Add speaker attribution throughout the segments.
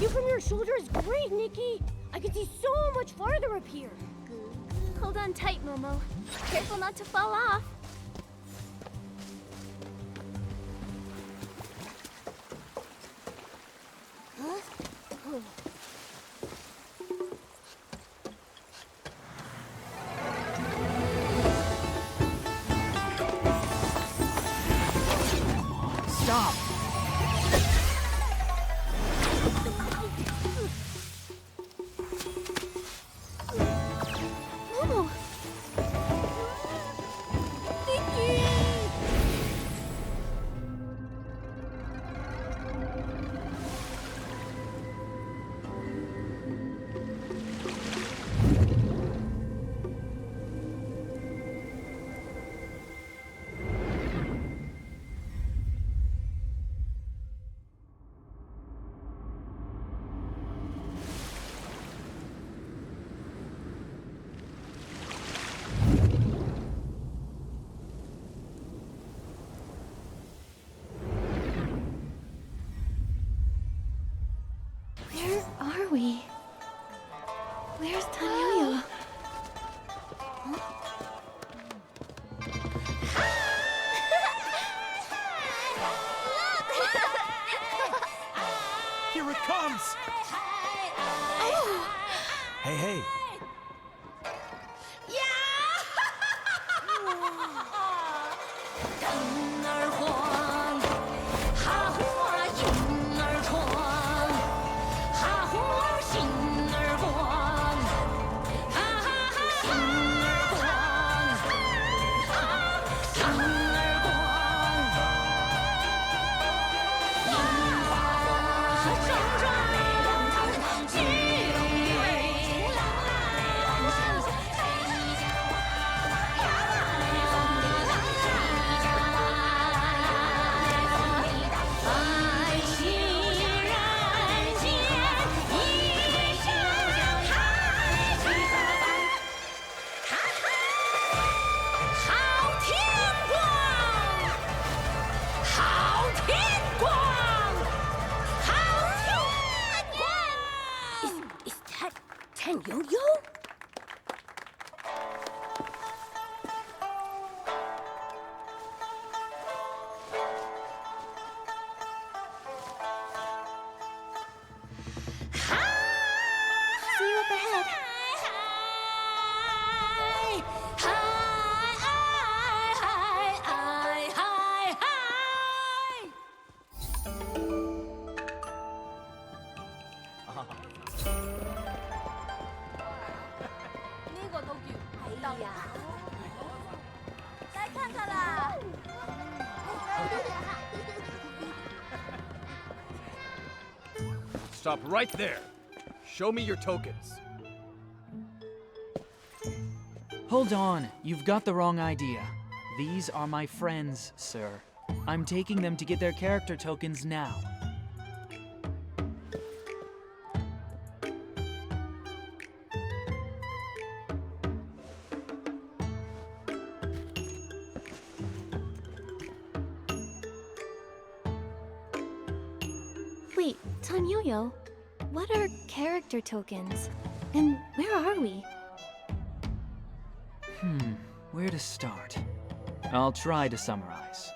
Speaker 1: view from your shoulder is great, Nikki. I can see so much farther up here.
Speaker 2: Hold on tight, Momo. Careful not to fall off.
Speaker 3: Stop!
Speaker 2: Momo! Nikki! Where are we? Where's Tanyoyo?
Speaker 3: Here it comes! Hey, hey.
Speaker 1: Is that Tanyoyo?
Speaker 2: See you up ahead.
Speaker 4: Stop right there. Show me your tokens.
Speaker 3: Hold on, you've got the wrong idea. These are my friends, sir. I'm taking them to get their character tokens now.
Speaker 2: Wait, Tanyoyo, what are character tokens? And where are we?
Speaker 3: Where to start? I'll try to summarize.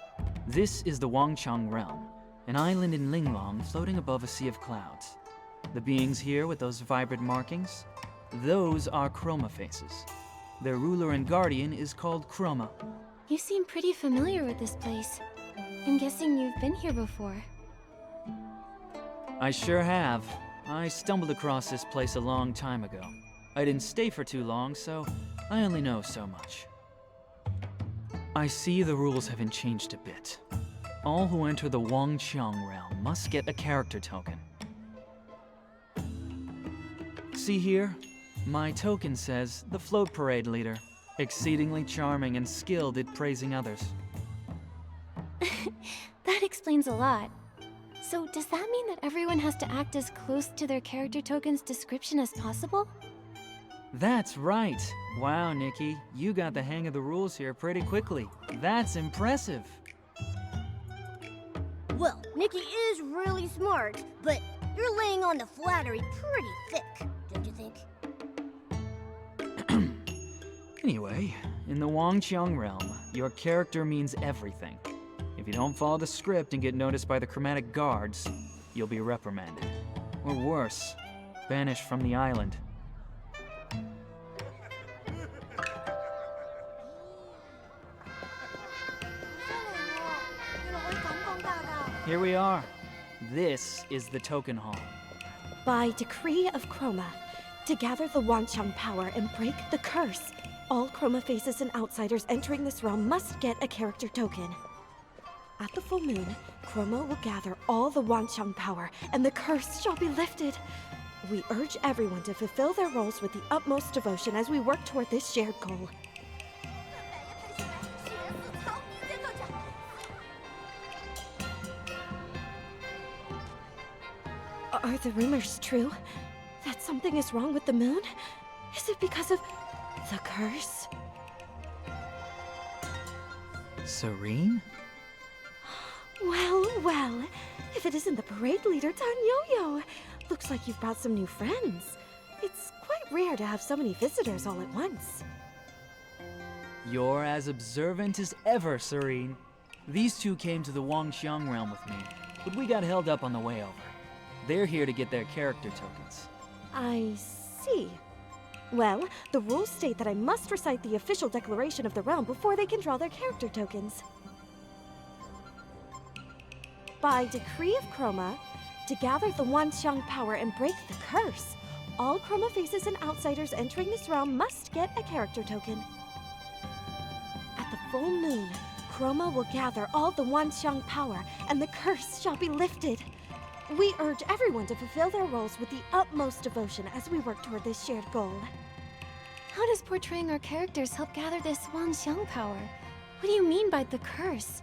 Speaker 3: This is the Wangchang realm, an island in Linglong floating above a sea of clouds. The beings here with those vibrant markings, those are Chroma faces. Their ruler and guardian is called Chroma.
Speaker 2: You seem pretty familiar with this place. I'm guessing you've been here before.
Speaker 3: I sure have. I stumbled across this place a long time ago. I didn't stay for too long, so I only know so much. I see the rules haven't changed a bit. All who enter the Wangchang realm must get a character token. See here? My token says the float parade leader. Exceedingly charming and skilled at praising others.
Speaker 2: That explains a lot. So does that mean that everyone has to act as close to their character token's description as possible?
Speaker 3: That's right. Wow, Nikki, you got the hang of the rules here pretty quickly. That's impressive.
Speaker 1: Well, Nikki is really smart, but You're laying on the flattery pretty thick, don't you think?
Speaker 3: Anyway, in the Wangqiang realm, your character means everything. If you don't follow the script and get noticed by the Chromatic guards, you'll be reprimanded. Or worse, banished from the island. Here we are. This is the token hall.
Speaker 5: By decree of Chroma, to gather the Wanchang power and break the curse, all Chroma faces and outsiders entering this realm must get a character token. At the full moon, Chroma will gather all the Wanchang power, and the curse shall be lifted. We urge everyone to fulfill their roles with the utmost devotion as we work toward this shared goal. Are the rumors true? That something is wrong with the moon? Is it because of the curse?
Speaker 3: Serene?
Speaker 5: Well, well. If it isn't the parade leader, Tan Yo-Yo. Looks like you've brought some new friends. It's quite rare to have so many visitors all at once.
Speaker 3: You're as observant as ever, Serene. These two came to the Wangqiang realm with me, but we got held up on the way over. They're here to get their character tokens.
Speaker 5: I see. Well, the rules state that I must recite the official declaration of the realm before they can draw their character tokens. By decree of Chroma, to gather the Wanchang power and break the curse, all Chroma faces and outsiders entering this realm must get a character token. At the full moon, Chroma will gather all the Wanchang power, and the curse shall be lifted. We urge everyone to fulfill their roles with the utmost devotion as we work toward this shared goal.
Speaker 2: How does portraying our characters help gather this Wanxiang power? What do you mean by the curse?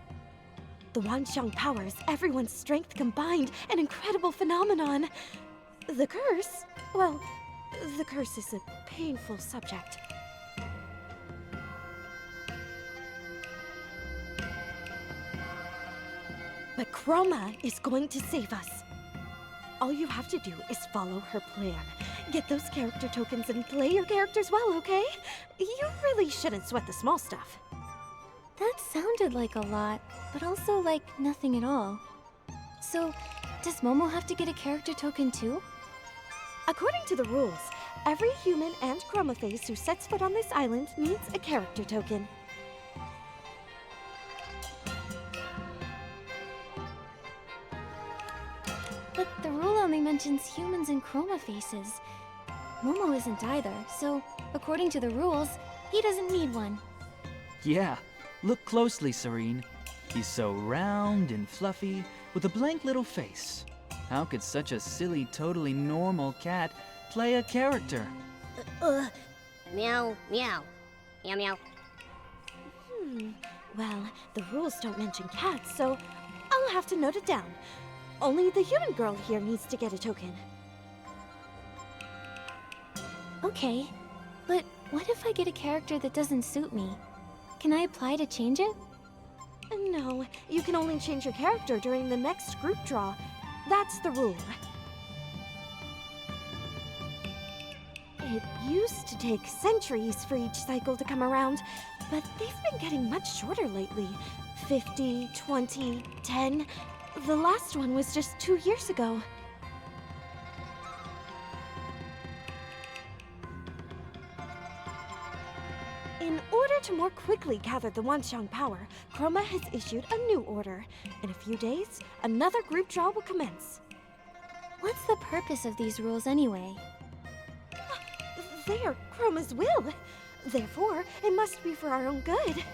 Speaker 5: The Wanchang power is everyone's strength combined, an incredible phenomenon. The curse? Well, the curse is a painful subject. But Chroma is going to save us. All you have to do is follow her plan. Get those character tokens and play your characters well, okay? You really shouldn't sweat the small stuff.
Speaker 2: That sounded like a lot, but also like nothing at all. So, does Momo have to get a character token too?
Speaker 5: According to the rules, every human and Chroma face who sets foot on this island needs a character token.
Speaker 2: But the rule only mentions humans and Chroma faces. Momo isn't either, so according to the rules, he doesn't need one.
Speaker 3: Yeah, look closely, Serene. He's so round and fluffy, with a blank little face. How could such a silly, totally normal cat play a character?
Speaker 1: Meow, meow. Meow, meow.
Speaker 5: Well, the rules don't mention cats, so I'll have to note it down. Only the human girl here needs to get a token.
Speaker 2: Okay, but what if I get a character that doesn't suit me? Can I apply to change it?
Speaker 5: No, you can only change your character during the next group draw. That's the rule. It used to take centuries for each cycle to come around, but they've been getting much shorter lately. 50, 20, 10. The last one was just 2 years ago. In order to more quickly gather the Wanchang power, Chroma has issued a new order. In a few days, another group draw will commence.
Speaker 2: What's the purpose of these rules anyway?
Speaker 5: They are Chroma's will. Therefore, it must be for our own good.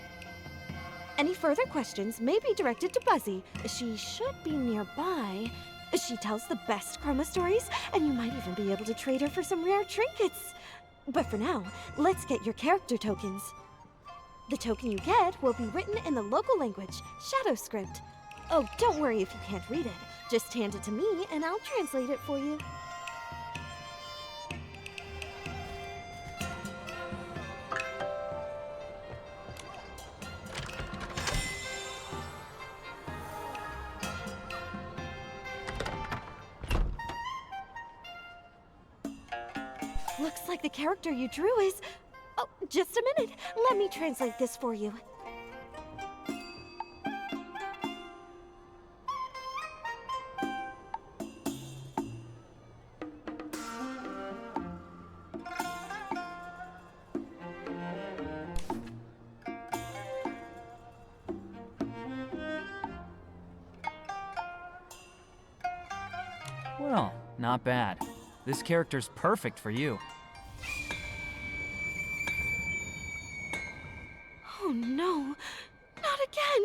Speaker 5: Any further questions may be directed to Buzzy. She should be nearby. She tells the best Chroma stories, and you might even be able to trade her for some rare trinkets. But for now, let's get your character tokens. The token you get will be written in the local language, Shadow Script. Oh, don't worry if you can't read it. Just hand it to me, and I'll translate it for you. Looks like the character you drew is... Oh, just a minute. Let me translate this for you.
Speaker 3: Well, not bad. This character's perfect for you.
Speaker 5: Oh no, not again!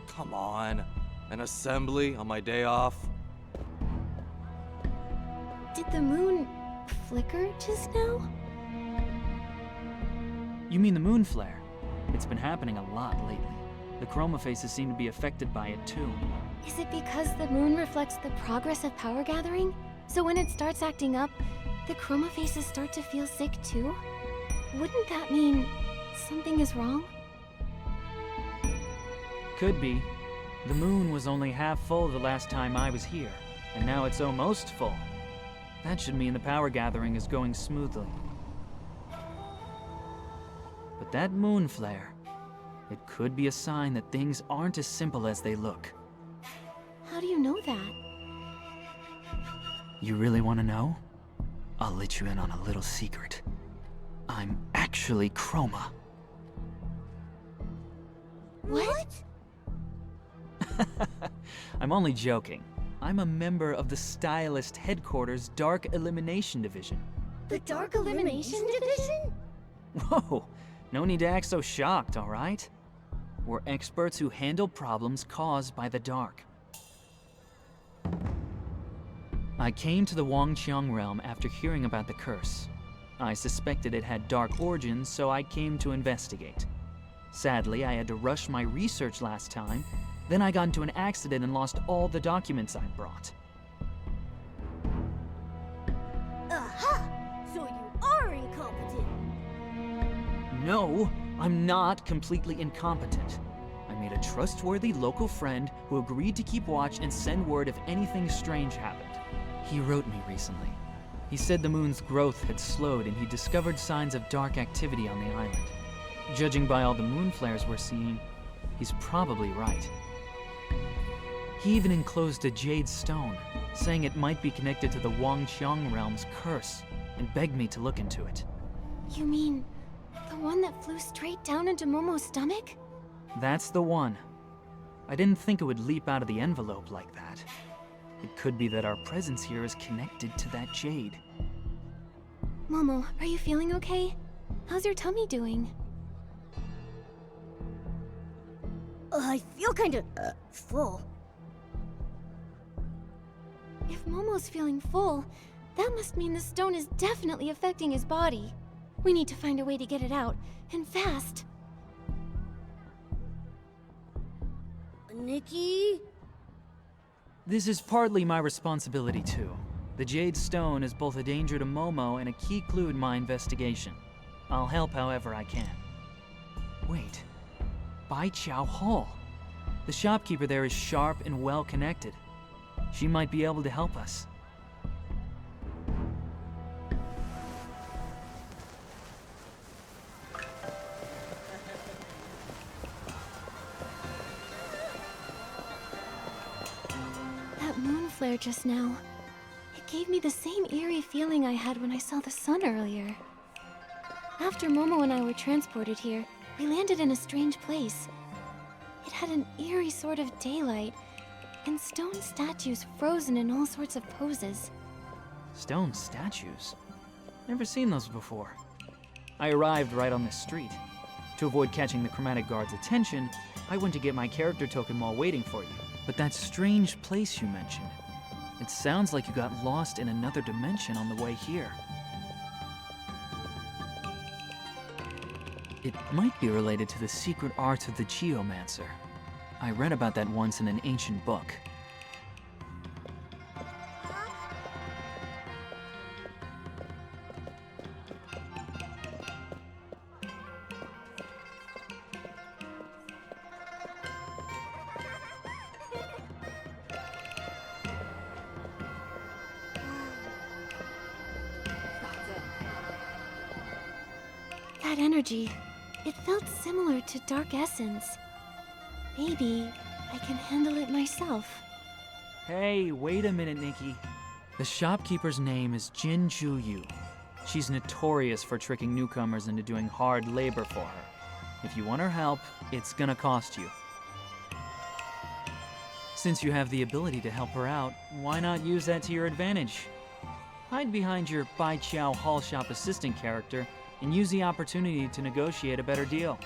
Speaker 6: Come on. An assembly on my day off?
Speaker 2: Did the moon flicker just now?
Speaker 3: You mean the moon flare? It's been happening a lot lately. The chroma faces seem to be affected by it too.
Speaker 2: Is it because the moon reflects the progress of power gathering? So when it starts acting up, the chroma faces start to feel sick too? Wouldn't that mean something is wrong?
Speaker 3: Could be. The moon was only half full the last time I was here, and now it's almost full. That should mean the power gathering is going smoothly. But that moon flare, it could be a sign that things aren't as simple as they look.
Speaker 2: How do you know that?
Speaker 3: You really want to know? I'll let you in on a little secret. I'm actually Chroma.
Speaker 2: What?
Speaker 3: I'm only joking. I'm a member of the Stylist Headquarters Dark Elimination Division.
Speaker 2: The Dark Elimination Division?
Speaker 3: Whoa, no need to act so shocked, all right? We're experts who handle problems caused by the dark. I came to the Wangqiang realm after hearing about the curse. I suspected it had dark origins, so I came to investigate. Sadly, I had to rush my research last time. Then I got into an accident and lost all the documents I brought.
Speaker 1: Aha! So you are incompetent.
Speaker 3: No, I'm not completely incompetent. I made a trustworthy local friend who agreed to keep watch and send word if anything strange happened. He wrote me recently. He said the moon's growth had slowed and he discovered signs of dark activity on the island. Judging by all the moon flares we're seeing, he's probably right. He even enclosed a jade stone, saying it might be connected to the Wangqiang realm's curse, and begged me to look into it.
Speaker 2: You mean the one that flew straight down into Momo's stomach?
Speaker 3: That's the one. I didn't think it would leap out of the envelope like that. It could be that our presence here is connected to that jade.
Speaker 2: Momo, are you feeling okay? How's your tummy doing?
Speaker 1: I feel kinda, full.
Speaker 2: If Momo's feeling full, that must mean the stone is definitely affecting his body. We need to find a way to get it out, and fast.
Speaker 1: Nikki?
Speaker 3: This is partly my responsibility too. The jade stone is both a danger to Momo and a key clue in my investigation. I'll help however I can. Wait. Bai Chao Hall. The shopkeeper there is sharp and well connected. She might be able to help us.
Speaker 2: That moon flare just now, it gave me the same eerie feeling I had when I saw the sun earlier. After Momo and I were transported here, we landed in a strange place. It had an eerie sort of daylight, and stone statues frozen in all sorts of poses.
Speaker 3: Stone statues? Never seen those before. I arrived right on this street. To avoid catching the Chromatic Guard's attention, I went to get my character token while waiting for you. But that strange place you mentioned, it sounds like you got lost in another dimension on the way here. It might be related to the secret arts of the Geomancer. I read about that once in an ancient book.
Speaker 2: that energy. It felt similar to Dark Essence. Maybe I can handle it myself.
Speaker 3: Hey, wait a minute, Nikki. The shopkeeper's name is Jin Ju Yu. She's notorious for tricking newcomers into doing hard labor for her. If you want her help, it's gonna cost you. Since you have the ability to help her out, why not use that to your advantage? Hide behind your Bai Qiao Hall Shop assistant character and use the opportunity to negotiate a better deal.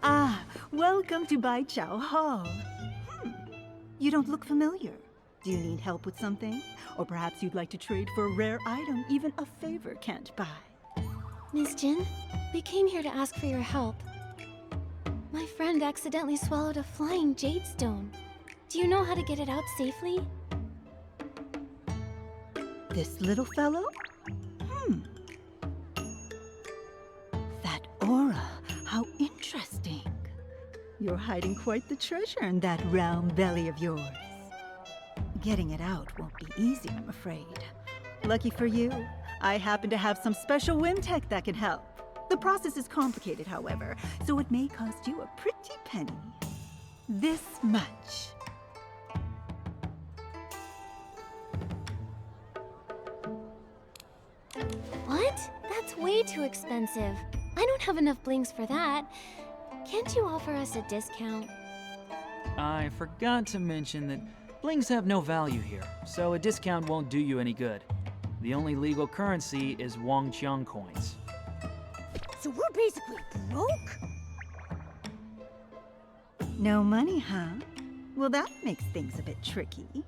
Speaker 7: Ah, welcome to Bai Chao Hall. You don't look familiar. Do you need help with something? Or perhaps you'd like to trade for a rare item even a favor can't buy.
Speaker 2: Miss Jin, we came here to ask for your help. My friend accidentally swallowed a flying jade stone. Do you know how to get it out safely?
Speaker 7: This little fellow? That aura, how interesting. You're hiding quite the treasure in that round belly of yours. Getting it out won't be easy, I'm afraid. Lucky for you, I happen to have some special whim tech that can help. The process is complicated, however, so it may cost you a pretty penny. This much.
Speaker 2: What? That's way too expensive. I don't have enough blings for that. Can't you offer us a discount?
Speaker 3: I forgot to mention that blings have no value here, so a discount won't do you any good. The only legal currency is Wangqiang coins.
Speaker 1: So we're basically broke?
Speaker 7: No money, huh? Well, that makes things a bit tricky.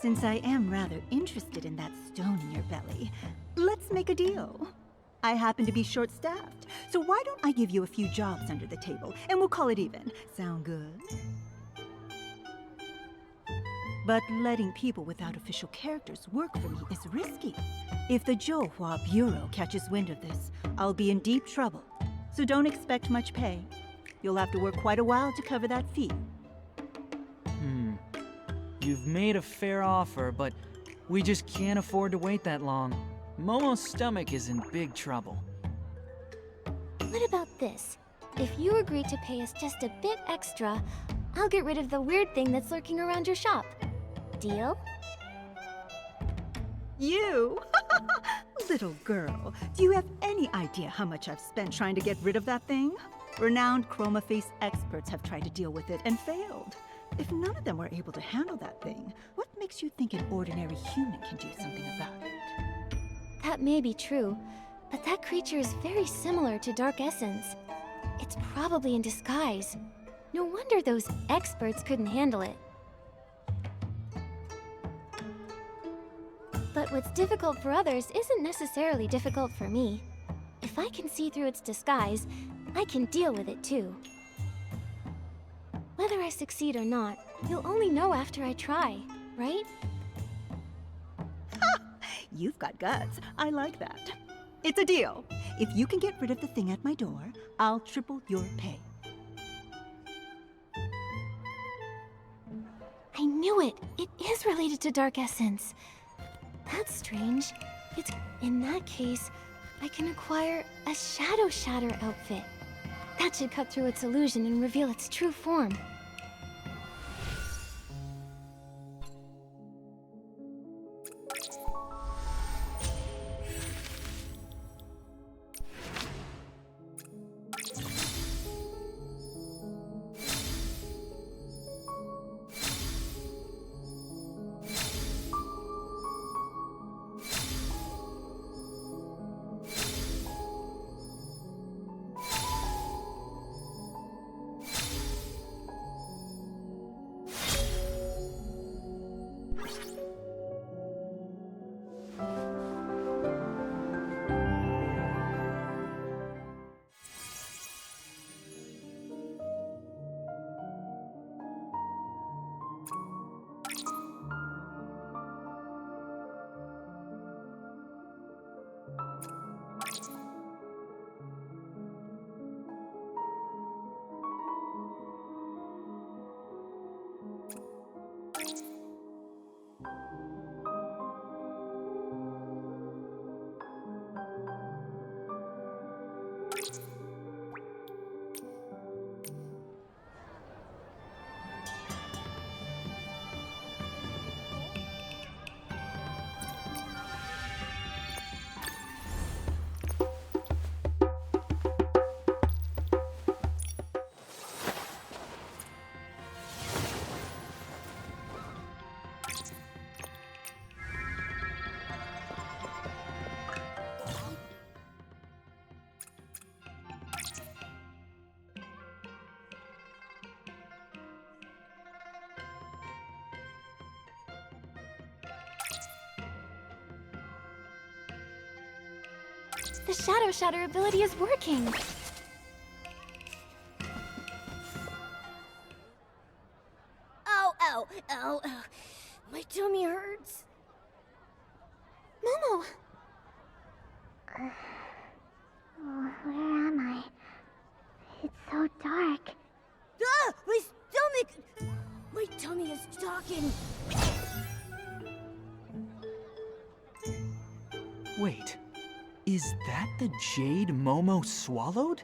Speaker 7: Since I am rather interested in that stone in your belly, let's make a deal. I happen to be short-staffed, so why don't I give you a few jobs under the table, and we'll call it even. Sound good? But letting people without official characters work for me is risky. If the Zhouhua Bureau catches wind of this, I'll be in deep trouble. So don't expect much pay. You'll have to work quite a while to cover that fee.
Speaker 3: You've made a fair offer, but we just can't afford to wait that long. Momo's stomach is in big trouble.
Speaker 2: What about this? If you agree to pay us just a bit extra, I'll get rid of the weird thing that's lurking around your shop. Deal?
Speaker 7: You? Little girl, do you have any idea how much I've spent trying to get rid of that thing? Renowned chroma face experts have tried to deal with it and failed. If none of them were able to handle that thing, what makes you think an ordinary human can do something about it?
Speaker 2: That may be true, but that creature is very similar to Dark Essence. It's probably in disguise. No wonder those experts couldn't handle it. But what's difficult for others isn't necessarily difficult for me. If I can see through its disguise, I can deal with it too. Whether I succeed or not, you'll only know after I try, right?
Speaker 7: You've got guts. I like that. It's a deal. If you can get rid of the thing at my door, I'll triple your pay.
Speaker 2: I knew it! It is related to Dark Essence. That's strange. In that case, I can acquire a Shadow Shatter outfit. That should cut through its illusion and reveal its true form. The Shadow Shatter ability is working!
Speaker 1: Ow, ow, ow, ow. My tummy hurts.
Speaker 2: Momo!
Speaker 8: Where am I? It's so dark.
Speaker 1: Ah! My stomach! My tummy is talking.
Speaker 3: Wait, is that the jade Momo swallowed?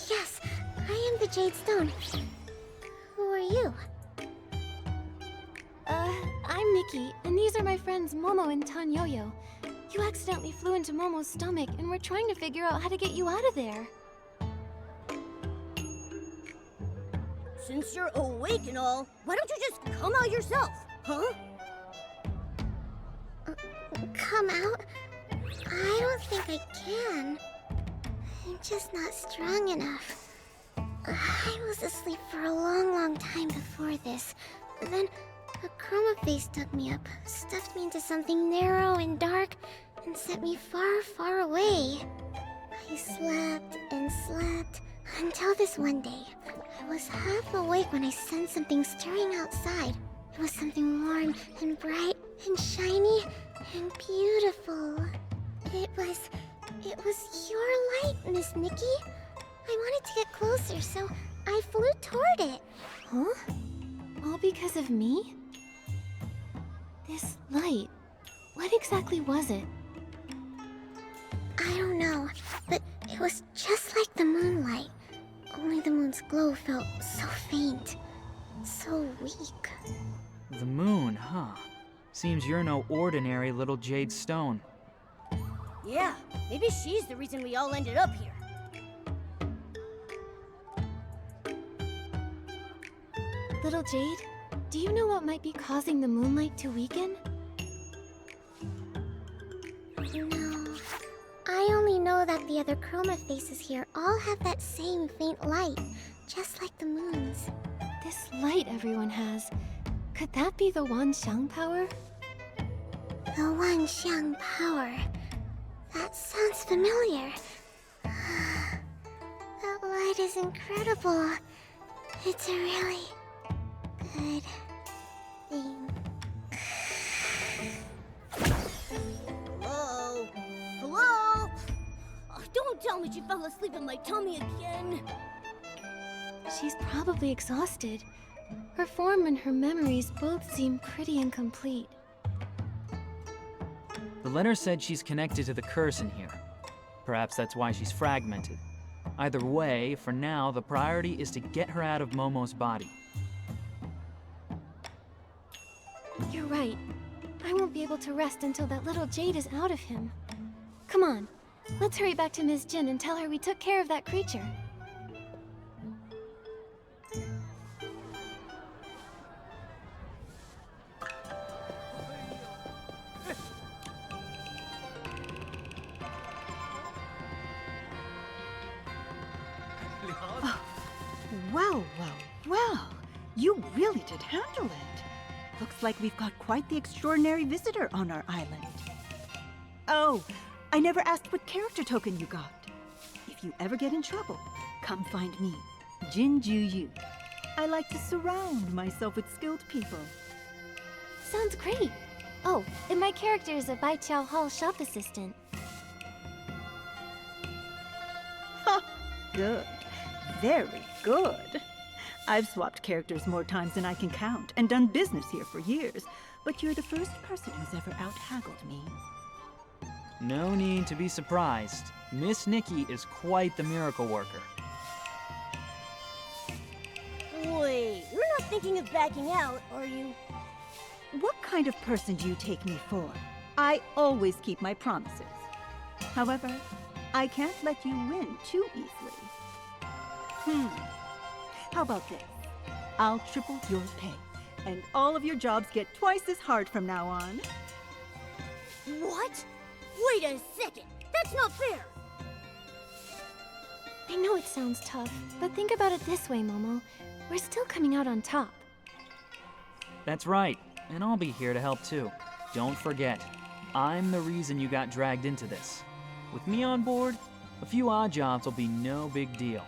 Speaker 8: Yes, I am the Jade Stone. Who are you?
Speaker 2: I'm Nikki, and these are my friends Momo and Tanyoyo. You accidentally flew into Momo's stomach, and we're trying to figure out how to get you out of there.
Speaker 1: Since you're awake and all, why don't you just come out yourself, huh?
Speaker 8: Come out? I don't think I can. I'm just not strong enough. I was asleep for a long time before this. Then a chroma face dug me up, stuffed me into something narrow and dark, and sent me far away. I slept and slept until this one day. I was half awake when I sensed something stirring outside. It was something warm and bright and shiny and beautiful. It was your light, Miss Nikki. I wanted to get closer, so I flew toward it.
Speaker 2: Huh? All because of me? This light, what exactly was it?
Speaker 8: I don't know, but it was just like the moonlight. Only the moon's glow felt so faint, so weak.
Speaker 3: The moon, huh? Seems you're no ordinary little jade stone.
Speaker 1: Yeah, maybe she's the reason we all ended up here.
Speaker 2: Little Jade, do you know what might be causing the moonlight to weaken?
Speaker 8: No. I only know that the other chroma faces here all have that same faint light, just like the moon's.
Speaker 2: This light everyone has, could that be the Wanxiang power?
Speaker 8: The Wanxiang power. That sounds familiar. That light is incredible. It's a really good thing.
Speaker 1: Hello? Hello? Oh, don't tell me she fell asleep in my tummy again.
Speaker 2: She's probably exhausted. Her form and her memories both seem pretty incomplete.
Speaker 3: The letter said she's connected to the curse in here. Perhaps that's why she's fragmented. Either way, for now, the priority is to get her out of Momo's body.
Speaker 2: You're right. I won't be able to rest until that little Jade is out of him. Come on, let's hurry back to Ms. Jin and tell her we took care of that creature.
Speaker 7: Well. You really did handle it. Looks like we've got quite the extraordinary visitor on our island. Oh, I never asked what character token you got. If you ever get in trouble, come find me, Jin Ju Yu. I like to surround myself with skilled people.
Speaker 2: Sounds great. Oh, and my character is a Bai Chao Hall shop assistant.
Speaker 7: Ha! Good. Very good. I've swapped characters more times than I can count and done business here for years, but you're the first person who's ever out-haggled me.
Speaker 3: No need to be surprised. Miss Nikki is quite the miracle worker.
Speaker 1: Wait, you're not thinking of backing out, are you?
Speaker 7: What kind of person do you take me for? I always keep my promises. However, I can't let you win too easily. How about this? I'll triple your pay, and all of your jobs get twice as hard from now on.
Speaker 1: What? Wait a second! That's not fair!
Speaker 2: I know it sounds tough, but think about it this way, Momo. We're still coming out on top.
Speaker 3: That's right, and I'll be here to help too. Don't forget. I'm the reason you got dragged into this. With me on board, a few odd jobs will be no big deal.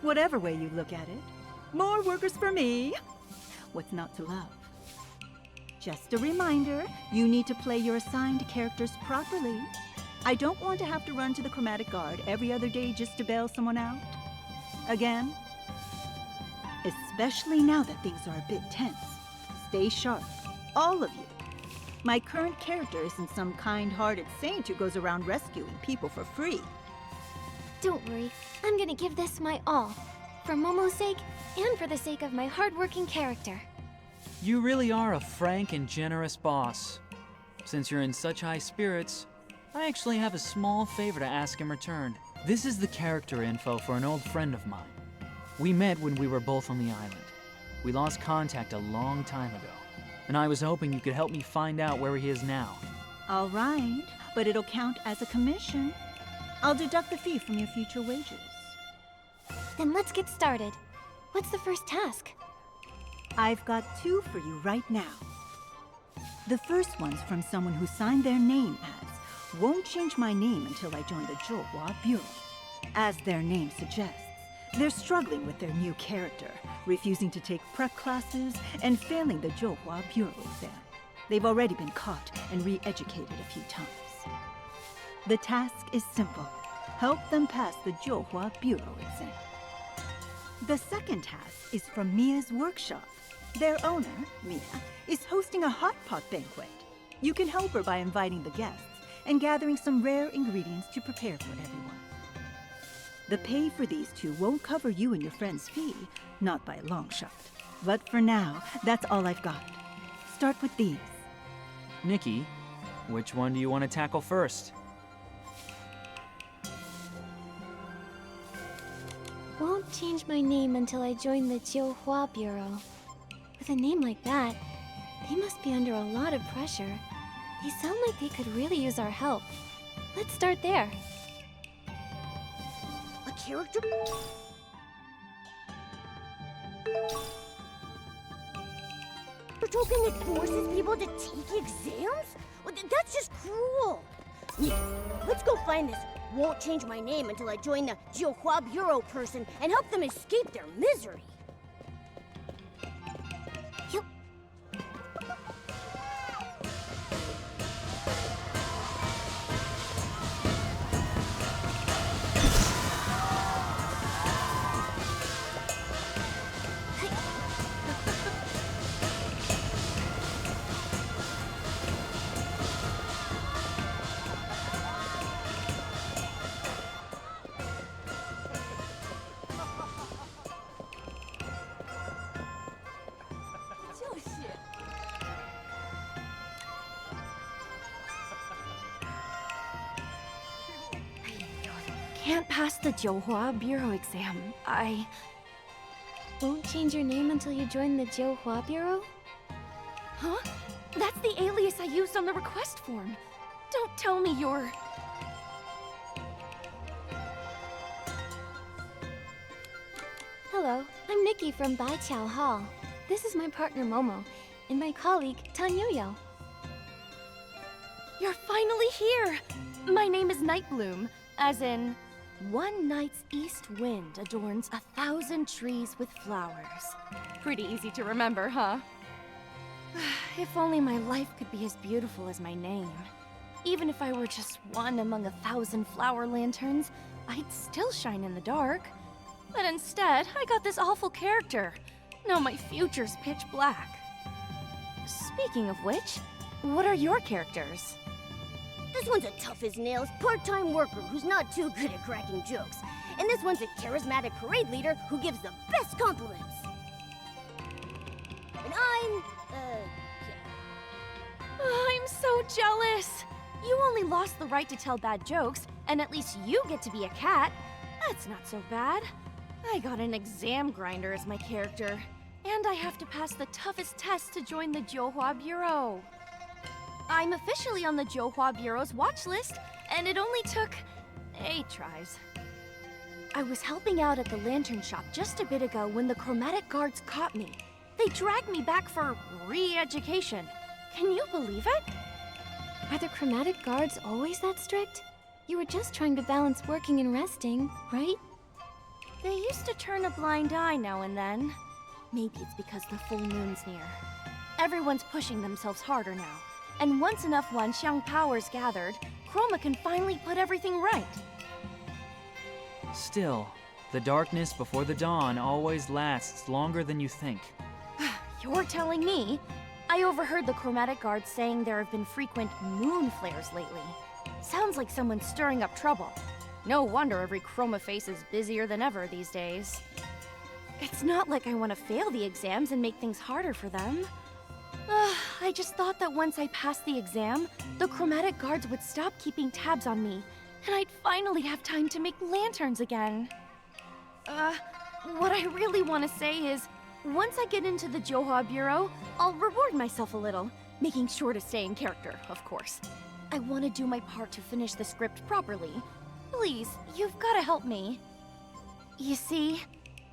Speaker 7: Whatever way you look at it, more workers for me. What's not to love? Just a reminder, you need to play your assigned characters properly. I don't want to have to run to the Chromatic Guard every other day just to bail someone out. Again. Especially now that things are a bit tense. Stay sharp, all of you. My current character isn't some kind-hearted saint who goes around rescuing people for free.
Speaker 2: Don't worry, I'm gonna give this my all. For Momo's sake, and for the sake of my hardworking character.
Speaker 3: You really are a frank and generous boss. Since you're in such high spirits, I actually have a small favor to ask in return. This is the character info for an old friend of mine. We met when we were both on the island. We lost contact a long time ago, and I was hoping you could help me find out where he is now.
Speaker 7: All right, but it'll count as a commission. I'll deduct the fee from your future wages.
Speaker 2: Then let's get started. What's the first task?
Speaker 7: I've got two for you right now. The first one's from someone who signed their name as "Won't change my name until I join the Johua Bureau." As their name suggests, they're struggling with their new character, refusing to take prep classes and failing the Johua Bureau exam. They've already been caught and re-educated a few times. The task is simple. Help them pass the Johua Bureau exam. The second task is from Mia's workshop. Their owner, Mia, is hosting a hot pot banquet. You can help her by inviting the guests and gathering some rare ingredients to prepare for everyone. The pay for these two won't cover you and your friend's fee, not by a long shot. But for now, that's all I've got. Start with these.
Speaker 3: Nikki, which one do you want to tackle first?
Speaker 2: Won't change my name until I join the Johua Bureau. With a name like that, they must be under a lot of pressure. They sound like they could really use our help. Let's start there.
Speaker 1: A character? A token that forces people to take exams? Well, that's just cruel. Let's go find this "won't change my name until I join the Johua Bureau" person and help them escape their misery.
Speaker 5: Can't pass the Johua Bureau exam.
Speaker 2: Won't change your name until you join the Johua Bureau?
Speaker 5: Huh? That's the alias I used on the request form. Don't tell me you're...
Speaker 2: Hello, I'm Nikki from Baiqiao Hall. This is my partner Momo, and my colleague Tanyoyo.
Speaker 5: You're finally here! My name is Nightbloom, as in... One night's east wind adorns 1,000 trees with flowers. Pretty easy to remember, huh? If only my life could be as beautiful as my name. Even if I were just one among 1,000 flower lanterns, I'd still shine in the dark. But instead, I got this awful character. Now my future's pitch black. Speaking of which, what are your characters?
Speaker 1: This one's a tough as nails part-time worker who's not too good at cracking jokes. And this one's a charismatic parade leader who gives the best compliments. And I'm
Speaker 5: I'm so jealous! You only lost the right to tell bad jokes, and at least you get to be a cat. That's not so bad. I got an exam grinder as my character, and I have to pass the toughest test to join the Johua Bureau. I'm officially on the Johua Bureau's watch list, and it only took 8 tries. I was helping out at the lantern shop just a bit ago when the Chromatic guards caught me. They dragged me back for re-education. Can you believe it?
Speaker 2: Are the chromatic guards always that strict? You were just trying to balance working and resting, right?
Speaker 5: They used to turn a blind eye now and then. Maybe it's because the full moon's near. Everyone's pushing themselves harder now. And once enough Wanxiang power's gathered, Chroma can finally put everything right.
Speaker 3: Still, the darkness before the dawn always lasts longer than you think.
Speaker 5: You're telling me? I overheard the Chromatic Guards saying there have been frequent moon flares lately. Sounds like someone's stirring up trouble. No wonder every Chroma face is busier than ever these days. It's not like I want to fail the exams and make things harder for them. I just thought that once I passed the exam, the Chromatic Guards would stop keeping tabs on me, and I'd finally have time to make lanterns again. What I really want to say is, once I get into the Johua Bureau, I'll reward myself a little, making sure to stay in character, of course. I want to do my part to finish the script properly. Please, you've got to help me. You see,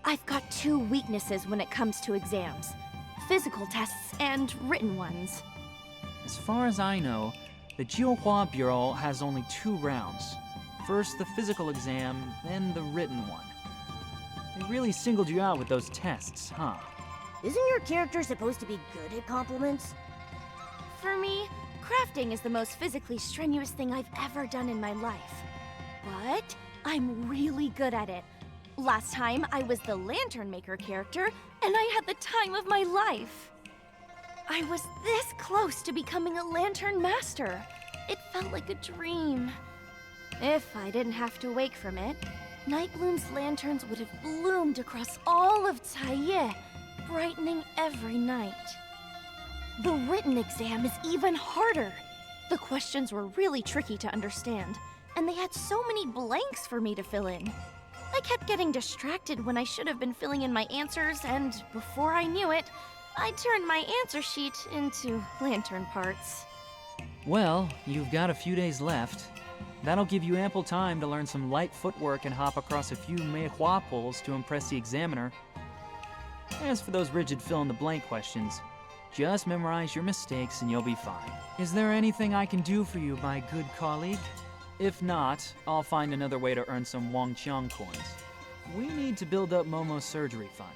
Speaker 5: I've got two weaknesses when it comes to exams. Physical tests and written ones.
Speaker 3: As far as I know, the Jiuhua Bureau has only 2 rounds. First the physical exam, then the written one. They really singled you out with those tests, huh?
Speaker 1: Isn't your character supposed to be good at compliments?
Speaker 5: For me, crafting is the most physically strenuous thing I've ever done in my life. But I'm really good at it. Last time, I was the Lantern Maker character, and I had the time of my life. I was this close to becoming a Lantern Master. It felt like a dream. If I didn't have to wake from it, Nightbloom's lanterns would have bloomed across all of Taiye, brightening every night. The written exam is even harder. The questions were really tricky to understand, and they had so many blanks for me to fill in. I kept getting distracted when I should have been filling in my answers, and before I knew it, I turned my answer sheet into lantern parts.
Speaker 3: Well, you've got a few days left. That'll give you ample time to learn some light footwork and hop across a few Meihua poles to impress the examiner. As for those rigid fill-in-the-blank questions, just memorize your mistakes and you'll be fine. Is there anything I can do for you, my good colleague? If not, I'll find another way to earn some Wangqiang coins. We need to build up Momo's surgery fund.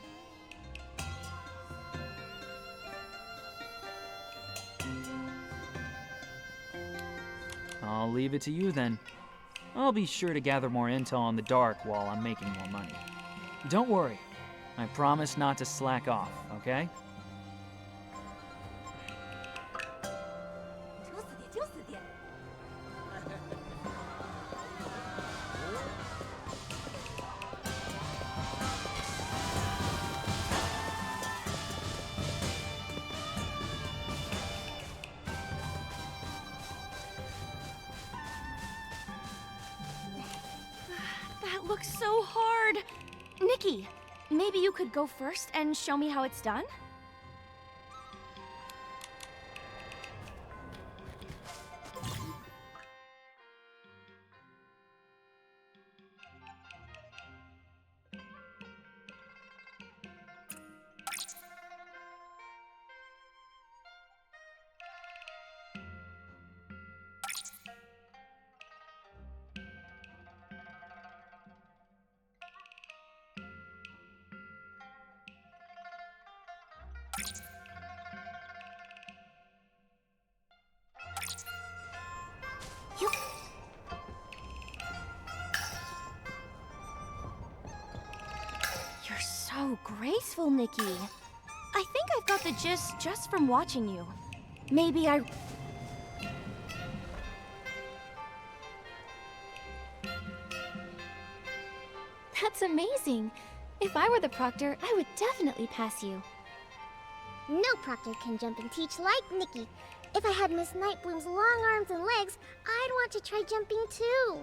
Speaker 3: I'll leave it to you then. I'll be sure to gather more intel in the dark while I'm making more money. Don't worry, I promise not to slack off, okay?
Speaker 5: That looks so hard. Nikki, maybe you could go first and show me how it's done? You're so graceful, Nikki. I think I've got the gist just from watching you. Maybe I...
Speaker 2: That's amazing. If I were the proctor, I would definitely pass you.
Speaker 8: No proctor can jump and teach like Nikki. If I had Miss Nightbloom's long arms and legs, I'd want to try jumping too.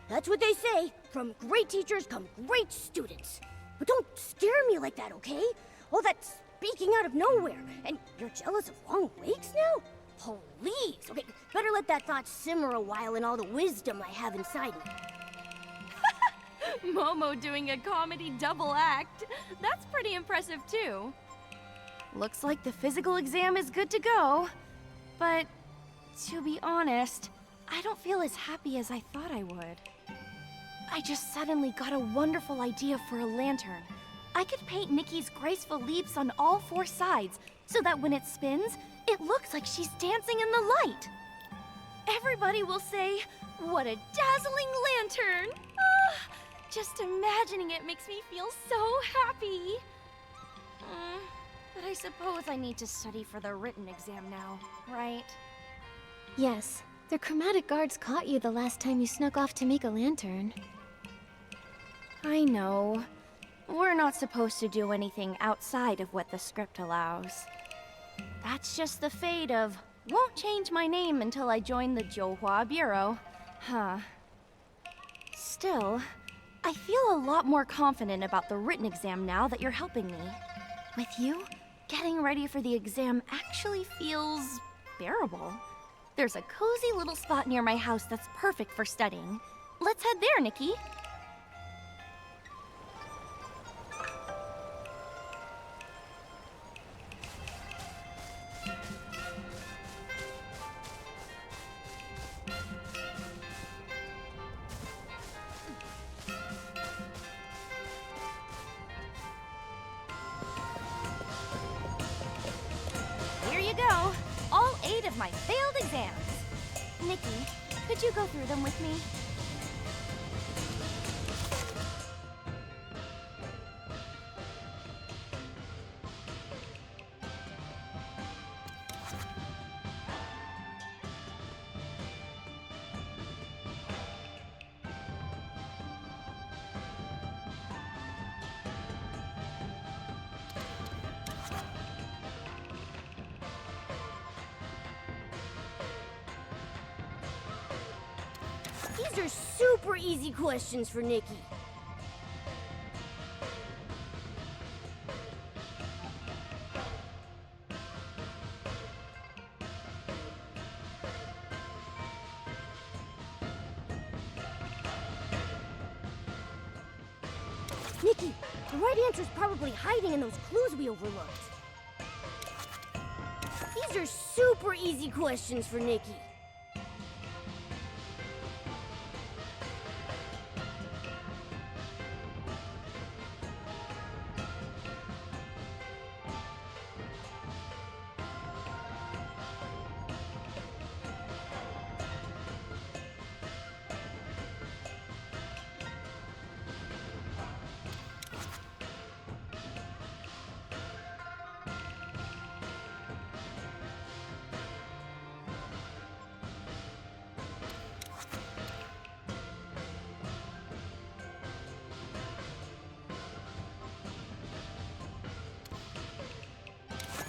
Speaker 1: That's what they say. From great teachers come great students. But don't scare me like that, okay? All that speaking out of nowhere. And you're jealous of long wakes now? Please. Okay, better let that thought simmer a while in all the wisdom I have inside me.
Speaker 5: Momo doing a comedy double act. That's pretty impressive too.
Speaker 9: looks like the physical exam is good to go. But to be honest, I don't feel as happy as I thought I would. I just suddenly got a wonderful idea for a lantern. I could paint Nikki's graceful leaps on all four sides so that when it spins, it looks like she's dancing in the light. Everybody will say, "What a dazzling lantern!" Ah, just imagining it makes me feel so happy. But I suppose I need to study for the written exam now, right?
Speaker 2: Yes, the Chromatic guards caught you the last time you snuck off to make a lantern.
Speaker 9: I know. We're not supposed to do anything outside of what the script allows. That's just the fate of, won't change my name until I join the Johua Bureau. Huh. Still, I feel a lot more confident about the written exam now that you're helping me. With you, getting ready for the exam actually feels bearable. There's a cozy little spot near my house that's perfect for studying. Let's head there, Nikki. Here you go. All 8 of my failed exams. Nikki, could you go through them with me?
Speaker 1: These are super easy questions for Nikki. Nikki, the right answer is probably hiding in those clues we overlooked. These are super easy questions for Nikki.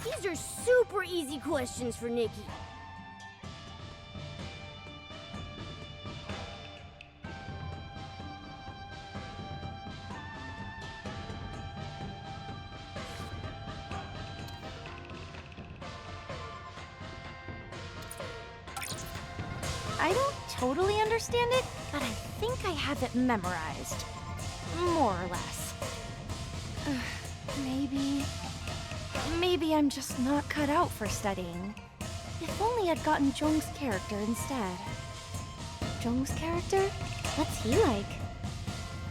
Speaker 1: These are super easy questions for Nikki.
Speaker 9: I don't totally understand it, but I think I have it memorized. More or less. Maybe I'm just not cut out for studying. If only I'd gotten Jung's character instead.
Speaker 2: Jung's character? What's he like?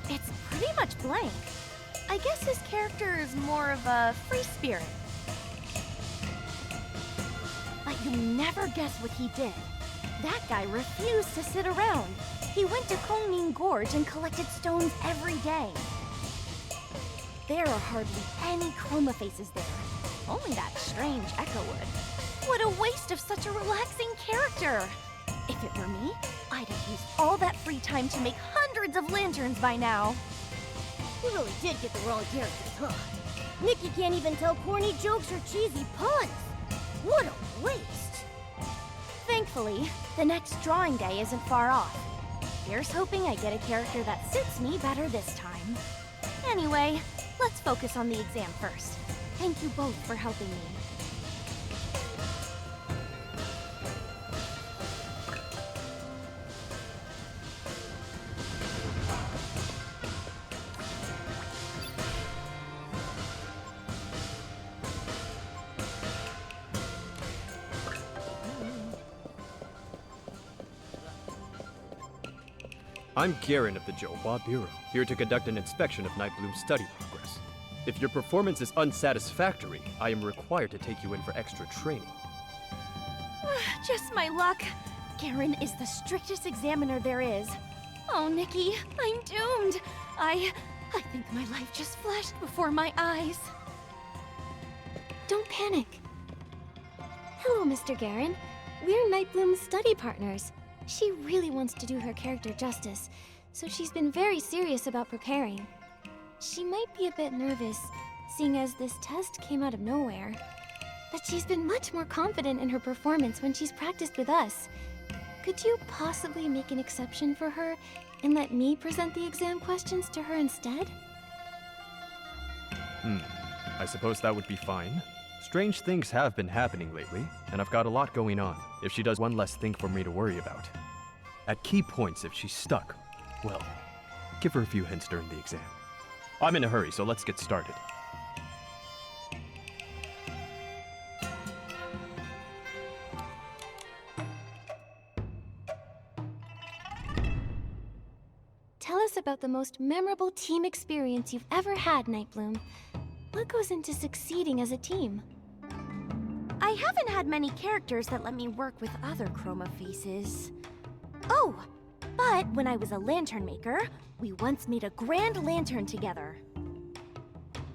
Speaker 9: It's pretty much blank. I guess his character is more of a free spirit. But you'll never guess what he did. That guy refused to sit around. He went to Kongning Gorge and collected stones every day. There are hardly any chroma faces there. Only that strange Echowood. What a waste of such a relaxing character! If it were me, I'd have used all that free time to make hundreds of lanterns by now.
Speaker 1: You really did get the wrong characters, huh? Nikki can't even tell corny jokes or cheesy puns. What a waste!
Speaker 9: Thankfully, the next drawing day isn't far off. Here's hoping I get a character that suits me better this time. Anyway, let's focus on the exam first. Thank you both for helping me.
Speaker 4: I'm Garen of the Johua Bureau, here to conduct an inspection of Nightbloom's study progress. If your performance is unsatisfactory, I am required to take you in for extra training.
Speaker 9: Just my luck. Garen is the strictest examiner there is. Oh, Nikki, I'm doomed. I think my life just flashed before my eyes.
Speaker 2: Don't panic. Hello, Mr. Garen. We're Nightbloom's study partners. She really wants to do her character justice, so she's been very serious about preparing. She might be a bit nervous, seeing as this test came out of nowhere. But she's been much more confident in her performance when she's practiced with us. Could you possibly make an exception for her and let me present the exam questions to her instead?
Speaker 4: I suppose that would be fine. Strange things have been happening lately, and I've got a lot going on, if she does one less thing for me to worry about. At key points, if she's stuck, well, give her a few hints during the exam. I'm in a hurry, so let's get started.
Speaker 2: Tell us about the most memorable team experience you've ever had, Nightbloom. What goes into succeeding as a team?
Speaker 9: I haven't had many characters that let me work with other Chroma faces. Oh, but when I was a lantern maker, we once made a grand lantern together.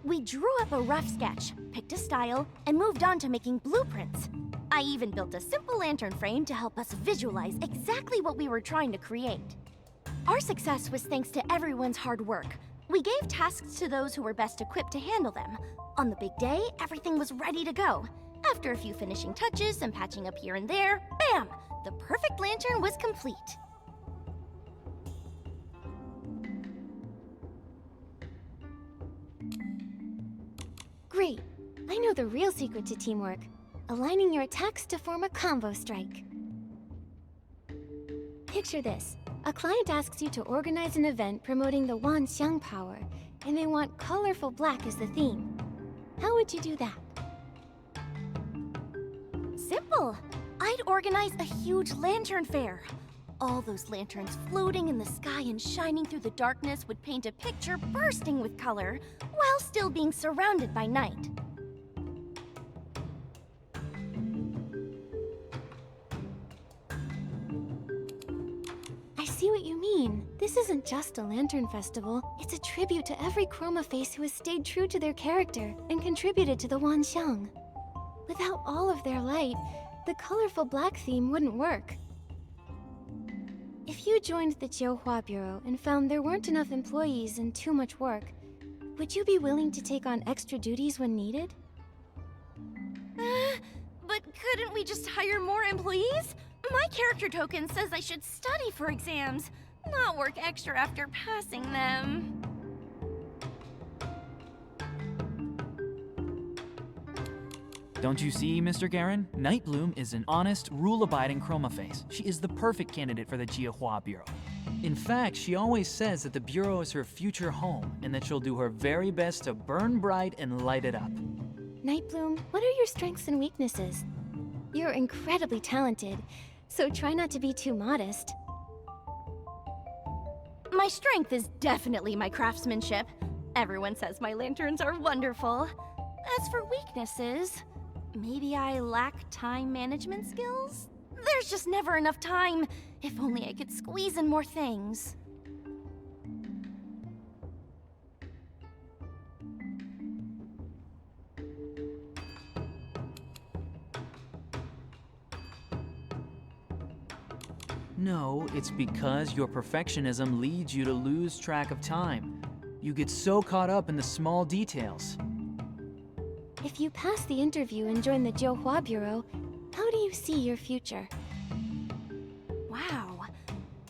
Speaker 9: We drew up a rough sketch, picked a style, and moved on to making blueprints. I even built a simple lantern frame to help us visualize exactly what we were trying to create. Our success was thanks to everyone's hard work. We gave tasks to those who were best equipped to handle them. On the big day, everything was ready to go. After a few finishing touches and patching up here and there, bam! The perfect lantern was complete.
Speaker 2: Great. I know the real secret to teamwork. Aligning your attacks to form a combo strike. Picture this. A client asks you to organize an event promoting the Wanxiang power, and they want colorful black as the theme. How would you do that?
Speaker 9: Simple. I'd organize a huge lantern fair. All those lanterns floating in the sky and shining through the darkness would paint a picture bursting with color, while still being surrounded by night.
Speaker 2: I see what you mean. This isn't just a lantern festival. It's a tribute to every Chroma face who has stayed true to their character and contributed to the Wanxiang. Without all of their light, the colorful black theme wouldn't work. If you joined the Johua Bureau and found there weren't enough employees and too much work, would you be willing to take on extra duties when needed?
Speaker 9: But couldn't we just hire more employees? My character token says I should study for exams, not work extra after passing them.
Speaker 3: Don't you see, Mr. Garen? Nightbloom is an honest, rule-abiding Chroma face. She is the perfect candidate for the Johua Bureau. In fact, she always says that the Bureau is her future home, and that she'll do her very best to burn bright and light it up.
Speaker 2: Nightbloom, what are your strengths and weaknesses? You're incredibly talented, so try not to be too modest.
Speaker 9: My strength is definitely my craftsmanship. Everyone says my lanterns are wonderful. As for weaknesses, maybe I lack time management skills? There's just never enough time. If only I could squeeze in more things.
Speaker 3: No, it's because your perfectionism leads you to lose track of time. You get so caught up in the small details.
Speaker 2: If you pass the interview and join the Johua Bureau, how do you see your future?
Speaker 9: Wow.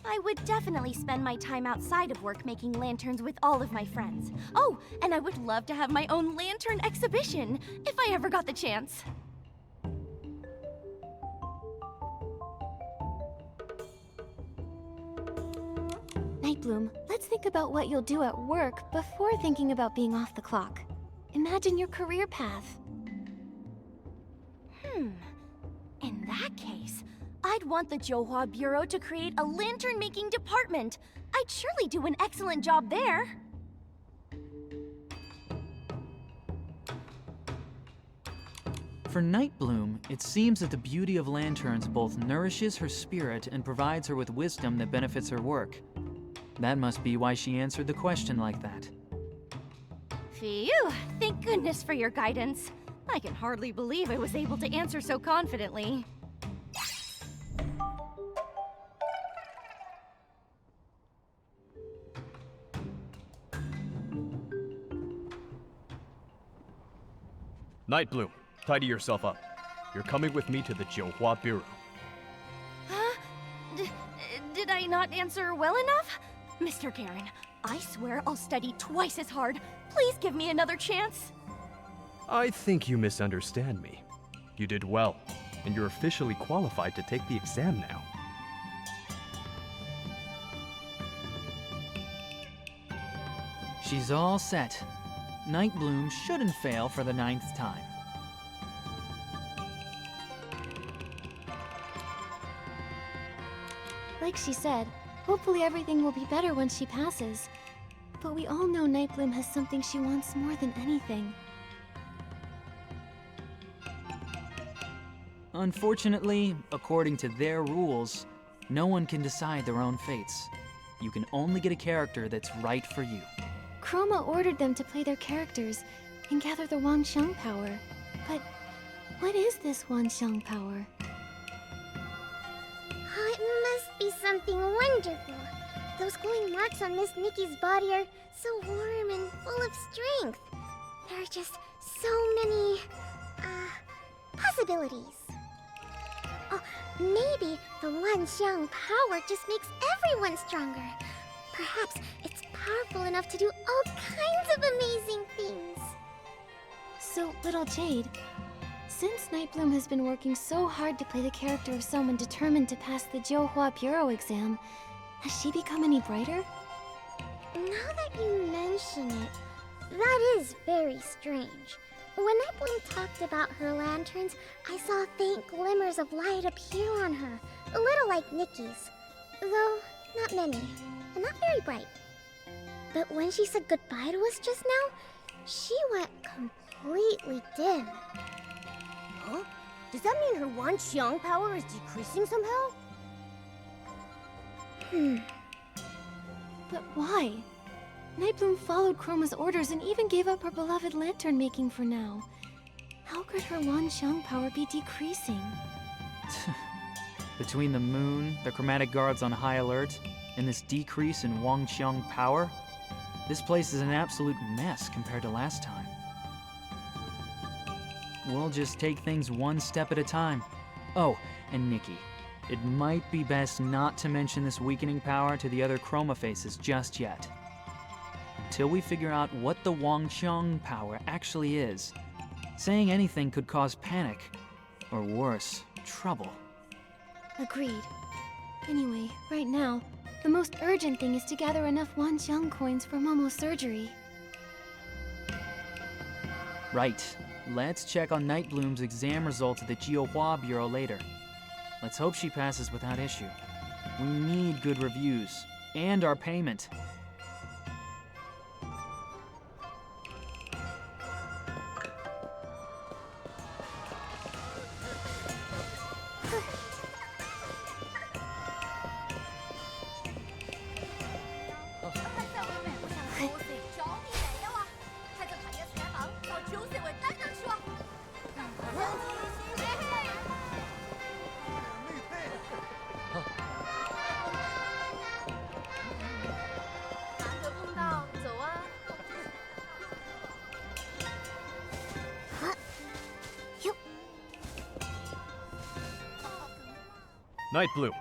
Speaker 9: I would definitely spend my time outside of work making lanterns with all of my friends. Oh, and I would love to have my own lantern exhibition, if I ever got the chance.
Speaker 2: Nightbloom, let's think about what you'll do at work before thinking about being off the clock. Imagine your career path.
Speaker 9: In that case, I'd want the Johua Bureau to create a lantern-making department. I'd surely do an excellent job there.
Speaker 3: For Nightbloom, it seems that the beauty of lanterns both nourishes her spirit and provides her with wisdom that benefits her work. That must be why she answered the question like that.
Speaker 9: Phew, thank goodness for your guidance. I can hardly believe I was able to answer so confidently.
Speaker 4: Nightbloom, tidy yourself up. You're coming with me to the Johua Bureau.
Speaker 9: Huh? Did I not answer well enough? Mr. Garen, I swear I'll study twice as hard. Please give me another chance.
Speaker 4: I think you misunderstand me. You did well, and you're officially qualified to take the exam now.
Speaker 3: She's all set. Nightbloom shouldn't fail for the 9th time.
Speaker 2: Like she said, hopefully everything will be better once she passes. But we all know Nightbloom has something she wants more than anything.
Speaker 3: Unfortunately, according to their rules, no one can decide their own fates. You can only get a character that's right for you.
Speaker 2: Chroma ordered them to play their characters and gather the Wanxiang power. But what is this Wanxiang power?
Speaker 8: Oh, it must be something wonderful. Those glowing marks on Miss Nikki's body are so warm and full of strength. There are just so many, possibilities. Oh, maybe the Wanxiang power just makes everyone stronger. Perhaps it's powerful enough to do all kinds of amazing things.
Speaker 2: So, little Jade, since Nightbloom has been working so hard to play the character of someone determined to pass the Johua Bureau exam, has she become any brighter?
Speaker 8: Now that you mention it, that is very strange. When Nightbloom talked about her lanterns, I saw faint glimmers of light appear on her, a little like Nikki's. Though, not many, and not very bright. But when she said goodbye to us just now, she went completely dim.
Speaker 1: Huh? Does that mean her Wanxiang power is decreasing somehow?
Speaker 2: But why? Nightbloom followed Chroma's orders and even gave up her beloved lantern making for now. How could her Wanxiang power be decreasing?
Speaker 3: Between the moon, the Chromatic guards on high alert, and this decrease in Wanxiang power, this place is an absolute mess compared to last time. We'll just take things one step at a time. Oh, and Nikki, it might be best not to mention this weakening power to the other Chroma faces just yet. Until we figure out what the Wanxiang power actually is, saying anything could cause panic, or worse, trouble.
Speaker 2: Agreed. Anyway, right now, the most urgent thing is to gather enough Wanxiang coins for Momo's surgery.
Speaker 3: Right. Let's check on Nightbloom's exam results at the Johua Bureau later. Let's hope she passes without issue. We need good reviews, and our payment.
Speaker 4: Nightbloom,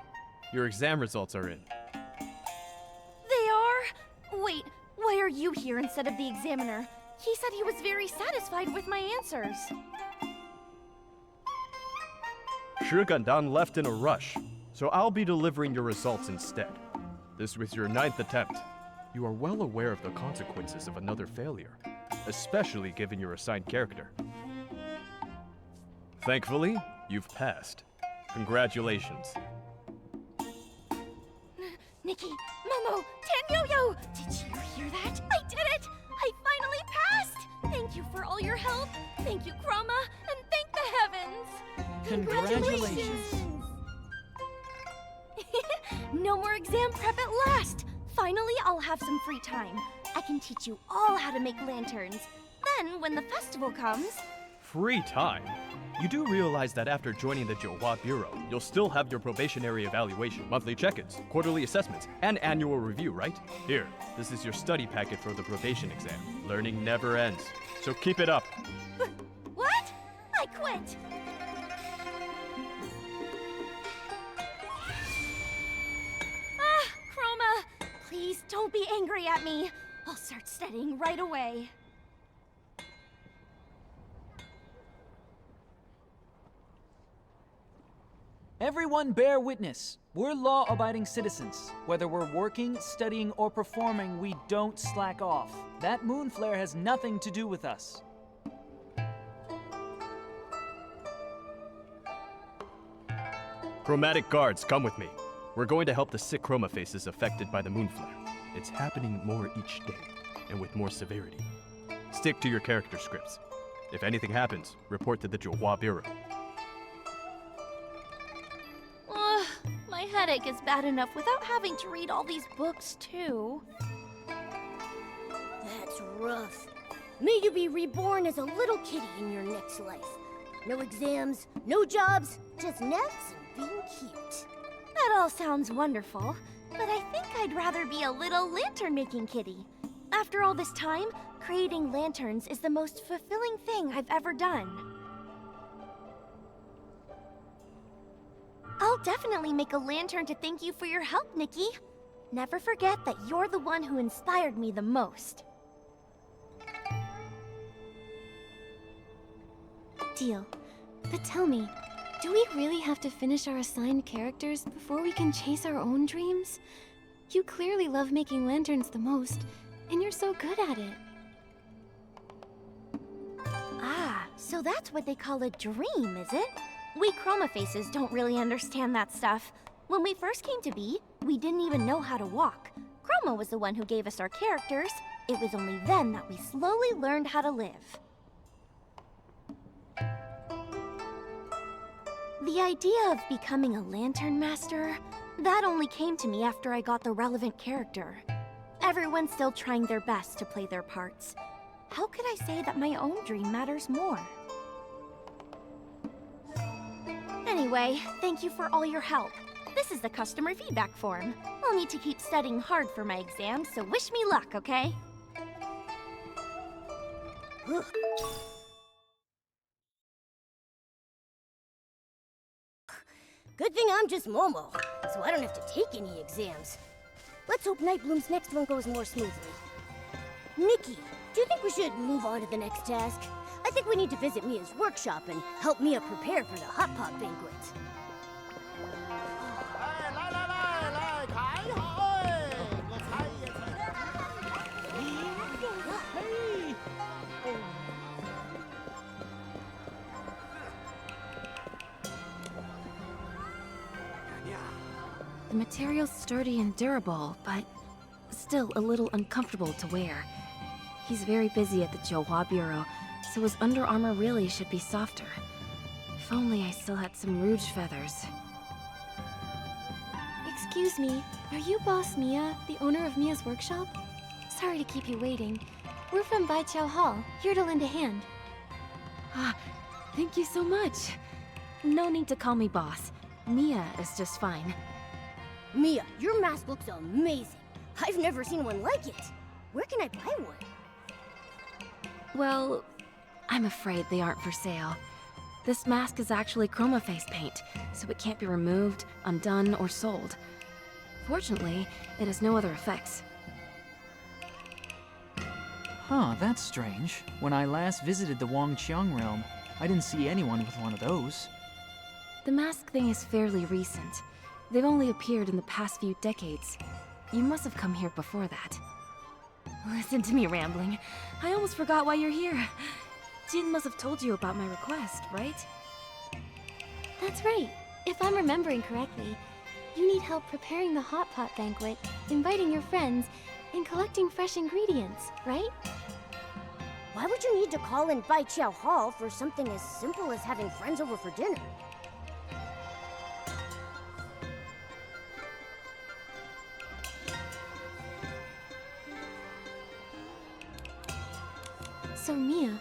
Speaker 4: your exam results are in.
Speaker 9: They are? Wait, why are you here instead of the examiner? He said he was very satisfied with my answers.
Speaker 4: Shi Gandan left in a rush, so I'll be delivering your results instead. This was your 9th attempt. You are well aware of the consequences of another failure, especially given your assigned character. Thankfully, you've passed. Congratulations.
Speaker 9: Nikki, Momo, Tan-Yo-Yo! Did you hear that? I did it! I finally passed! Thank you for all your help. Thank you, Chroma, and thank the heavens!
Speaker 3: Congratulations.
Speaker 9: No more exam prep at last! Finally, I'll have some free time. I can teach you all how to make lanterns. Then, when the festival comes...
Speaker 4: Free time? You do realize that after joining the Johua Bureau, you'll still have your probationary evaluation, monthly check-ins, quarterly assessments, and annual review, right? Here, this is your study packet for the probation exam. Learning never ends, so keep it up.
Speaker 9: What? I quit! Ah, Chroma! Please don't be angry at me. I'll start studying right away.
Speaker 3: Everyone bear witness. We're law-abiding citizens. Whether we're working, studying, or performing, we don't slack off. That moon flare has nothing to do with us.
Speaker 4: Chromatic guards, come with me. We're going to help the sick chroma faces affected by the moon flare. It's happening more each day, and with more severity. Stick to your character scripts. If anything happens, report to the Johua Bureau.
Speaker 9: Ugh, my headache is bad enough without having to read all these books, too.
Speaker 1: That's rough. May you be reborn as a little kitty in your next life. No exams, no jobs, just naps and being cute.
Speaker 9: That all sounds wonderful, but I think I'd rather be a little lantern-making kitty. After all this time, creating lanterns is the most fulfilling thing I've ever done. I'll definitely make a lantern to thank you for your help, Nikki. Never forget that you're the one who inspired me the most.
Speaker 2: Deal. But tell me, do we really have to finish our assigned characters before we can chase our own dreams? You clearly love making lanterns the most, and you're so good at it.
Speaker 9: Ah, so that's what they call a dream, is it? We Chroma Faces don't really understand that stuff. When we first came to be, we didn't even know how to walk. Chroma was the one who gave us our characters. It was only then that we slowly learned how to live. The idea of becoming a Lantern Master, that only came to me after I got the relevant character. Everyone's still trying their best to play their parts. How could I say that my own dream matters more? Anyway, thank you for all your help. This is the customer feedback form. I'll need to keep studying hard for my exams, so wish me luck, okay?
Speaker 1: Good thing I'm just Momo, so I don't have to take any exams. Let's hope Nightbloom's next one goes more smoothly. Nikki, do you think we should move on to the next task? I think we need to visit Mia's workshop and help Mia prepare for the Hot Pot banquet.
Speaker 9: The material's sturdy and durable, but still a little uncomfortable to wear. He's very busy at the Johua Bureau, so his Under Armour really should be softer. If only I still had some rouge feathers.
Speaker 2: Excuse me, are you Boss Mia, the owner of Mia's workshop? Sorry to keep you waiting. We're from Baiqiao Hall, here to lend a hand.
Speaker 9: Ah, thank you so much. No need to call me boss. Mia is just fine.
Speaker 1: Mia, your mask looks amazing. I've never seen one like it. Where can I buy one?
Speaker 9: Well, I'm afraid they aren't for sale. This mask is actually chroma face paint, so it can't be removed, undone, or sold. Fortunately, it has no other effects.
Speaker 3: Huh, that's strange. When I last visited the Wangqiang realm, I didn't see anyone with one of those.
Speaker 9: The mask thing is fairly recent. They've only appeared in the past few decades. You must have come here before that. Listen to me rambling. I almost forgot why you're here. Jin must have told you about my request, right?
Speaker 2: That's right. If I'm remembering correctly, you need help preparing the hot pot banquet, inviting your friends, and collecting fresh ingredients, right?
Speaker 1: Why would you need to call in Bai Chiao Hall for something as simple as having friends over for dinner?
Speaker 2: So Mia,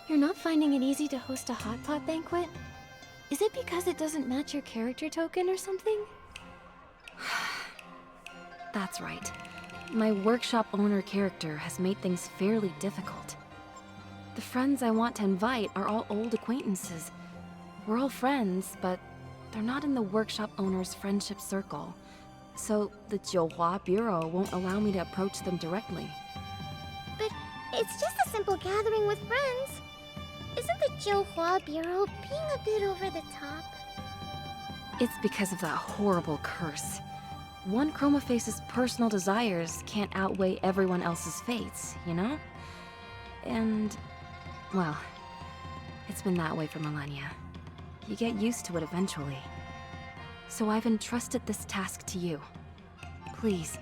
Speaker 2: you're not finding it easy to host a hot pot banquet? Is it because it doesn't match your character token or something?
Speaker 9: That's right. My workshop owner character has made things fairly difficult. The friends I want to invite are all old acquaintances. We're all friends, but they're not in the workshop owner's friendship circle. So the Jiuhua Bureau won't allow me to approach them directly.
Speaker 8: But it's just a simple gathering with friends. Isn't the Jiuhua Bureau being a bit over the top?
Speaker 9: It's because of that horrible curse. One Chromaface's personal desires can't outweigh everyone else's fates, you know? And, well, it's been that way for millennia. You get used to it eventually. So I've entrusted this task to you. Please,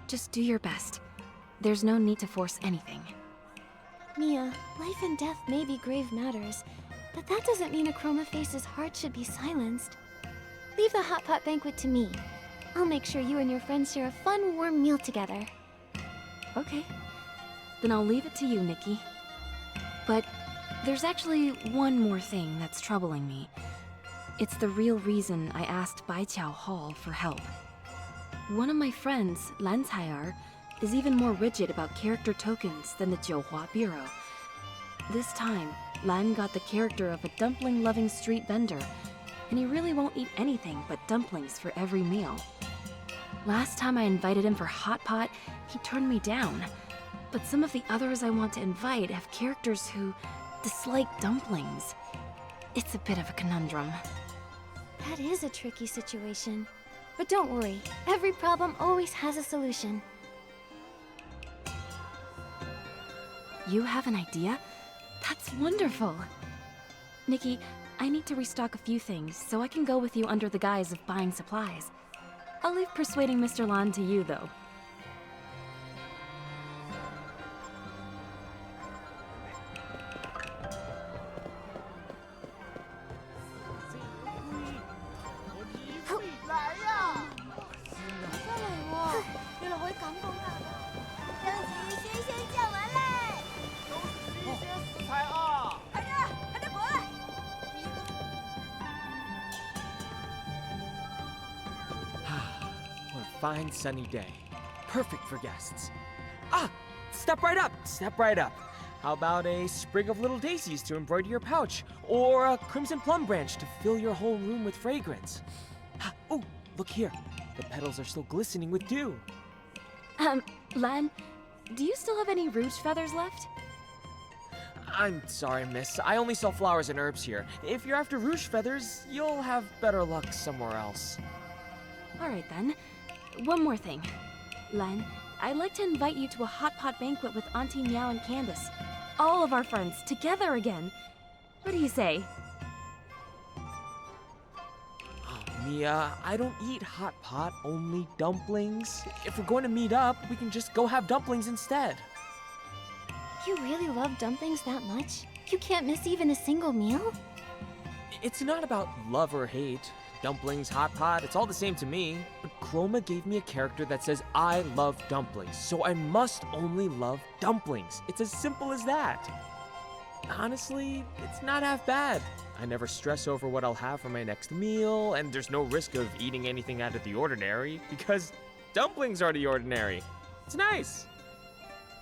Speaker 9: just do your best. There's no need to force anything.
Speaker 2: Mia, life and death may be grave matters, but that doesn't mean a Chromaface's heart should be silenced. Leave the hot pot banquet to me. I'll make sure you and your friends share a fun, warm meal together.
Speaker 9: Okay. Then I'll leave it to you, Nikki. But there's actually one more thing that's troubling me. It's the real reason I asked Baiqiao Hall for help. One of my friends, Lan Cai'er, is even more rigid about character tokens than the Jiuhua Bureau. This time, Lan got the character of a dumpling-loving street vendor, and he really won't eat anything but dumplings for every meal. Last time I invited him for hot pot, he turned me down. But some of the others I want to invite have characters who dislike dumplings. It's a bit of a conundrum.
Speaker 2: That is a tricky situation. But don't worry, every problem always has a solution.
Speaker 9: You have an idea? That's wonderful! Nikki, I need to restock a few things, so I can go with you under the guise of buying supplies. I'll leave persuading Mr. Lan to you, though.
Speaker 10: What a fine sunny day. Perfect for guests. Ah! Step right up! Step right up. How about a sprig of little daisies to embroider your pouch? Or a crimson plum branch to fill your whole room with fragrance? Oh, look here. The petals are still glistening with dew.
Speaker 9: Lan, do you still have any rouge feathers left?
Speaker 10: I'm sorry, miss. I only sell flowers and herbs here. If you're after rouge feathers, you'll have better luck somewhere else.
Speaker 9: Alright then. One more thing. Lan, I'd like to invite you to a hot pot banquet with Auntie Meow and Candace. All of our friends, together again. What do you say?
Speaker 10: Oh, Mia, I don't eat hot pot, only dumplings. If we're going to meet up, we can just go have dumplings instead.
Speaker 2: You really love dumplings that much? You can't miss even a single meal?
Speaker 10: It's not about love or hate. Dumplings, hot pot, it's all the same to me. But Chroma gave me a character that says I love dumplings, so I must only love dumplings. It's as simple as that. Honestly, it's not half bad. I never stress over what I'll have for my next meal, and there's no risk of eating anything out of the ordinary, because dumplings are the ordinary. It's nice.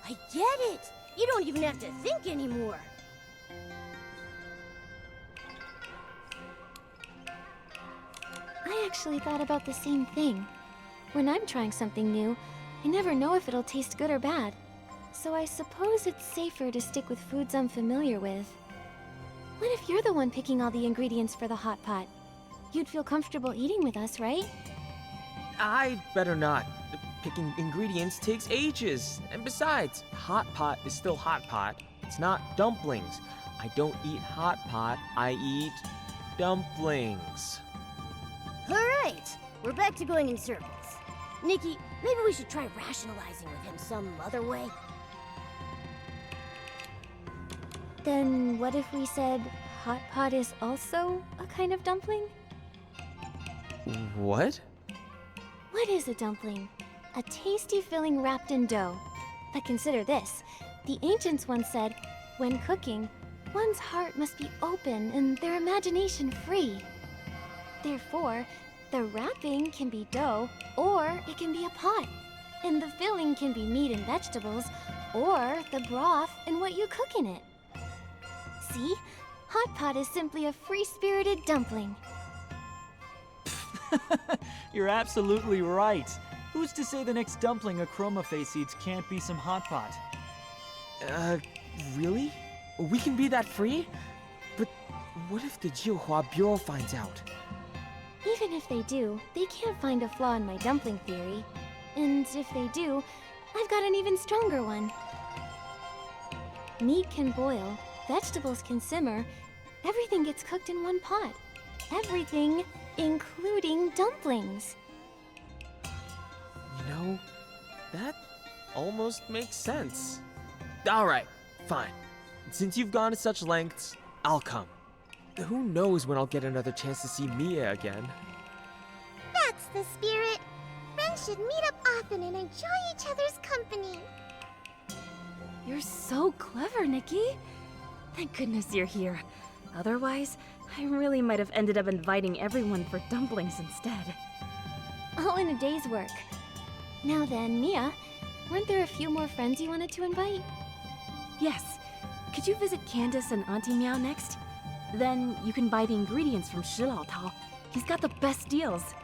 Speaker 1: I get it! You don't even have to think anymore.
Speaker 2: I actually thought about the same thing. When I'm trying something new, I never know if it'll taste good or bad. So I suppose it's safer to stick with foods I'm familiar with. What if you're the one picking all the ingredients for the hot pot? You'd feel comfortable eating with us, right?
Speaker 10: I'd better not. Picking ingredients takes ages. And besides, hot pot is still hot pot. It's not dumplings. I don't eat hot pot, I eat dumplings.
Speaker 1: right. We're back to going in circles. Nikki, maybe we should try rationalizing with him some other way.
Speaker 2: Then what if we said hot pot is also a kind of dumpling?
Speaker 10: What?
Speaker 2: What is a dumpling? A tasty filling wrapped in dough. But consider this. The ancients once said, when cooking, one's heart must be open and their imagination free. Therefore, the wrapping can be dough, or it can be a pot. And the filling can be meat and vegetables, or the broth and what you cook in it. See? Hot pot is simply a free-spirited dumpling.
Speaker 3: You're absolutely right. Who's to say the next dumpling a Chroma Face eats can't be some hot pot?
Speaker 10: Really? We can be that free? But what if the Jiuhua Bureau finds out?
Speaker 2: Even if they do, they can't find a flaw in my dumpling theory. And if they do, I've got an even stronger one. Meat can boil, vegetables can simmer, everything gets cooked in one pot. Everything, including dumplings.
Speaker 10: You know, that almost makes sense. Alright, fine. Since you've gone to such lengths, I'll come. Who knows when I'll get another chance to see Mia again?
Speaker 8: That's the spirit. Friends should meet up often and enjoy each other's company.
Speaker 9: You're so clever, Nikki. Thank goodness you're here. Otherwise, I really might have ended up inviting everyone for dumplings instead.
Speaker 2: All in a day's work. Now then, Mia, weren't there a few more friends you wanted to invite?
Speaker 9: Yes. Could you visit Candace and Auntie Meow next? Then you can buy the ingredients from Shi Lao Tao. He's got the best deals.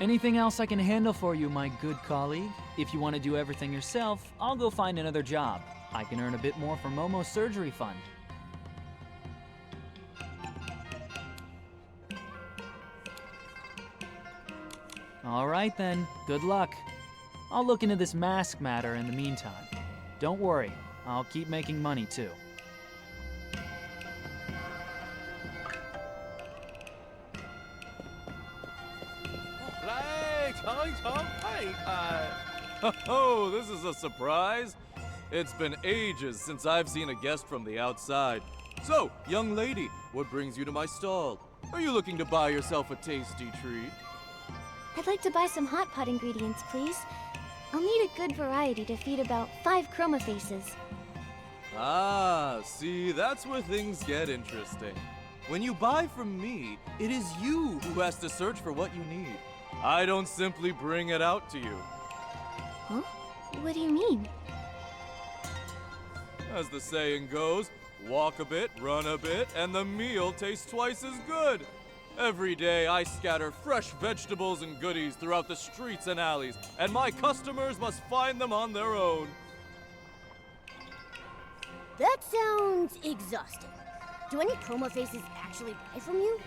Speaker 3: Anything else I can handle for you, my good colleague? If you want to do everything yourself, I'll go find another job. I can earn a bit more from Momo's surgery fund. All right then, good luck. I'll look into this mask matter in the meantime. Don't worry, I'll keep making money too.
Speaker 6: Oh, this is a surprise. It's been ages since I've seen a guest from the outside. So, young lady, what brings you to my stall? Are you looking to buy yourself a tasty treat?
Speaker 2: I'd like to buy some hot pot ingredients, please. I'll need a good variety to feed about 5 Chroma Faces.
Speaker 6: Ah, see, that's where things get interesting. When you buy from me, it is you who has to search for what you need. I don't simply bring it out to you.
Speaker 2: Huh? What do you mean?
Speaker 6: As the saying goes, walk a bit, run a bit, and the meal tastes twice as good. Every day I scatter fresh vegetables and goodies throughout the streets and alleys, and my customers must find them on their own.
Speaker 1: That sounds exhausting. Do any Chroma Faces actually buy from you?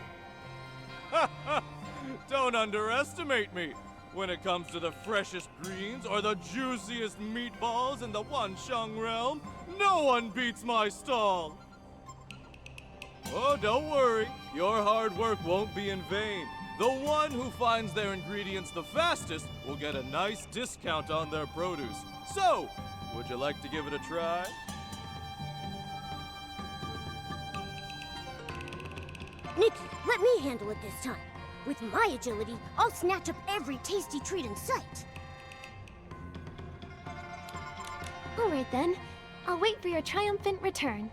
Speaker 6: Don't underestimate me. When it comes to the freshest greens or the juiciest meatballs in the Wansheng realm, no one beats my stall. Oh, don't worry. Your hard work won't be in vain. The one who finds their ingredients the fastest will get a nice discount on their produce. So, would you like to give it a try?
Speaker 1: Nikki, let me handle it this time. With my agility, I'll snatch up every tasty treat in sight.
Speaker 2: All right then. I'll wait for your triumphant return.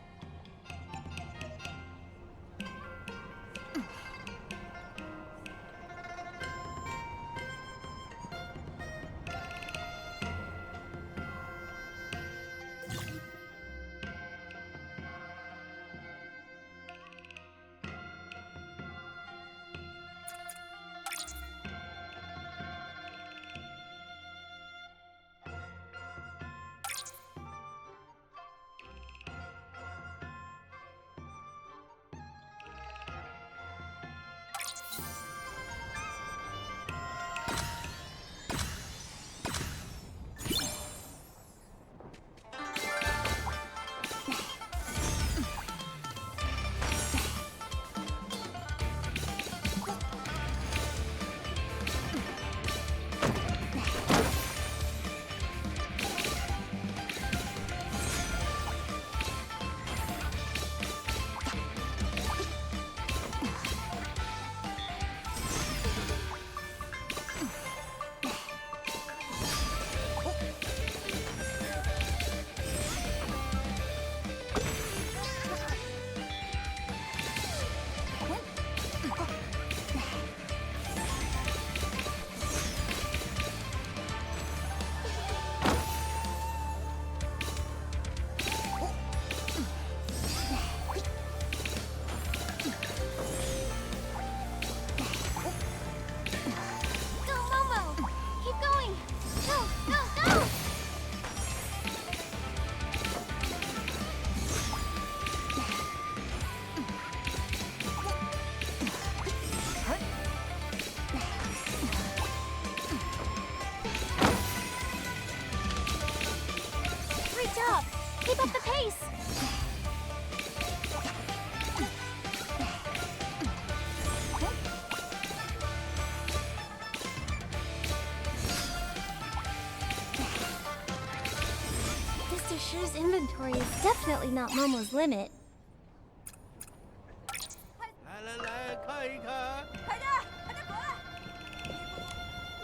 Speaker 2: Father's inventory is definitely not Momo's limit.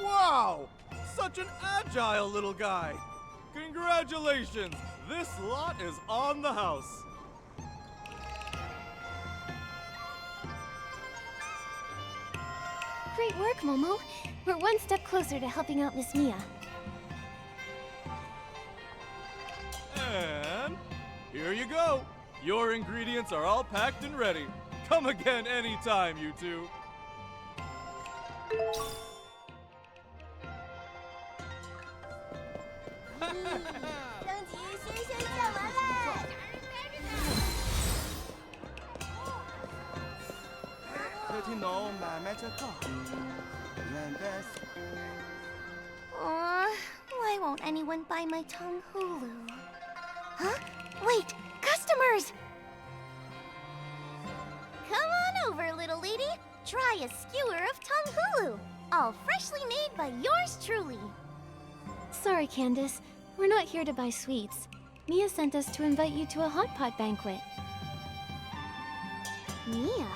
Speaker 6: Wow! Such an agile little guy! Congratulations! This lot is on the house.
Speaker 2: Great work, Momo. We're one step closer to helping out Miss Mia.
Speaker 6: And here you go. Your ingredients are all packed and ready. Come again anytime, you two.
Speaker 8: Aw, why won't anyone buy my tongue hulu? Huh? Wait, customers! Come on over, little lady. Try a skewer of tongue hulu, all freshly made by yours truly.
Speaker 2: Sorry, Candace. We're not here to buy sweets. Mia sent us to invite you to a hot pot banquet.
Speaker 8: Mia?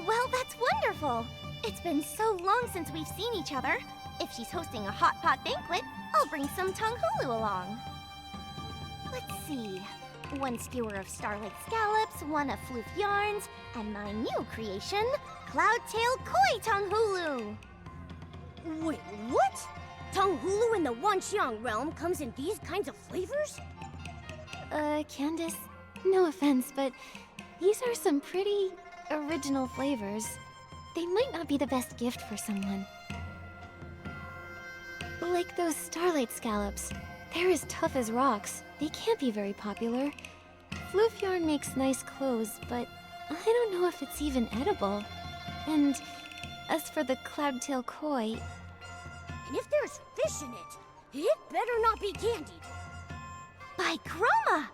Speaker 8: Well, that's wonderful. It's been so long since we've seen each other. If she's hosting a hot pot banquet, I'll bring some tongue hulu along. Let's see. 1 skewer of starlight scallops, 1 of floof yarns, and my new creation, cloudtail koi tongue hulu.
Speaker 1: Wait, what? Tongue hulu in the Wanxiang realm comes in these kinds of flavors?
Speaker 2: Candace, no offense, but these are some pretty original flavors. They might not be the best gift for someone. Like those starlight scallops. They're as tough as rocks. They can't be very popular. Floof yarn makes nice clothes, but I don't know if it's even edible. And as for the cloudtail koi,
Speaker 1: And if there's fish in it better not be candied.
Speaker 8: By Chroma!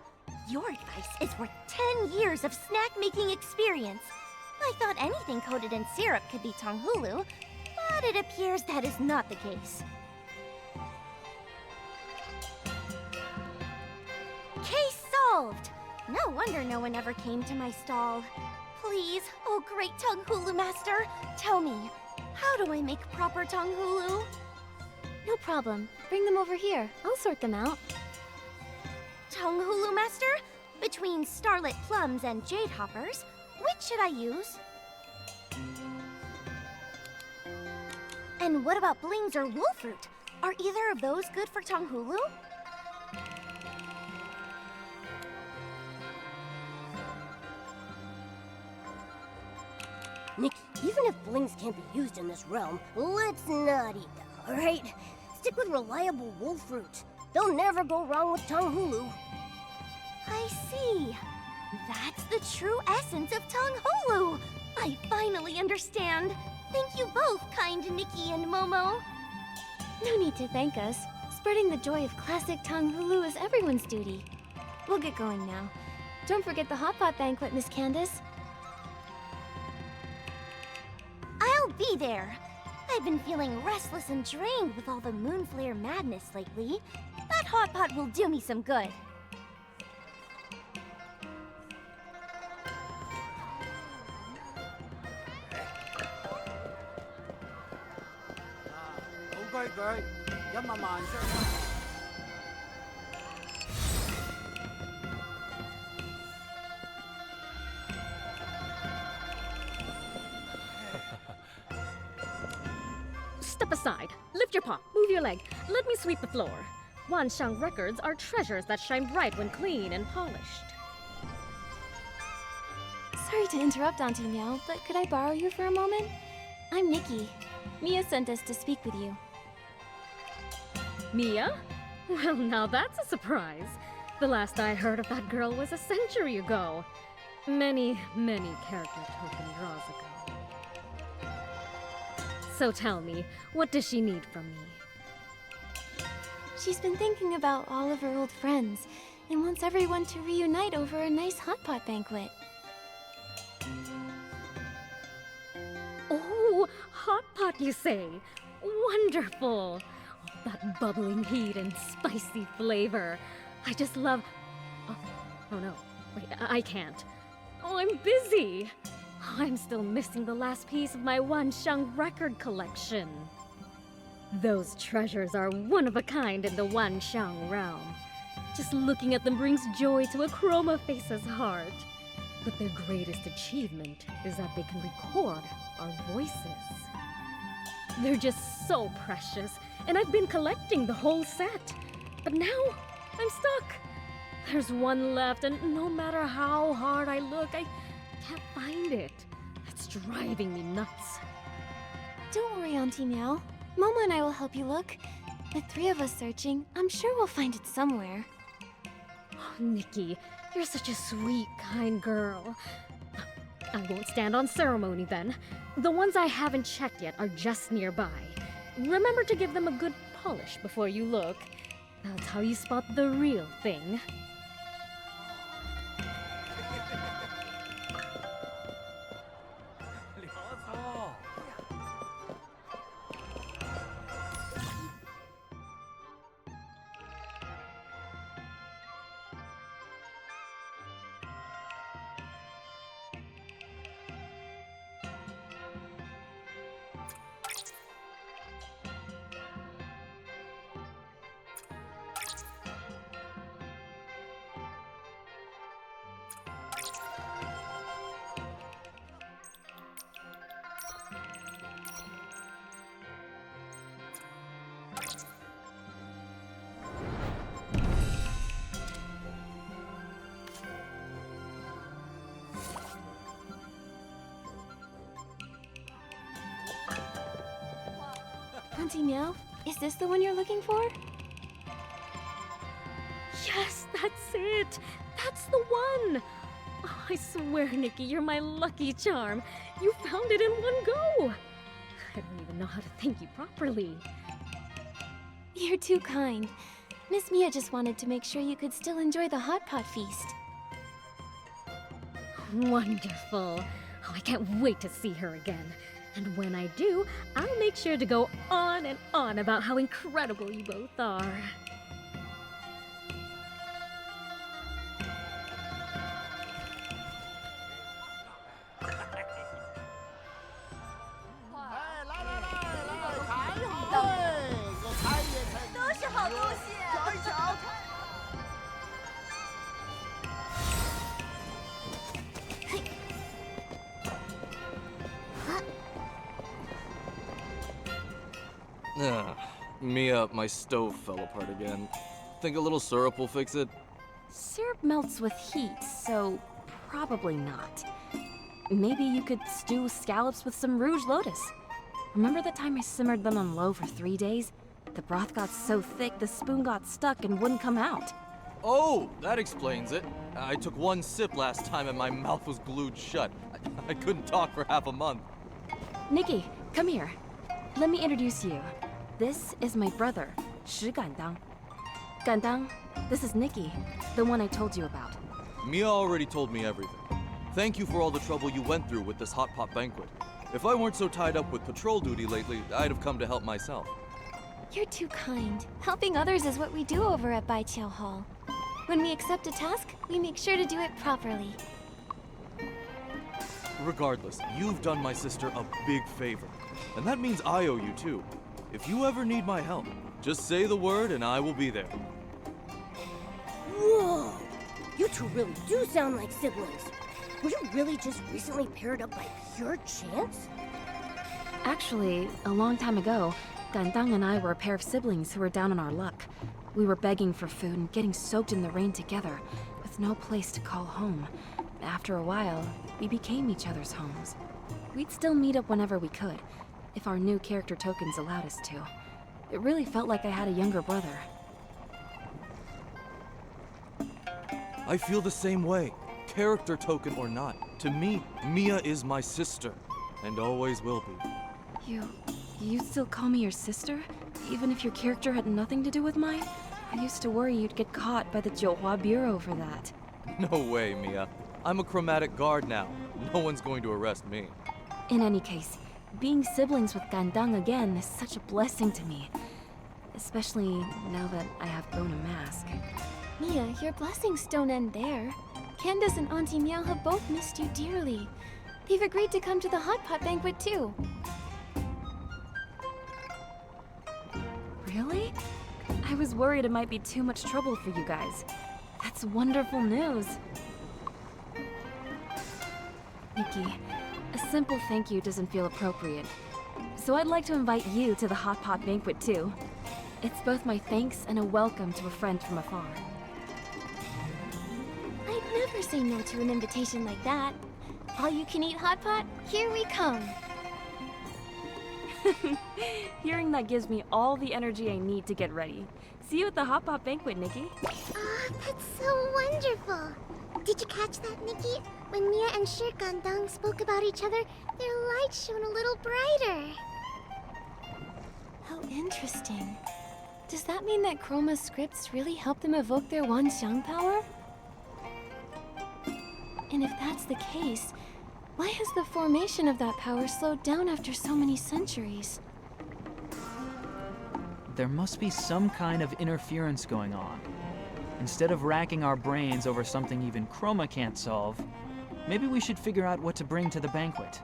Speaker 8: Your advice is worth 10 years of snack-making experience. I thought anything coated in syrup could be tongue hulu, but it appears that is not the case. Case solved! No wonder no one ever came to my stall. Please, oh great tongue hulu master, tell me, how do I make proper tongue hulu?
Speaker 2: no problem. Bring them over here. I'll sort them out.
Speaker 8: Tongue hulu master? Between starlit plums and jade hoppers, which should I use? And what about blings or wolfruit? Are either of those good for tongue hulu?
Speaker 1: Nikki, even if blings can't be used in this realm, let's not eat them, alright? Stick with reliable wolfruit. They'll never go wrong with tongue hulu.
Speaker 8: I see. That's the true essence of tongue hulu. I finally understand. Thank you both, kind Nikki and Momo.
Speaker 2: No need to thank us. Spreading the joy of classic tongue hulu is everyone's duty. We'll get going now. Don't forget the hot pot banquet, Miss Candace.
Speaker 8: I'll be there. I've been feeling restless and drained with all the moonflare madness lately. That hot pot will do me some good.
Speaker 11: Step aside. Lift your paw. Move your leg. Let me sweep the floor. Wanxiang records are treasures that shine bright when clean and polished.
Speaker 2: Sorry to interrupt, Auntie Meow, but could I borrow you for a moment? I'm Nikki. Mia sent us to speak with you.
Speaker 11: Mia? Well, now that's a surprise. The last I heard of that girl was a century ago. Many, many character token draws ago. So tell me, what does she need from me?
Speaker 2: She's been thinking about all of her old friends and wants everyone to reunite over a nice hot pot banquet.
Speaker 11: Oh, hot pot, you say? Wonderful! Oh, that bubbling heat and spicy flavor. I just love... Oh no, wait, I can't. Oh, I'm busy. I'm still missing the last piece of my Wansheng record collection. Those treasures are one of a kind in the Wansheng realm. Just looking at them brings joy to a Chroma face's heart. But their greatest achievement is that they can record our voices. They're just so precious, and I've been collecting the whole set. But now, I'm stuck. There's one left, and no matter how hard I look, I can't find it. It's driving me nuts.
Speaker 2: Don't worry, Auntie Meow. Momo and I will help you look. With 3 of us searching, I'm sure we'll find it somewhere.
Speaker 11: Oh, Nikki, you're such a sweet, kind girl. I won't stand on ceremony then. The ones I haven't checked yet are just nearby. Remember to give them a good polish before you look. That's how you spot the real thing.
Speaker 2: Auntie Meow, is this the one you're looking for?
Speaker 11: Yes, that's it! That's the one! Oh, I swear, Nikki, you're my lucky charm. You found it in one go! I don't even know how to thank you properly.
Speaker 2: You're too kind. Miss Mia just wanted to make sure you could still enjoy the hot pot feast.
Speaker 11: Wonderful. Oh, I can't wait to see her again. And when I do, I'll make sure to go on and on about how incredible you both are.
Speaker 6: Mia, my stove fell apart again. Think a little syrup will fix it?
Speaker 9: Syrup melts with heat, so probably not. Maybe you could stew scallops with some Rouge Lotus. Remember the time I simmered them on low for 3 days? The broth got so thick the spoon got stuck and wouldn't come out.
Speaker 6: Oh, that explains it. I took 1 sip last time and my mouth was glued shut. I couldn't talk for half a month.
Speaker 9: Nikki, come here. Let me introduce you. This is my brother, Shi Gandang. Gandang, this is Nikki, the one I told you about.
Speaker 6: Mia already told me everything. Thank you for all the trouble you went through with this hot pot banquet. If I weren't so tied up with patrol duty lately, I'd have come to help myself.
Speaker 2: You're too kind. Helping others is what we do over at Baiqiao Hall. When we accept a task, we make sure to do it properly.
Speaker 6: Regardless, you've done my sister a big favor. And that means I owe you too. If you ever need my help, just say the word and I will be there.
Speaker 1: Whoa! You two really do sound like siblings. Were you really just recently paired up by pure chance?
Speaker 9: Actually, a long time ago, Gandang and I were a pair of siblings who were down on our luck. We were begging for food and getting soaked in the rain together, with no place to call home. After a while, we became each other's homes. We'd still meet up whenever we could, if our new character tokens allowed us to. It really felt like I had a younger brother.
Speaker 6: I feel the same way, character token or not. To me, Mia is my sister, and always will be.
Speaker 9: You still call me your sister? Even if your character had nothing to do with mine? I used to worry you'd get caught by the Jiuhua Bureau for that.
Speaker 6: No way, Mia. I'm a chromatic guard now. No one's going to arrest me.
Speaker 9: In any case, being siblings with Gandang again is such a blessing to me. Especially now that I have grown a mask.
Speaker 2: Mia, your blessings don't end there. Candace and Auntie Meow have both missed you dearly. They've agreed to come to the hot pot banquet too.
Speaker 9: Really? I was worried it might be too much trouble for you guys. That's wonderful news. Nikki, a simple thank you doesn't feel appropriate. So I'd like to invite you to the hot pot banquet too. It's both my thanks and a welcome to a friend from afar.
Speaker 2: I'd never say no to an invitation like that. All you can eat hot pot, here we come.
Speaker 9: Hearing that gives me all the energy I need to get ready. See you at the hot pot banquet, Nikki.
Speaker 8: Oh, that's so wonderful. Did you catch that, Nikki? When Mia and Shirkandang spoke about each other, their light shone a little brighter.
Speaker 2: How interesting. Does that mean that Chroma's scripts really help them evoke their Wanxiang power? And if that's the case, why has the formation of that power slowed down after so many centuries?
Speaker 3: There must be some kind of interference going on. Instead of racking our brains over something even Chroma can't solve, maybe we should figure out what to bring to the banquet.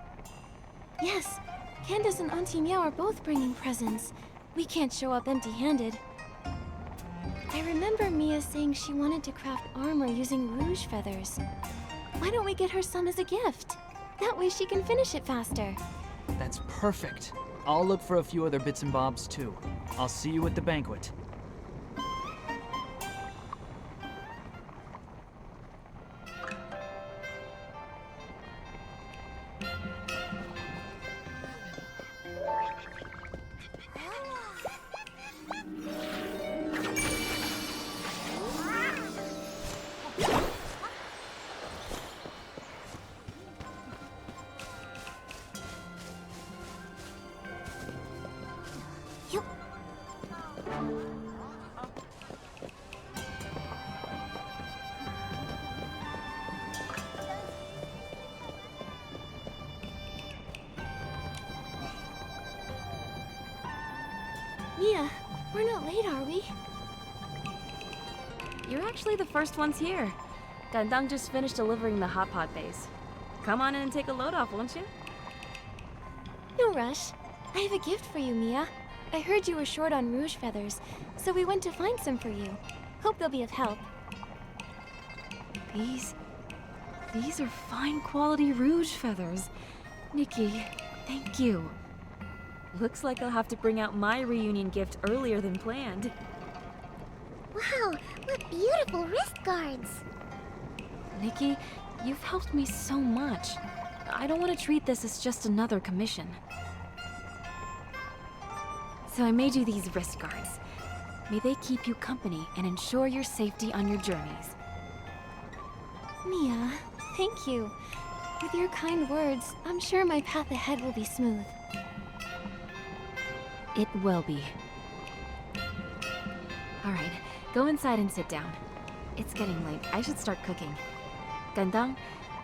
Speaker 2: Yes, Candace and Auntie Meow are both bringing presents. We can't show up empty-handed. I remember Mia saying she wanted to craft armor using rouge feathers. Why don't we get her some as a gift? That way she can finish it faster.
Speaker 3: That's perfect. I'll look for a few other bits and bobs too. I'll see you at the banquet.
Speaker 2: Mia, we're not late, are we?
Speaker 9: You're actually the first ones here. Gandang just finished delivering the hot pot base. Come on in and take a load off, won't you?
Speaker 2: No rush. I have a gift for you, Mia. I heard you were short on rouge feathers, so we went to find some for you. Hope they'll be of help.
Speaker 9: These are fine quality rouge feathers. Nikki, thank you. Looks like I'll have to bring out my reunion gift earlier than planned.
Speaker 8: Wow, what beautiful wrist guards.
Speaker 9: Nikki, you've helped me so much. I don't want to treat this as just another commission. So I made you these wrist guards. May they keep you company and ensure your safety on your journeys.
Speaker 2: Mia, thank you. With your kind words, I'm sure my path ahead will be smooth.
Speaker 9: It will be. Alright, go inside and sit down. It's getting late. I should start cooking. Gandang,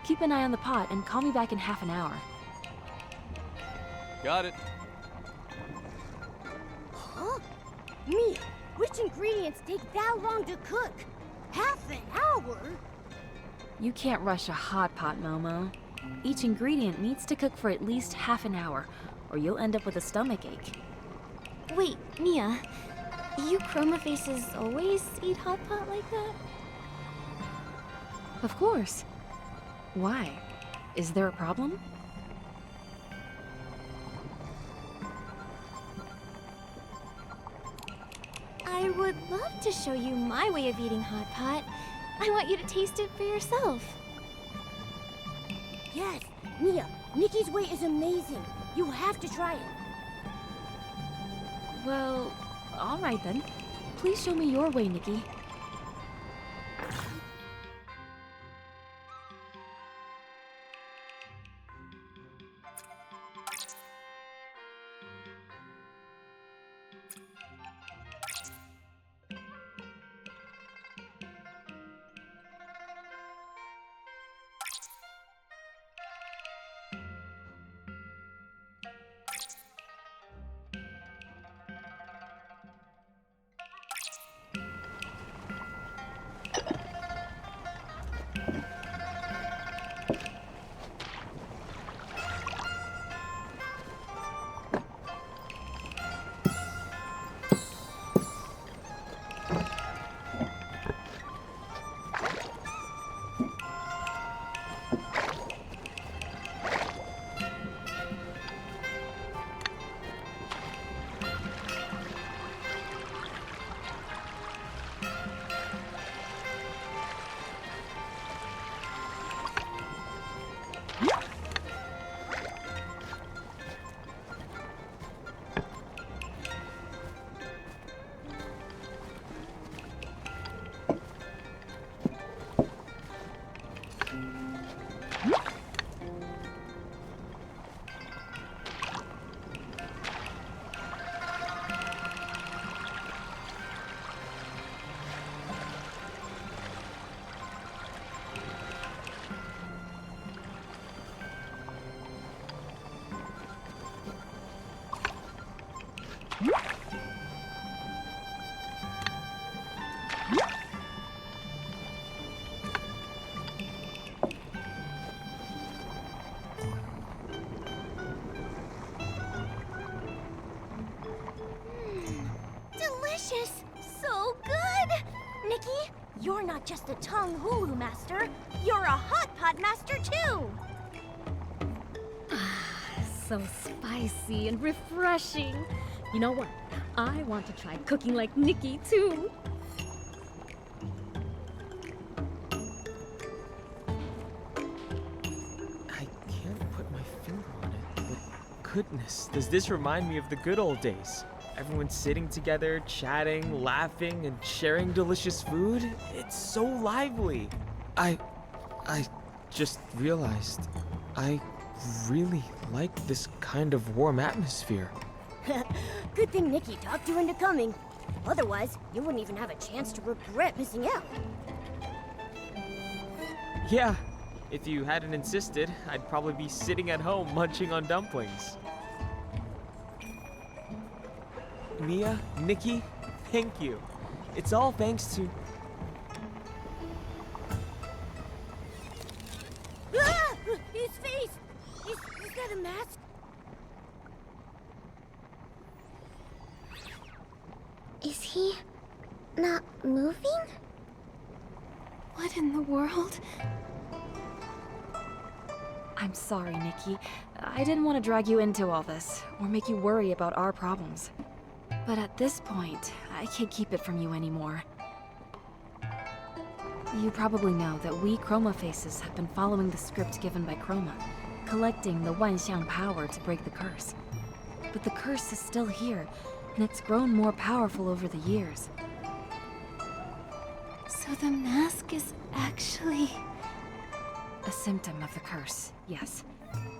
Speaker 9: keep an eye on the pot and call me back in half an hour.
Speaker 6: Got it.
Speaker 1: Huh? Mia, which ingredients take that long to cook? Half an hour?
Speaker 9: You can't rush a hot pot, Momo. Each ingredient needs to cook for at least half an hour, or you'll end up with a stomachache.
Speaker 2: Wait, Mia, you Chroma faces always eat hot pot like that?
Speaker 9: Of course. Why? Is there a problem?
Speaker 2: I would love to show you my way of eating hot pot. I want you to taste it for yourself.
Speaker 1: Yes, Mia, Nikki's way is amazing. You have to try it.
Speaker 9: Well, alright then. Please show me your way, Nikki. You're not just a tongue hulu master, you're a hot pot master too!
Speaker 11: So spicy and refreshing. You know what? I want to try cooking like Nikki too.
Speaker 10: I can't put my finger on it, but goodness, does this remind me of the good old days? Everyone sitting together, chatting, laughing, and sharing delicious food. It's so lively. I just realized I really like this kind of warm atmosphere.
Speaker 1: Good thing Nikki talked you into coming. Otherwise, you wouldn't even have a chance to regret missing out.
Speaker 10: Yeah, if you hadn't insisted, I'd probably be sitting at home munching on dumplings. Mia, Nikki, thank you. It's all thanks to...
Speaker 1: Ah! His face! Is that a mask?
Speaker 8: Is he not moving?
Speaker 2: What in the world?
Speaker 9: I'm sorry, Nikki. I didn't want to drag you into all this, or make you worry about our problems. But at this point, I can't keep it from you anymore. You probably know that we Chroma Faces have been following the script given by Chroma, collecting the Wanxiang power to break the curse. But the curse is still here, and it's grown more powerful over the years.
Speaker 2: So the mask is actually...
Speaker 9: A symptom of the curse, yes.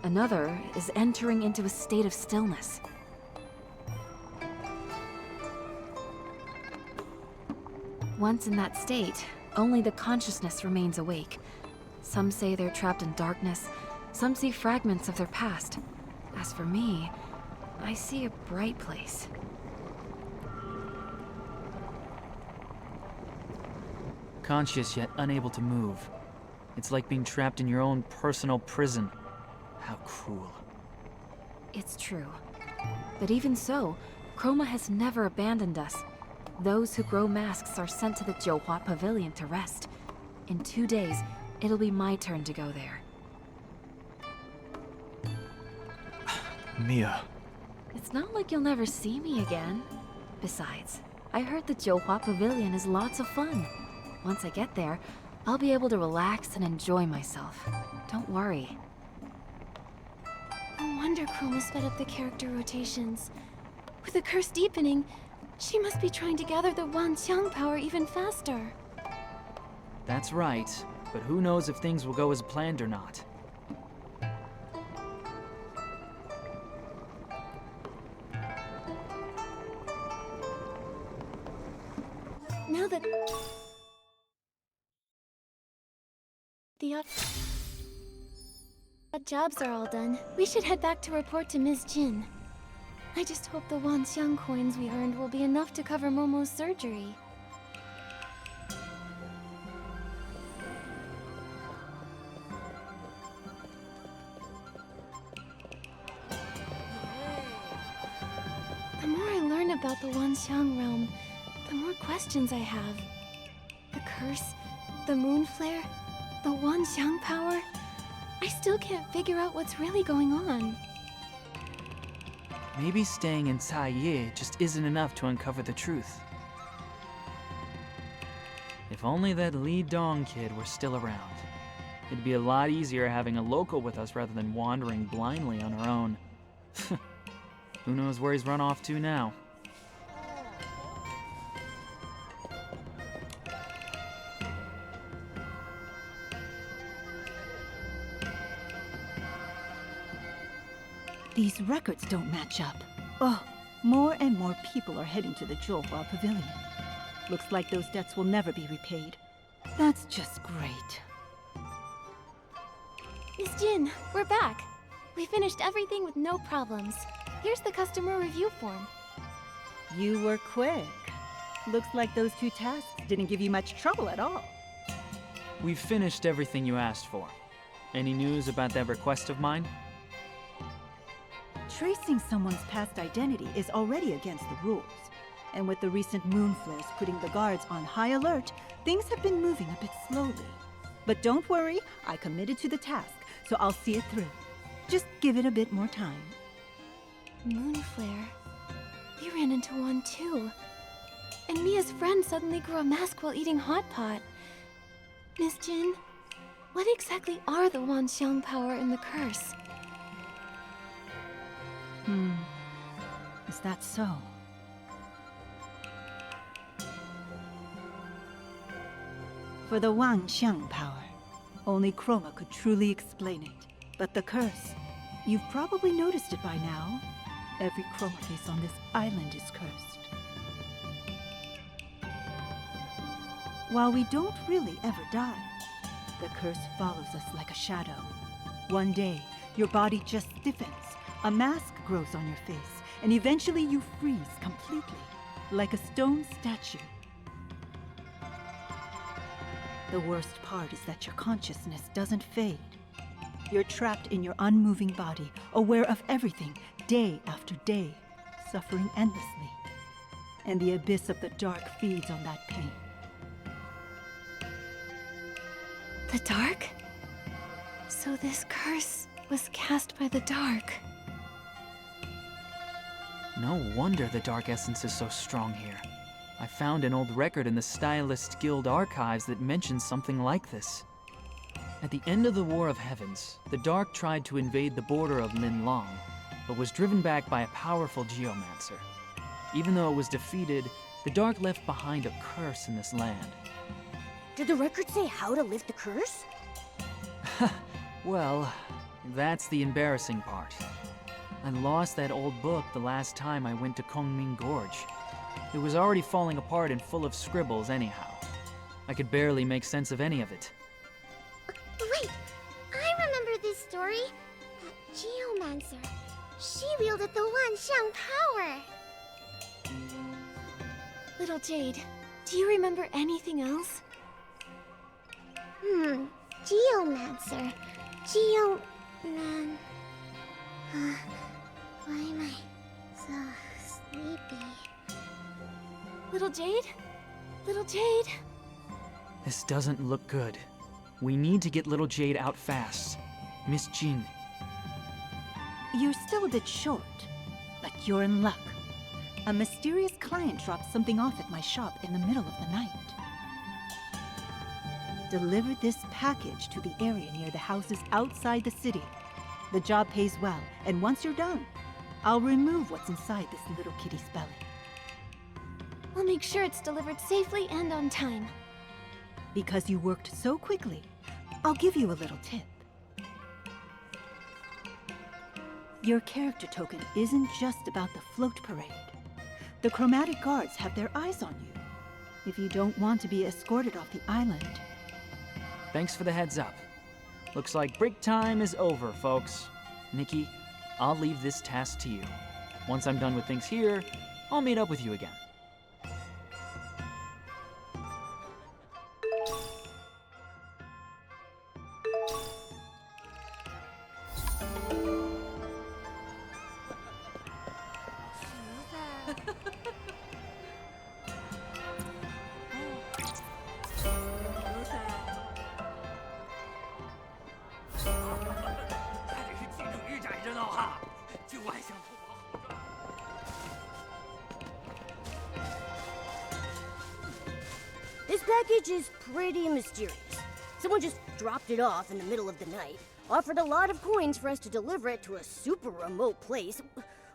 Speaker 9: Another is entering into a state of stillness. Once in that state, only the consciousness remains awake. Some say they're trapped in darkness, some see fragments of their past. As for me, I see a bright place.
Speaker 3: Conscious yet unable to move. It's like being trapped in your own personal prison. How cruel.
Speaker 9: It's true. But even so, Chroma has never abandoned us. Those who grow masks are sent to the Jiuhua Pavilion to rest. In 2 days, it'll be my turn to go there.
Speaker 4: Mia.
Speaker 9: It's not like you'll never see me again. Besides, I heard the Jiuhua Pavilion is lots of fun. Once I get there, I'll be able to relax and enjoy myself. Don't worry.
Speaker 2: No wonder Chroma sped up the character rotations. With the curse deepening, she must be trying to gather the Wanxiang power even faster.
Speaker 3: That's right, but who knows if things will go as planned or not.
Speaker 2: Now that the odd jobs are all done, we should head back to report to Ms. Jin. I just hope the Wanxiang coins we earned will be enough to cover Momo's surgery. The more I learn about the Wanxiang realm, the more questions I have. The curse, the moon flare, the Wanxiang power. I still can't figure out what's really going on.
Speaker 3: Maybe staying in Caiye just isn't enough to uncover the truth. If only that Li Dong kid were still around. It'd be a lot easier having a local with us rather than wandering blindly on our own. Who knows where he's run off to now?
Speaker 7: These records don't match up. Oh, more and more people are heading to the Jiuhua Pavilion. Looks like those debts will never be repaid. That's just great.
Speaker 2: Miss Jin, we're back. We finished everything with no problems. Here's the customer review form.
Speaker 7: You were quick. Looks like those 2 tasks didn't give you much trouble at all.
Speaker 3: We've finished everything you asked for. Any news about that request of mine?
Speaker 7: Tracing someone's past identity is already against the rules. And with the recent moon flares putting the guards on high alert, things have been moving a bit slowly. But don't worry, I committed to the task, so I'll see it through. Just give it a bit more time.
Speaker 2: Moon flare. We ran into one too. And Mia's friend suddenly grew a mask while eating hot pot. Miss Jin, what exactly are the Wanxiang power and the curse?
Speaker 7: Is that so? For the Wanxiang power, only Chroma could truly explain it. But the curse, you've probably noticed it by now. Every Chroma face on this island is cursed. While we don't really ever die, the curse follows us like a shadow. One day, your body just stiffens, a mask grows on your face, and eventually you freeze completely, like a stone statue. The worst part is that your consciousness doesn't fade. You're trapped in your unmoving body, aware of everything, day after day, suffering endlessly. And the abyss of the dark feeds on that pain.
Speaker 2: The dark? So this curse was cast by the dark.
Speaker 3: No wonder the dark essence is so strong here. I found an old record in the Stylist Guild archives that mentions something like this. At the end of the War of Heavens, the Dark tried to invade the border of Linlong, but was driven back by a powerful geomancer. Even though it was defeated, the Dark left behind a curse in this land.
Speaker 1: Did the record say how to lift the curse?
Speaker 3: Well, that's the embarrassing part. I lost that old book the last time I went to Kongming Gorge. It was already falling apart and full of scribbles anyhow. I could barely make sense of any of it.
Speaker 8: Wait, I remember this story. That geomancer. She wielded the Wanxiang power.
Speaker 2: Little Jade, do you remember anything else?
Speaker 8: Geomancer. Geoman. Why am I so sleepy?
Speaker 2: Little Jade? Little Jade?
Speaker 3: This doesn't look good. We need to get little Jade out fast. Miss Jin.
Speaker 7: You're still a bit short, but you're in luck. A mysterious client dropped something off at my shop in the middle of the night. Deliver this package to the area near the houses outside the city. The job pays well, and once you're done, I'll remove what's inside this little kitty's belly.
Speaker 2: We'll make sure it's delivered safely and on time.
Speaker 7: Because you worked so quickly, I'll give you a little tip. Your character token isn't just about the float parade. The Chromatic guards have their eyes on you. If you don't want to be escorted off the island.
Speaker 3: Thanks for the heads up. Looks like break time is over, folks. Nikki, I'll leave this task to you. Once I'm done with things here, I'll meet up with you again.
Speaker 1: This package is pretty mysterious. Someone just dropped it off in the middle of the night, offered a lot of coins for us to deliver it to a super remote place.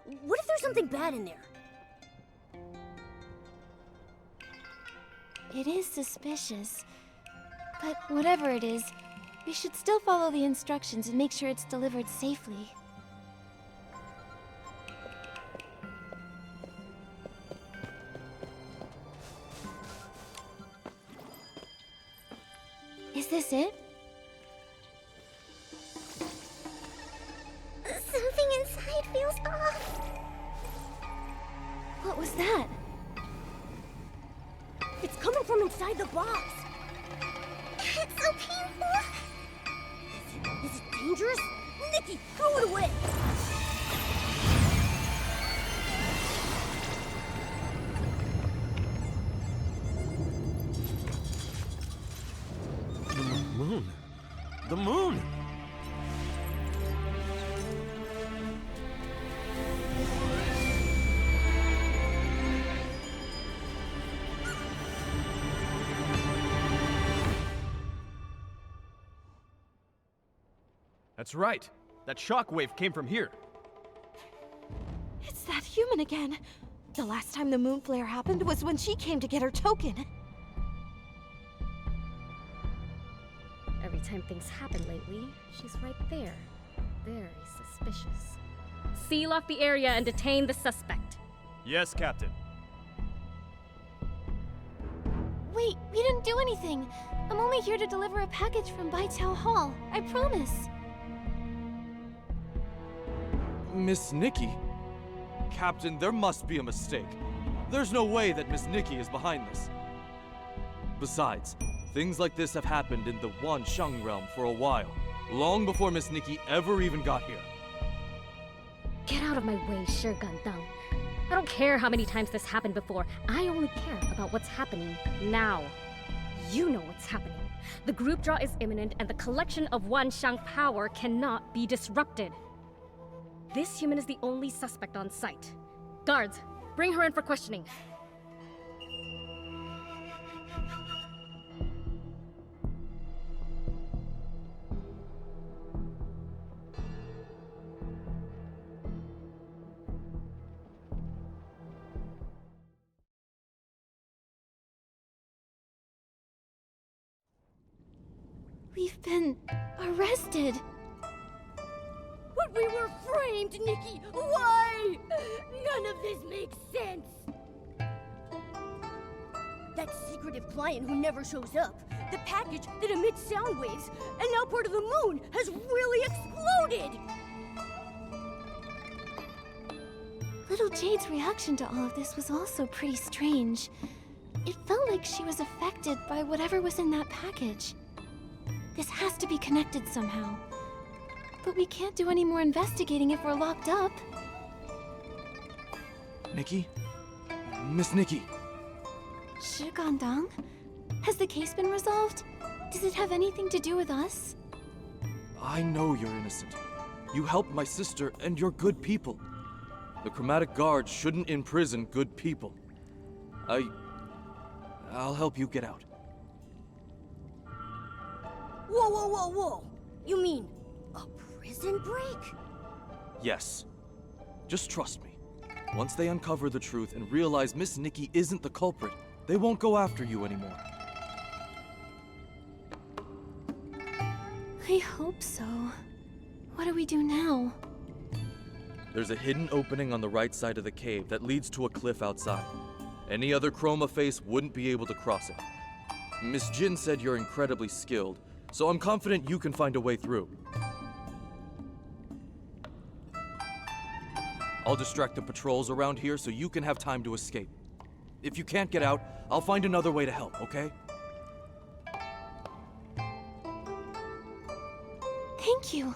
Speaker 1: What if there's something bad in there?
Speaker 2: It is suspicious. But whatever it is, we should still follow the instructions and make sure it's delivered safely. Is this it?
Speaker 8: Something inside feels off.
Speaker 2: What was that?
Speaker 1: It's coming from inside the box.
Speaker 8: It's so painful.
Speaker 1: Is it dangerous? Nikki, throw it away!
Speaker 4: That's right. That shockwave came from here.
Speaker 5: It's that human again. The last time the moon flare happened was when she came to get her token.
Speaker 11: Every time things happen lately, she's right there. Very suspicious. Seal off the area and detain the suspect.
Speaker 4: Yes, Captain.
Speaker 2: Wait, we didn't do anything. I'm only here to deliver a package from Baitao Hall. I promise.
Speaker 6: Miss Nikki? Captain, there must be a mistake. There's no way that Miss Nikki is behind this. Besides, things like this have happened in the Wansheng realm for a while, long before Miss Nikki ever even got here.
Speaker 11: Get out of my way, Gandang. I don't care how many times this happened before. I only care about what's happening now. You know what's happening. The group draw is imminent and the collection of Wansheng power cannot be disrupted. This human is the only suspect on site. Guards, bring her in for questioning.
Speaker 2: We've been arrested.
Speaker 1: But we were framed, Nikki! Why? None of this makes sense! That secretive client who never shows up, the package that emits sound waves, and now part of the moon has really exploded!
Speaker 2: Little Jade's reaction to all of this was also pretty strange. It felt like she was affected by whatever was in that package. This has to be connected somehow. But we can't do any more investigating if we're locked up.
Speaker 6: Nikki? Miss Nikki?
Speaker 2: Gandang? Has the case been resolved? Does it have anything to do with us?
Speaker 6: I know you're innocent. You helped my sister, and you're good people. The Chromatic Guard shouldn't imprison good people. I'll help you get out.
Speaker 1: Whoa, whoa, whoa, whoa! You mean a prison break?
Speaker 6: Yes. Just trust me. Once they uncover the truth and realize Miss Nikki isn't the culprit, they won't go after you anymore.
Speaker 2: I hope so. What do we do now?
Speaker 6: There's a hidden opening on the right side of the cave that leads to a cliff outside. Any other Chroma face wouldn't be able to cross it. Miss Jin said you're incredibly skilled, so I'm confident you can find a way through. I'll distract the patrols around here so you can have time to escape. If you can't get out, I'll find another way to help, okay?
Speaker 2: Thank you.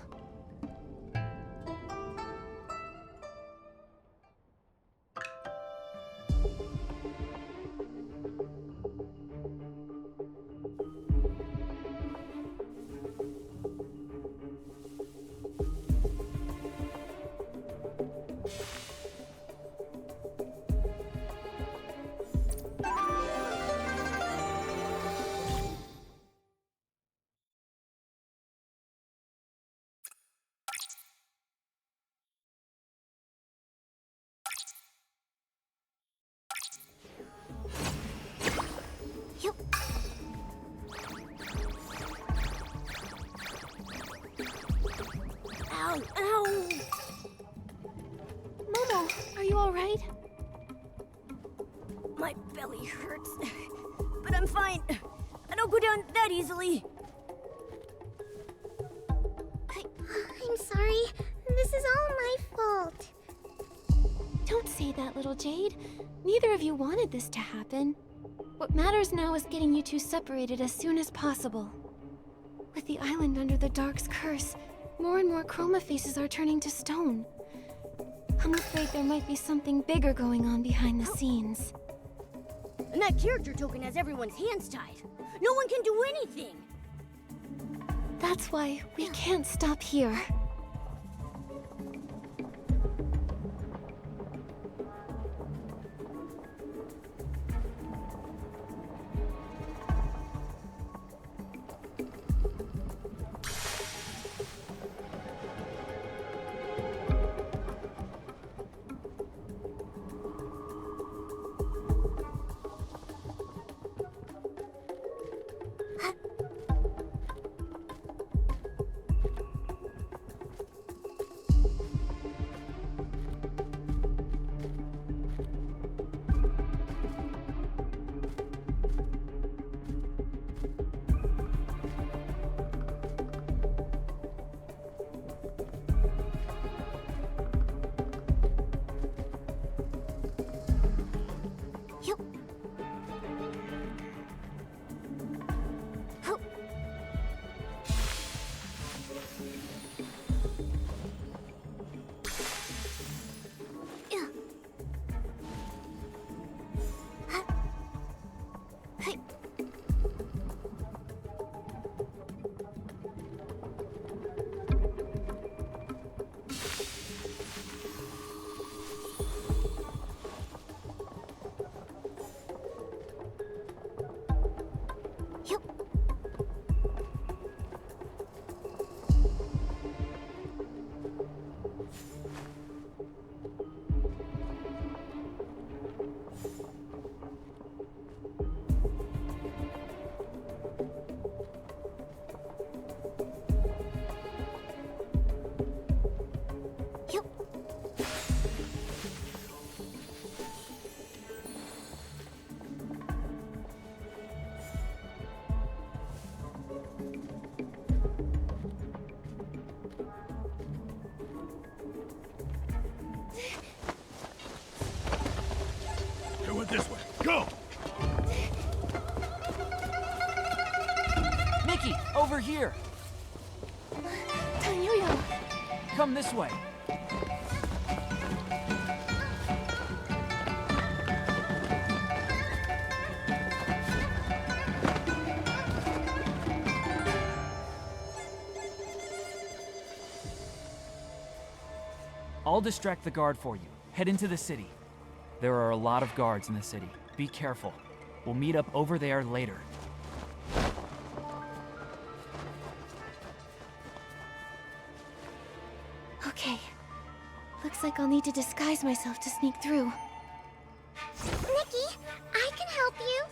Speaker 1: Ow, ow!
Speaker 2: Momo, are you alright?
Speaker 1: My belly hurts, but I'm fine. I don't go down that easily.
Speaker 8: I'm sorry. This is all my fault.
Speaker 2: Don't say that, little Jade. Neither of you wanted this to happen. What matters now is getting you two separated as soon as possible. With the island under the Dark's curse, more and more Chroma faces are turning to stone. I'm afraid there might be something bigger going on behind the scenes.
Speaker 1: And that character token has everyone's hands tied. No one can do anything.
Speaker 2: That's why we can't stop here.
Speaker 1: Yup.
Speaker 12: It went this way. Go!
Speaker 3: Nikki, over here!
Speaker 2: Tanyo-yo!
Speaker 3: Come this way. I'll distract the guard for you. Head into the city. There are a lot of guards in the city. Be careful. We'll meet up over there later.
Speaker 2: Okay. Looks like I'll need to disguise myself to sneak through.
Speaker 8: Nikki, I can help you.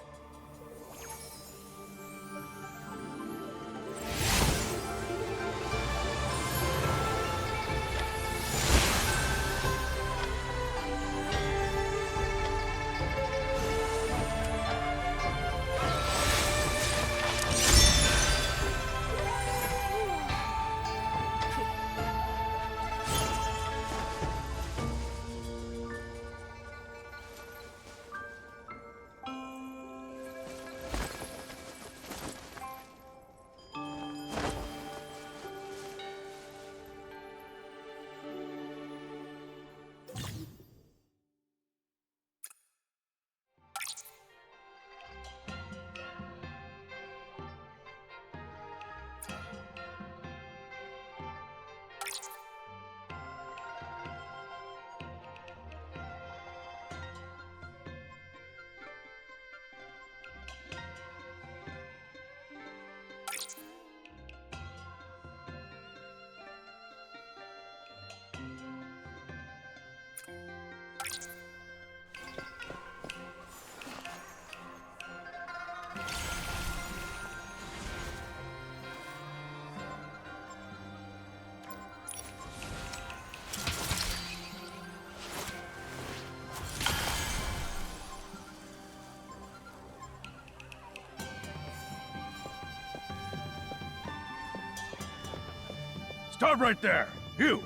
Speaker 12: Stop right there! You!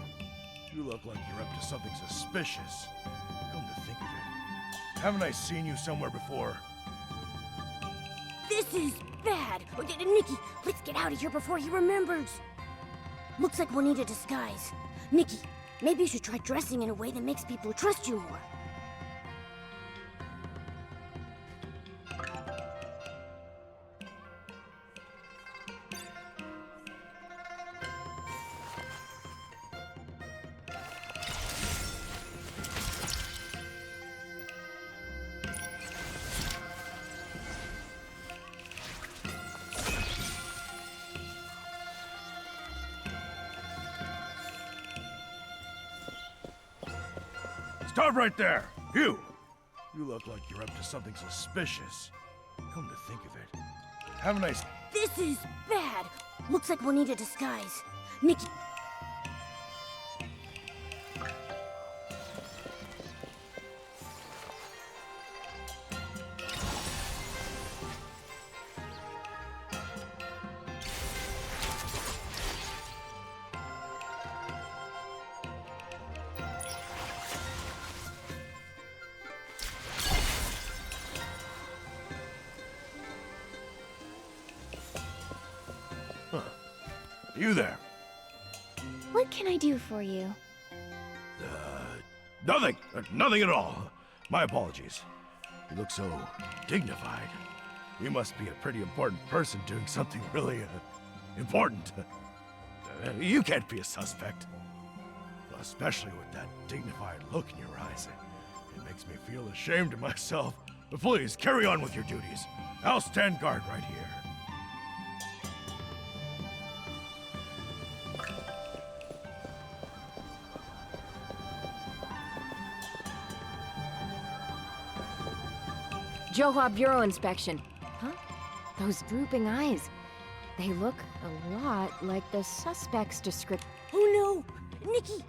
Speaker 12: You look like you're up to something suspicious. Come to think of it, haven't I seen you somewhere before?
Speaker 1: This is bad. Nikki, let's get out of here before he remembers. Looks like we'll need a disguise. Nikki, maybe you should try dressing in a way that makes people trust you more.
Speaker 12: Stop right there! You! You look like you're up to something suspicious. Come to think of it, haven't I...
Speaker 1: This is bad. Looks like we'll need a disguise. Nikki.
Speaker 12: You there?
Speaker 2: What can I do for you?
Speaker 12: Nothing! Nothing at all. My apologies. You look so dignified. You must be a pretty important person doing something really important. You can't be a suspect. Especially with that dignified look in your eyes. It makes me feel ashamed of myself. But please, carry on with your duties. I'll stand guard right here.
Speaker 13: Johua Bureau inspection. Huh? Those drooping eyes. They look a lot like the suspect's description.
Speaker 1: Oh no! Nikki!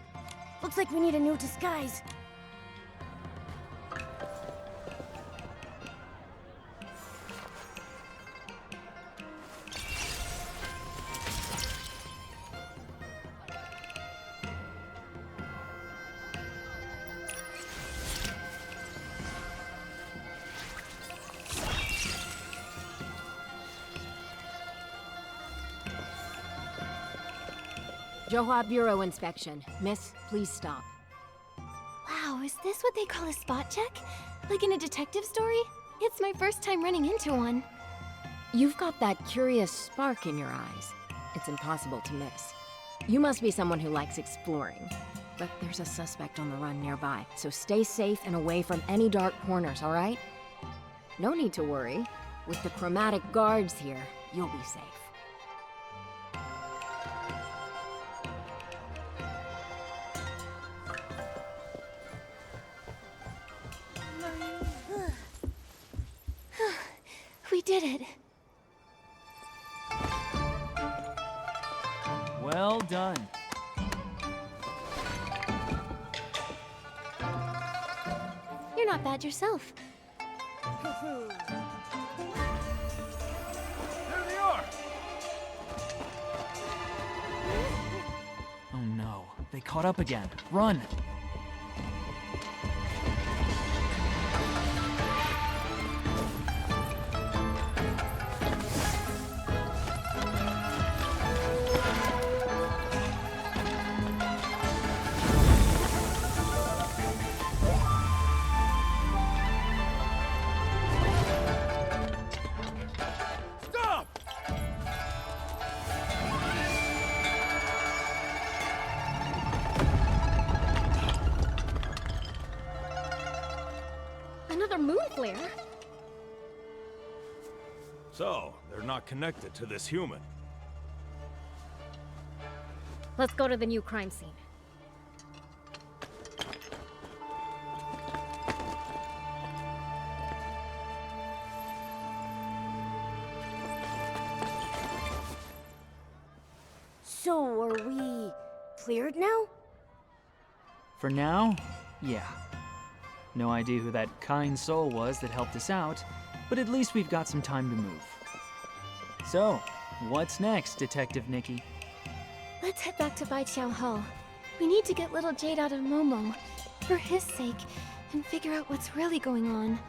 Speaker 1: Looks like we need a new disguise.
Speaker 13: Johua Bureau inspection. Miss, please stop.
Speaker 2: Wow, is this what they call a spot check? Like in a detective story? It's my first time running into one.
Speaker 13: You've got that curious spark in your eyes. It's impossible to miss. You must be someone who likes exploring. But there's a suspect on the run nearby, so stay safe and away from any dark corners, all right? No need to worry. With the Chromatic guards here, you'll be safe.
Speaker 2: We did it.
Speaker 3: Well done.
Speaker 2: You're not bad yourself.
Speaker 12: There they are!
Speaker 3: Oh no, they caught up again. Run!
Speaker 12: Stop!
Speaker 11: Another moon flare?
Speaker 12: So, they're not connected to this human.
Speaker 11: Let's go to the new crime scene.
Speaker 1: So, are we cleared now?
Speaker 3: For now, yeah. No idea who that kind soul was that helped us out, but at least we've got some time to move. So, what's next, Detective Nikki?
Speaker 2: Let's head back to Baiqiao Hall. We need to get little Jade out of Momo, for his sake, and figure out what's really going on.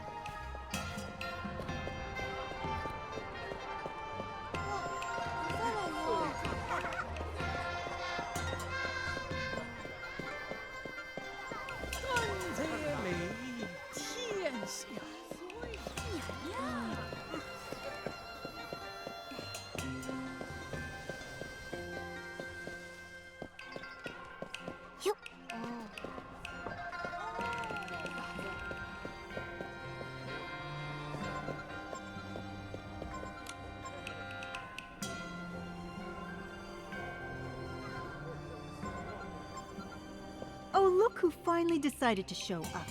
Speaker 7: Oh, look who finally decided to show up.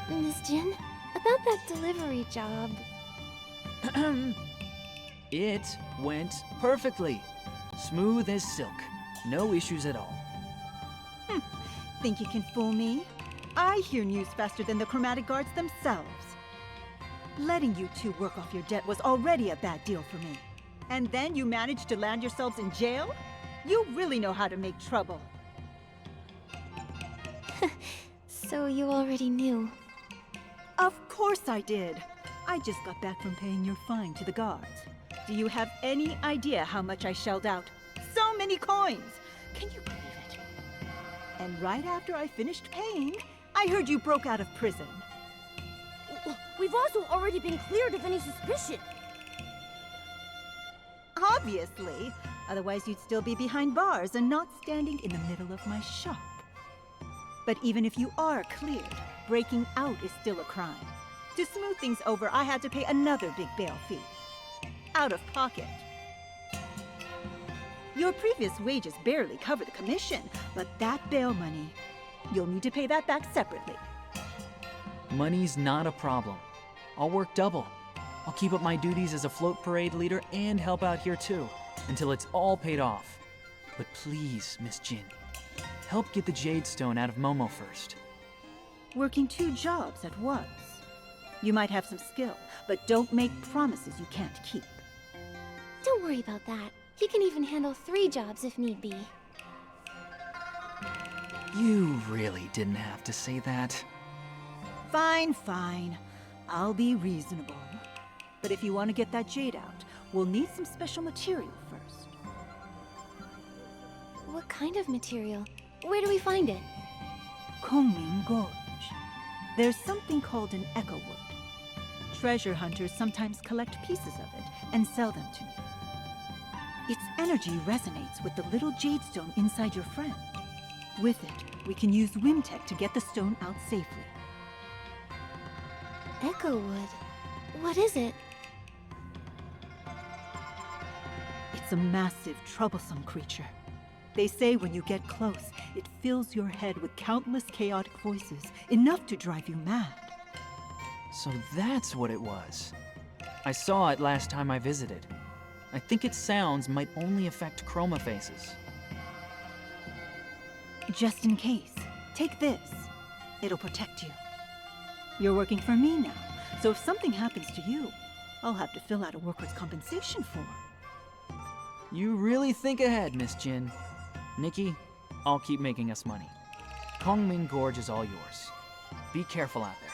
Speaker 2: Miss Jin, about that delivery job.
Speaker 3: It went perfectly. Smooth as silk. No issues at all.
Speaker 7: Think you can fool me? I hear news faster than the Chromatic guards themselves. Letting you two work off your debt was already a bad deal for me. And then you managed to land yourselves in jail? You really know how to make trouble.
Speaker 2: So you already knew.
Speaker 7: Of course I did. I just got back from paying your fine to the guards. Do you have any idea how much I shelled out? So many coins! Can you believe it? And right after I finished paying, I heard you broke out of prison.
Speaker 1: We've also already been cleared of any suspicion.
Speaker 7: Obviously. Otherwise you'd still be behind bars and not standing in the middle of my shop. But even if you are cleared, breaking out is still a crime. To smooth things over, I had to pay another big bail fee. Out of pocket. Your previous wages barely cover the commission, but that bail money, you'll need to pay that back separately.
Speaker 3: Money's not a problem. I'll work double. I'll keep up my duties as a float parade leader and help out here too, until it's all paid off. But please, Miss Jin, help get the Jade Stone out of Momo first.
Speaker 7: Working 2 jobs at once. You might have some skill, but don't make promises you can't keep.
Speaker 2: Don't worry about that. He can even handle 3 jobs if need be.
Speaker 3: You really didn't have to say that.
Speaker 7: Fine, fine. I'll be reasonable. But if you want to get that jade out, we'll need some special material first.
Speaker 2: What kind of material? Where do we find it?
Speaker 7: Kongming Gorge. There's something called an echo wood. Treasure hunters sometimes collect pieces of it and sell them to me. Its energy resonates with the little jade stone inside your friend. With it, we can use Wimtech to get the stone out safely.
Speaker 2: Echo wood. What is it?
Speaker 7: It's a massive, troublesome creature. They say when you get close, it fills your head with countless chaotic voices, enough to drive you mad.
Speaker 3: So that's what it was. I saw it last time I visited. I think its sounds might only affect chroma faces.
Speaker 7: Just in case, take this. It'll protect you. You're working for me now, so if something happens to you, I'll have to fill out a workers' compensation form.
Speaker 3: You really think ahead, Miss Jin. Nikki, I'll keep making us money. Kongming Gorge is all yours. Be careful out there.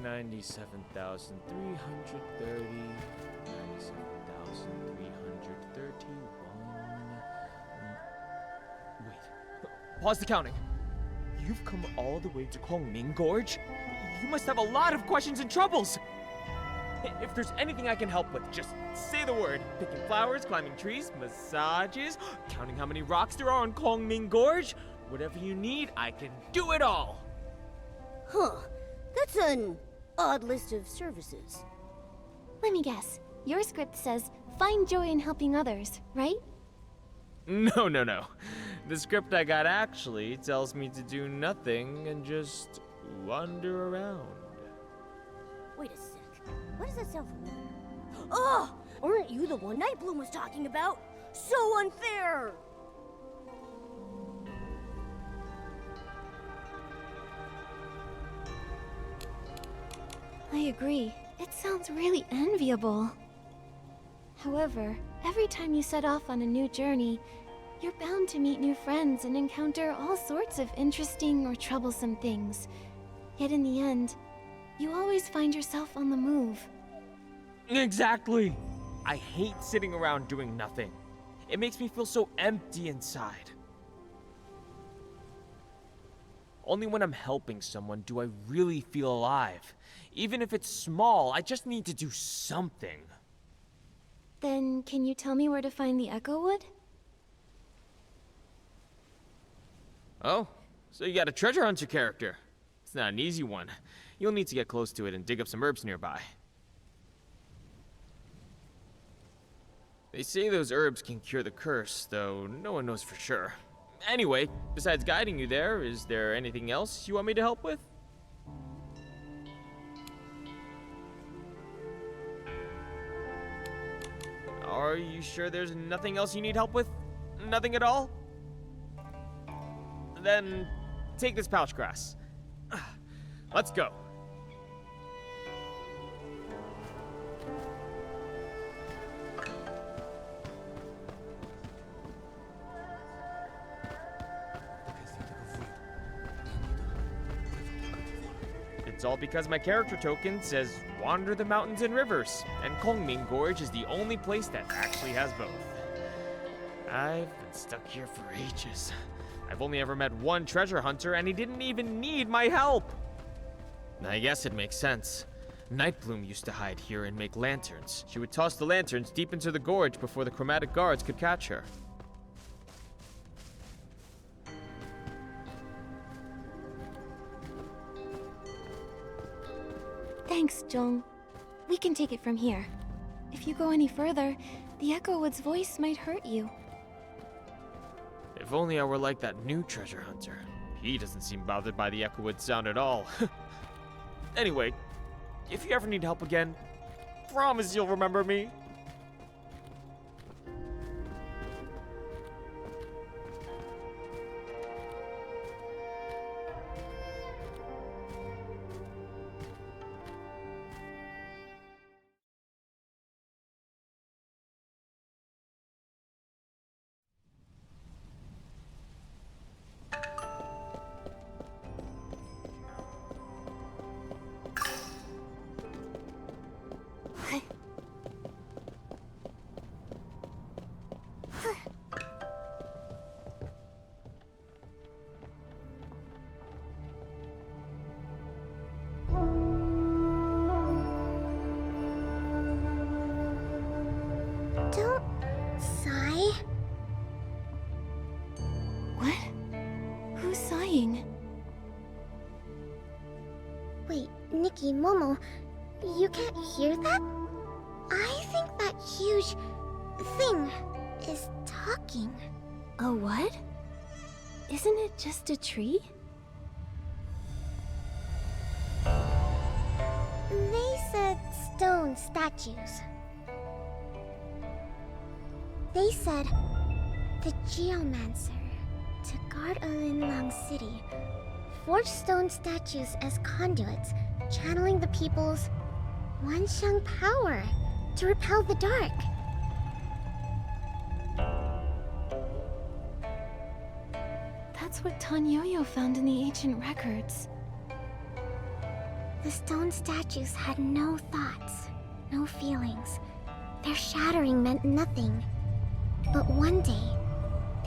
Speaker 10: $97,330, Wait. Pause the counting. You've come all the way to Kongming Gorge? You must have a lot of questions and troubles! If there's anything I can help with, just say the word. Picking flowers, climbing trees, massages, counting how many rocks there are on Kongming Gorge. Whatever you need, I can do it all!
Speaker 1: Huh. That's an odd list of services.
Speaker 2: Let me guess. Your script says, find joy in helping others, right?
Speaker 10: No, no, no. The script I got actually tells me to do nothing and just wander around.
Speaker 1: Wait a sec. Why does that sound familiar? Oh! Aren't you the one Nightbloom was talking about? So unfair!
Speaker 2: I agree. It sounds really enviable. However, every time you set off on a new journey, you're bound to meet new friends and encounter all sorts of interesting or troublesome things. Yet in the end, you always find yourself on the move.
Speaker 10: Exactly! I hate sitting around doing nothing. It makes me feel so empty inside. Only when I'm helping someone do I really feel alive. Even if it's small, I just need to do something.
Speaker 2: Then, can you tell me where to find the Echo Wood?
Speaker 10: Oh, so you got a treasure hunter character. It's not an easy one. You'll need to get close to it and dig up some herbs nearby. They say those herbs can cure the curse, though no one knows for sure. Anyway, besides guiding you there, is there anything else you want me to help with? Are you sure there's nothing else you need help with? Nothing at all? Then take this pouch grass. Let's go. It's all because my character token says wander the mountains and rivers, and Kongming Gorge is the only place that actually has both. I've been stuck here for ages. I've only ever met one treasure hunter, and he didn't even need my help. I guess it makes sense. Nightbloom used to hide here and make lanterns. She would toss the lanterns deep into the gorge before the Chromatic guards could catch her.
Speaker 2: Thanks, Jong. We can take it from here. If you go any further, the Echo Wood's voice might hurt you.
Speaker 10: If only I were like that new treasure hunter. He doesn't seem bothered by the Echo Wood sound at all. Anyway, if you ever need help again, promise you'll remember me.
Speaker 8: Don't sigh.
Speaker 2: What? Who's sighing?
Speaker 8: Wait, Nikki, Momo, you can't hear that? I think that huge thing is talking.
Speaker 2: A what? Isn't it just a tree?
Speaker 8: They said stone statues. They said the Geomancer, to guard Alinlang City, forged stone statues as conduits, channeling the people's Wansheng power to repel the dark.
Speaker 2: That's what Tan Yo-Yo found in the ancient records.
Speaker 8: The stone statues had no thoughts, no feelings. Their shattering meant nothing. But one day,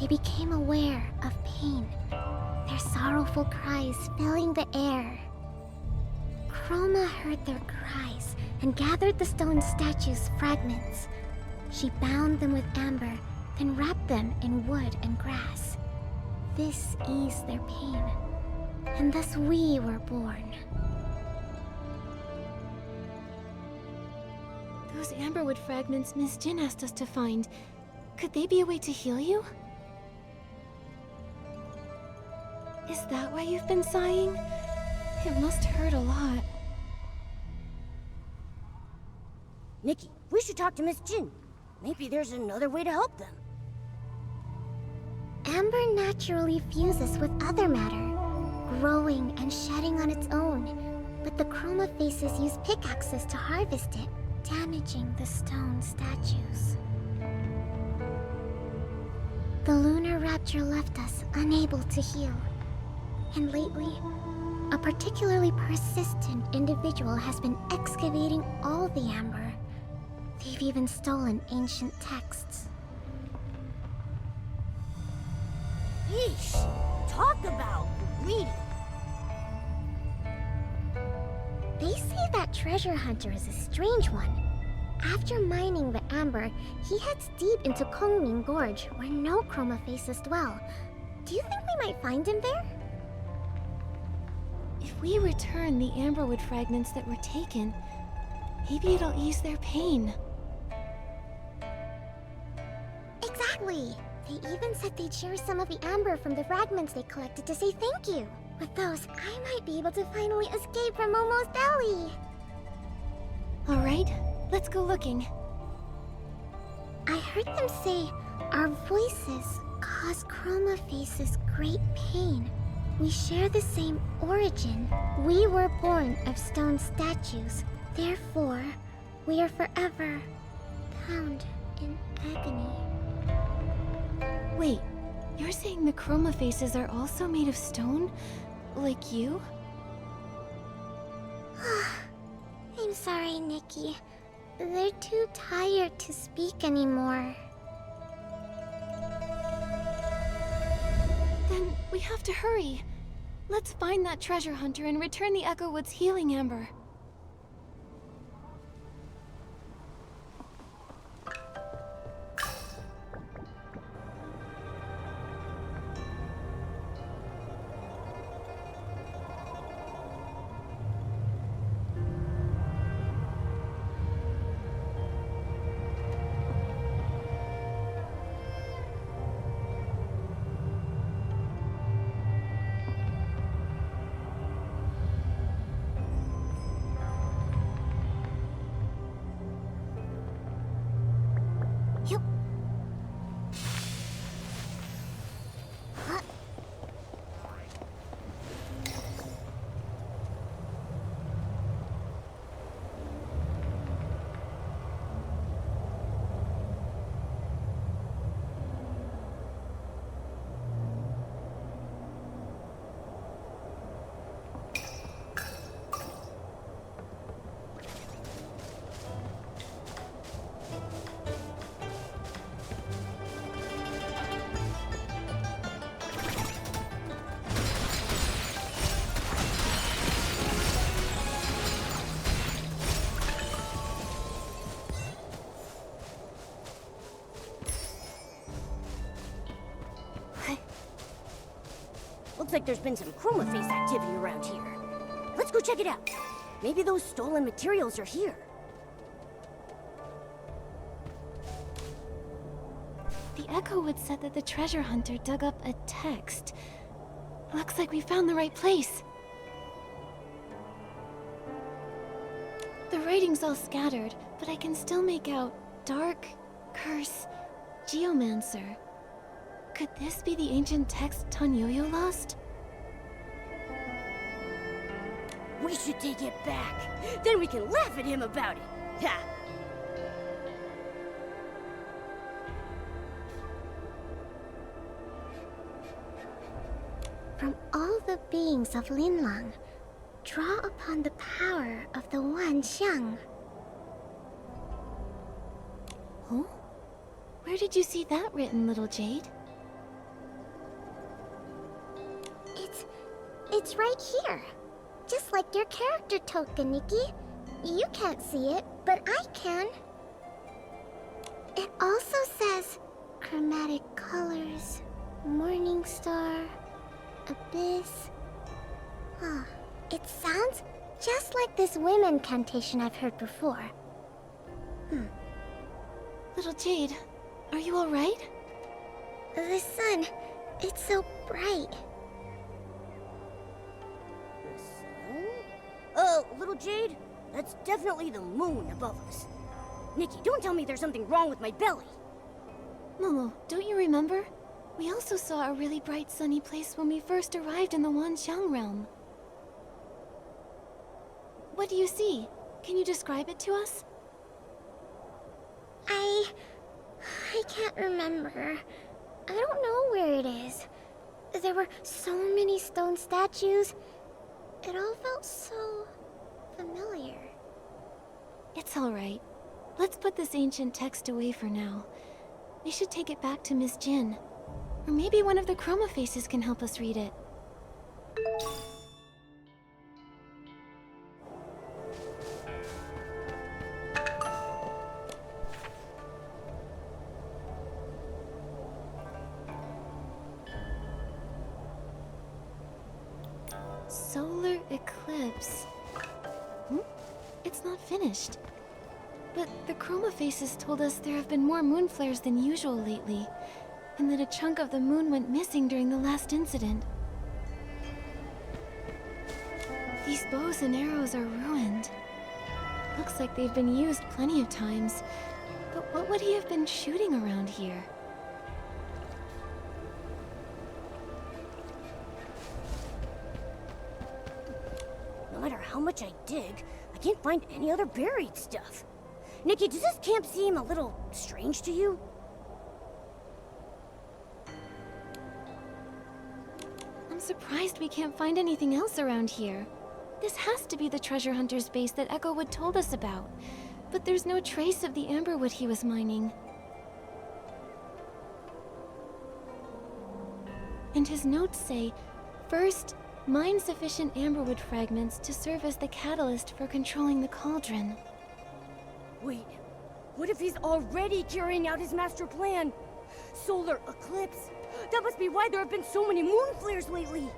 Speaker 8: they became aware of pain, their sorrowful cries filling the air. Chroma heard their cries and gathered the stone statues' fragments. She bound them with amber, then wrapped them in wood and grass. This eased their pain, and thus we were born.
Speaker 2: Those amberwood fragments Miss Jin asked us to find, could they be a way to heal you? Is that why you've been sighing? It must hurt a lot.
Speaker 1: Nikki, we should talk to Miss Jin. Maybe there's another way to help them.
Speaker 8: Amber naturally fuses with other matter, growing and shedding on its own. But the Chroma Faces use pickaxes to harvest it, damaging the stone statues. The lunar rapture left us unable to heal. And lately, a particularly persistent individual has been excavating all the amber. They've even stolen ancient texts.
Speaker 1: Yeesh! Talk about greedy!
Speaker 8: They say that treasure hunter is a strange one. After mining the amber, he heads deep into Kongming Gorge, where no Chroma Faces dwell. Do you think we might find him there?
Speaker 2: If we return the amberwood fragments that were taken, maybe it'll ease their pain.
Speaker 8: Exactly! They even said they'd share some of the amber from the fragments they collected to say thank you. With those, I might be able to finally escape from Momo's belly!
Speaker 2: Alright, let's go looking.
Speaker 8: I heard them say our voices cause Chroma Faces great pain. We share the same origin. We were born of stone statues. Therefore, we are forever bound in agony.
Speaker 2: Wait, you're saying the Chroma Faces are also made of stone? Like you?
Speaker 8: I'm sorry, Nikki. They're too tired to speak anymore.
Speaker 2: Then we have to hurry. Let's find that treasure hunter and return the Echo Wood's healing amber.
Speaker 1: Looks like there's been some Chroma Face activity around here. Let's go check it out. Maybe those stolen materials are here.
Speaker 2: The Echo Wood said that the treasure hunter dug up a text. Looks like we found the right place. The writing's all scattered, but I can still make out Dark, Curse, Geomancer. Could this be the ancient text Tanyoyo lost?
Speaker 1: We should take it back. Then we can laugh at him about it. Ha!
Speaker 8: From all the beings of Linlang, draw upon the power of the One Xiang.
Speaker 2: Oh? Where did you see that written, little Jade?
Speaker 8: It's right here. Just like your character token, Nikki. You can't see it, but I can. It also says chromatic colors, morning star, abyss. Huh. It sounds just like this women incantation I've heard before.
Speaker 2: Little Jade, are you alright?
Speaker 8: The sun, it's so bright.
Speaker 1: little Jade? That's definitely the moon above us. Nikki, don't tell me there's something wrong with my belly.
Speaker 2: Momo, don't you remember? We also saw a really bright sunny place when we first arrived in the Wanxiang realm. What do you see? Can you describe it to us?
Speaker 8: I can't remember. I don't know where it is. There were so many stone statues. It all felt so familiar.
Speaker 2: It's all right. Let's put this ancient text away for now. We should take it back to Miss Jin. Or maybe one of the Chroma Faces can help us read it. Solar eclipse. It's not finished. But the Chroma Faces told us there have been more moon flares than usual lately, and that a chunk of the moon went missing during the last incident. These bows and arrows are ruined. Looks like they've been used plenty of times, but what would he have been shooting around here?
Speaker 1: No matter how much I dig, I can't find any other buried stuff. Nikki, does this camp seem a little strange to you?
Speaker 2: I'm surprised we can't find anything else around here. This has to be the treasure hunter's base that Echowood told us about, but there's no trace of the amberwood he was mining. And his notes say, first, mine sufficient amberwood fragments to serve as the catalyst for controlling the cauldron.
Speaker 1: Wait, what if he's already carrying out his master plan? Solar eclipse? That must be why there have been so many moon flares lately.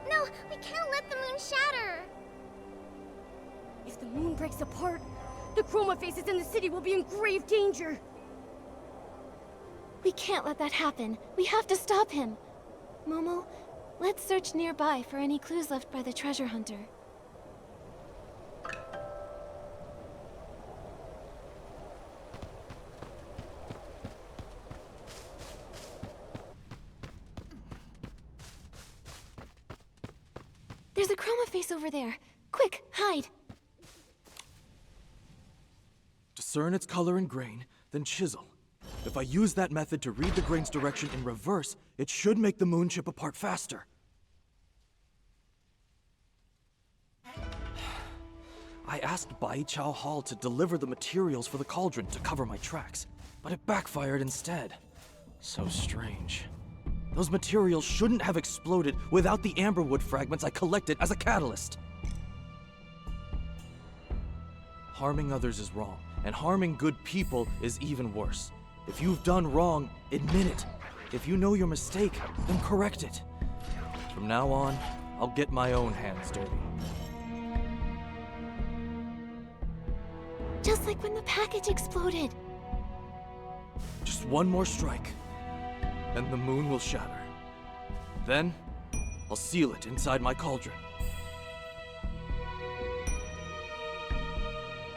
Speaker 8: No, we can't let the moon shatter.
Speaker 1: If the moon breaks apart, the Chroma Faces in the city will be in grave danger.
Speaker 2: We can't let that happen. We have to stop him. Momo, let's search nearby for any clues left by the treasure hunter. There's a Chroma Face over there. Quick, hide.
Speaker 6: Discern its color and grain, then chisel. If I use that method to read the grain's direction in reverse, it should make the moon chip apart faster. I asked Bai Chao Hall to deliver the materials for the cauldron to cover my tracks, but it backfired instead. So strange. Those materials shouldn't have exploded without the amberwood fragments I collected as a catalyst. Harming others is wrong, and harming good people is even worse. If you've done wrong, admit it. If you know your mistake, then correct it. From now on, I'll get my own hands dirty.
Speaker 2: Just like when the package exploded.
Speaker 6: Just one more strike, and the moon will shatter. Then, I'll seal it inside my cauldron.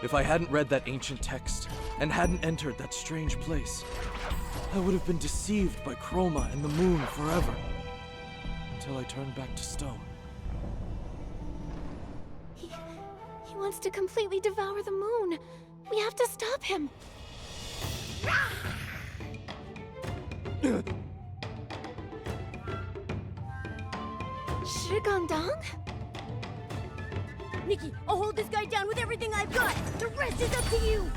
Speaker 6: If I hadn't read that ancient text, and hadn't entered that strange place, I would have been deceived by Chroma and the moon forever. Until I turned back to stone.
Speaker 2: He wants to completely devour the moon. We have to stop him. Shigandang?
Speaker 1: Nikki, I'll hold this guy down with everything I've got. The rest is up to you.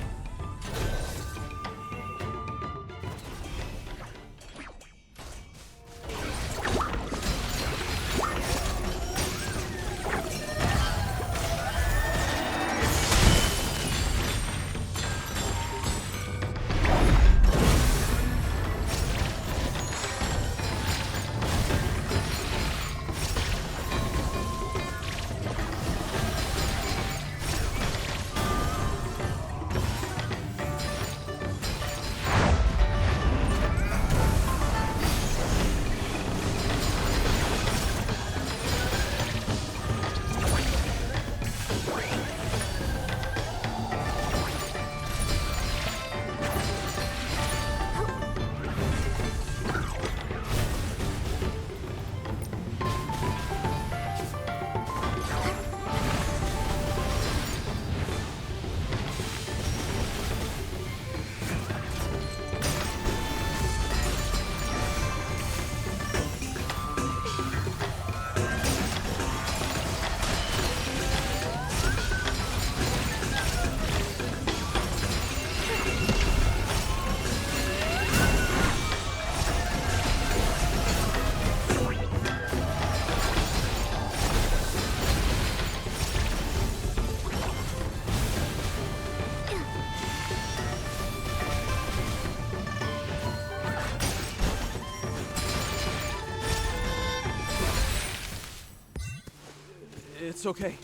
Speaker 6: It's okay.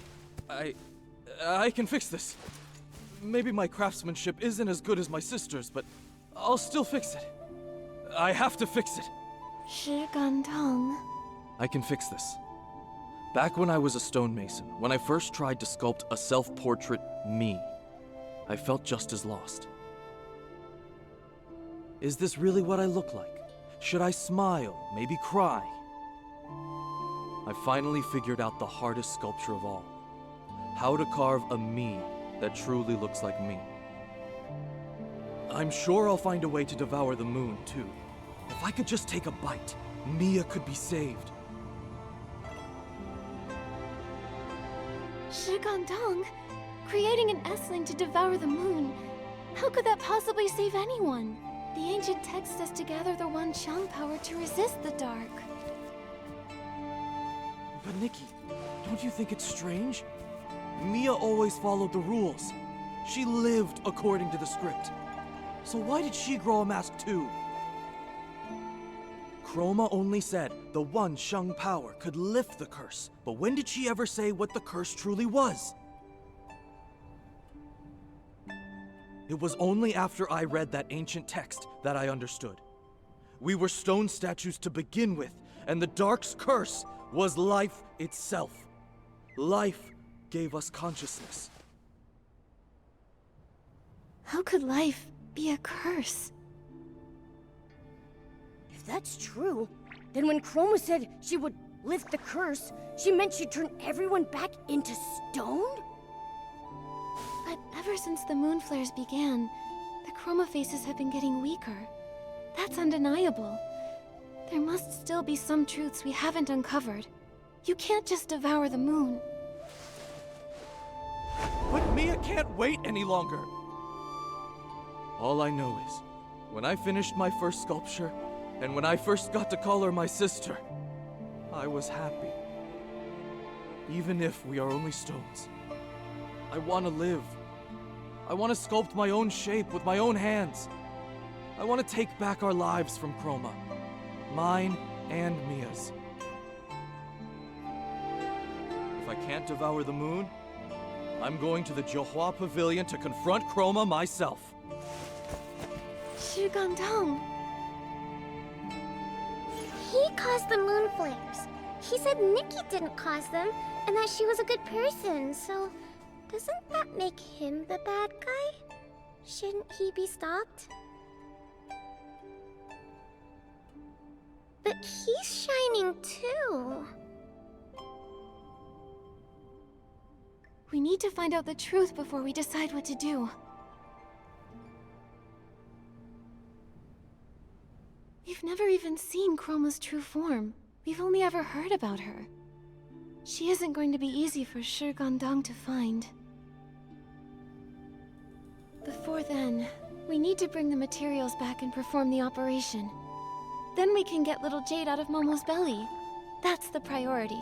Speaker 6: I can fix this. Maybe my craftsmanship isn't as good as my sister's, but I'll still fix it. I have to fix it.
Speaker 2: Shigandong.
Speaker 6: I can fix this. Back when I was a stonemason, when I first tried to sculpt a self-portrait me, I felt just as lost. Is this really what I look like? Should I smile, maybe cry? I finally figured out the hardest sculpture of all. How to carve a me that truly looks like me. I'm sure I'll find a way to devour the moon, too. If I could just take a bite, Mia could be saved.
Speaker 2: Shigandong? Creating an S-Ling to devour the moon. How could that possibly save anyone? The ancient text says to gather the Wanchang power to resist the dark.
Speaker 6: But Nikki, don't you think it's strange? Mia always followed the rules. She lived according to the script. So why did she grow a mask too? Chroma only said the one Shang power could lift the curse, but when did she ever say what the curse truly was? It was only after I read that ancient text that I understood. We were stone statues to begin with, and the Dark's curse was life itself. Life gave us consciousness.
Speaker 2: How could life be a curse?
Speaker 1: If that's true, then when Chroma said she would lift the curse, she meant she'd turn everyone back into stone?
Speaker 2: But ever since the moon flares began, the Chroma faces have been getting weaker. That's undeniable. There must still be some truths we haven't uncovered. You can't just devour the moon.
Speaker 6: But Mia can't wait any longer. All I know is, when I finished my first sculpture, and when I first got to call her my sister, I was happy. Even if we are only stones. I want to live. I want to sculpt my own shape with my own hands. I want to take back our lives from Chroma. Mine and Mia's. If I can't devour the moon, I'm going to the Johua Pavilion to confront Chroma myself.
Speaker 2: Shigandong.
Speaker 8: He caused the moon flares. He said Nikki didn't cause them, and that she was a good person, so doesn't that make him the bad guy? Shouldn't he be stopped? But he's shining too.
Speaker 2: We need to find out the truth before we decide what to do. We've never even seen Chroma's true form. We've only ever heard about her. She isn't going to be easy for Shigandong to find. Before then, we need to bring the materials back and perform the operation. Then we can get little Jade out of Momo's belly. That's the priority.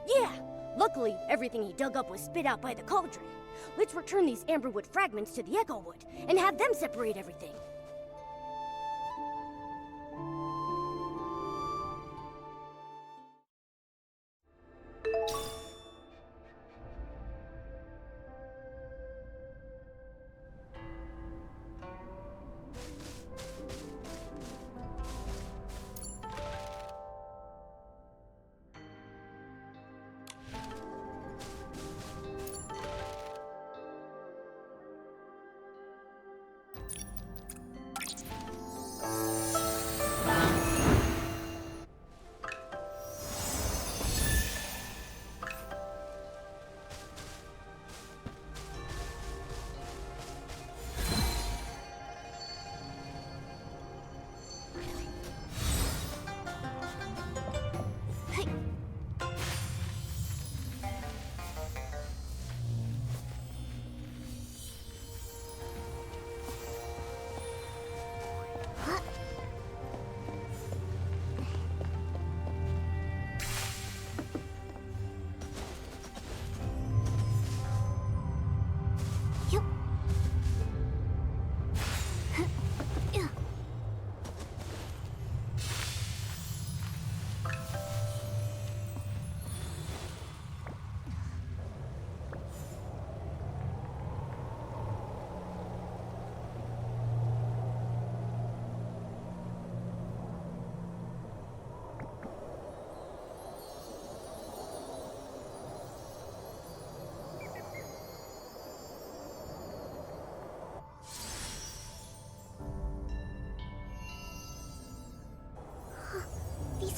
Speaker 1: Yeah! Luckily, everything he dug up was spit out by the cauldron. Let's return these amberwood fragments to the Echo Wood and have them separate everything.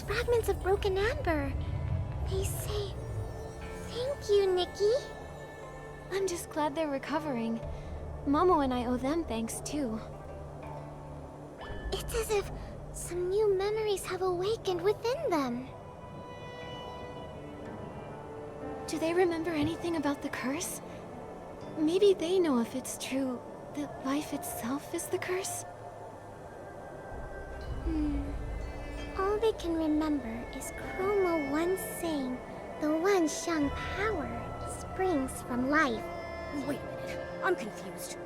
Speaker 8: Those fragments of broken amber. They say, thank you, Nikki.
Speaker 2: I'm just glad they're recovering. Momo and I owe them thanks too.
Speaker 8: It's as if some new memories have awakened within them.
Speaker 2: Do they remember anything about the curse? Maybe they know if it's true that life itself is the curse?
Speaker 8: All they can remember is Chroma once saying the Wanxiang power springs from life.
Speaker 1: Wait a minute, I'm confused.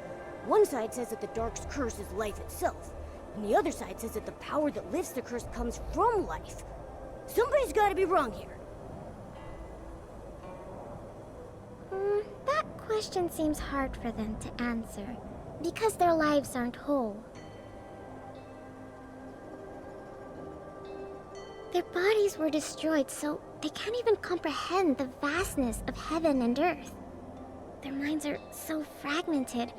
Speaker 1: One side says that the Dark's curse is life itself, and the other side says that the power that lifts the curse comes from life. Somebody's gotta be wrong here.
Speaker 8: That question seems hard for them to answer, because their lives aren't whole. Their bodies were destroyed, so they can't even comprehend the vastness of heaven and earth. Their minds are so fragmented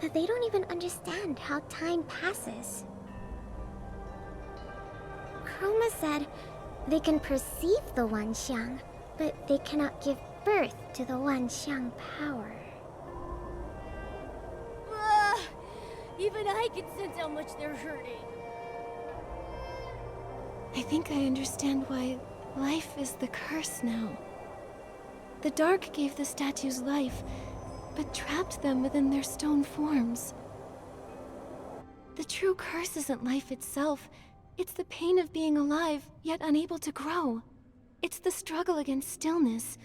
Speaker 8: that they don't even understand how time passes. Chroma said they can perceive the Wanxiang, but they cannot give birth to the Wanxiang power.
Speaker 1: Even I can sense how much they're hurting.
Speaker 2: I think I understand why life is the curse now. The Dark gave the statues life, but trapped them within their stone forms. The true curse isn't life itself. It's the pain of being alive, yet unable to grow. It's the struggle against stillness.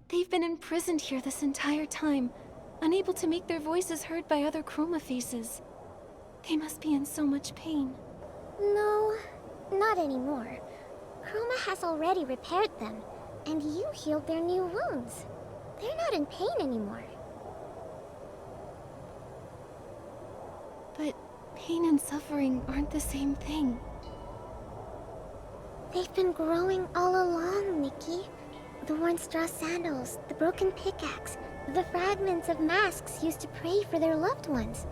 Speaker 2: They've been imprisoned here this entire time, unable to make their voices heard by other Chroma faces. They must be in so much pain.
Speaker 8: No, not anymore. Chroma has already repaired them, and you healed their new wounds. They're not in pain anymore.
Speaker 2: But pain and suffering aren't the same thing.
Speaker 8: They've been growing all along, Nikki. The worn straw sandals, the broken pickaxe, the fragments of masks used to pray for their loved ones,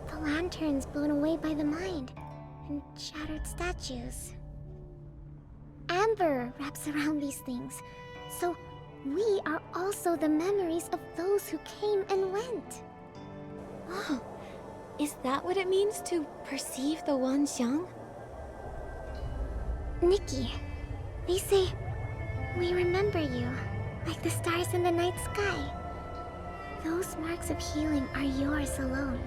Speaker 8: the lanterns blown away by the mind, and shattered statues. Amber wraps around these things, so we are also the memories of those who came and went.
Speaker 2: Oh, is that what it means to perceive the Wanxiang?
Speaker 8: Nikki, they say, we remember you, like the stars in the night sky. Those marks of healing are yours alone.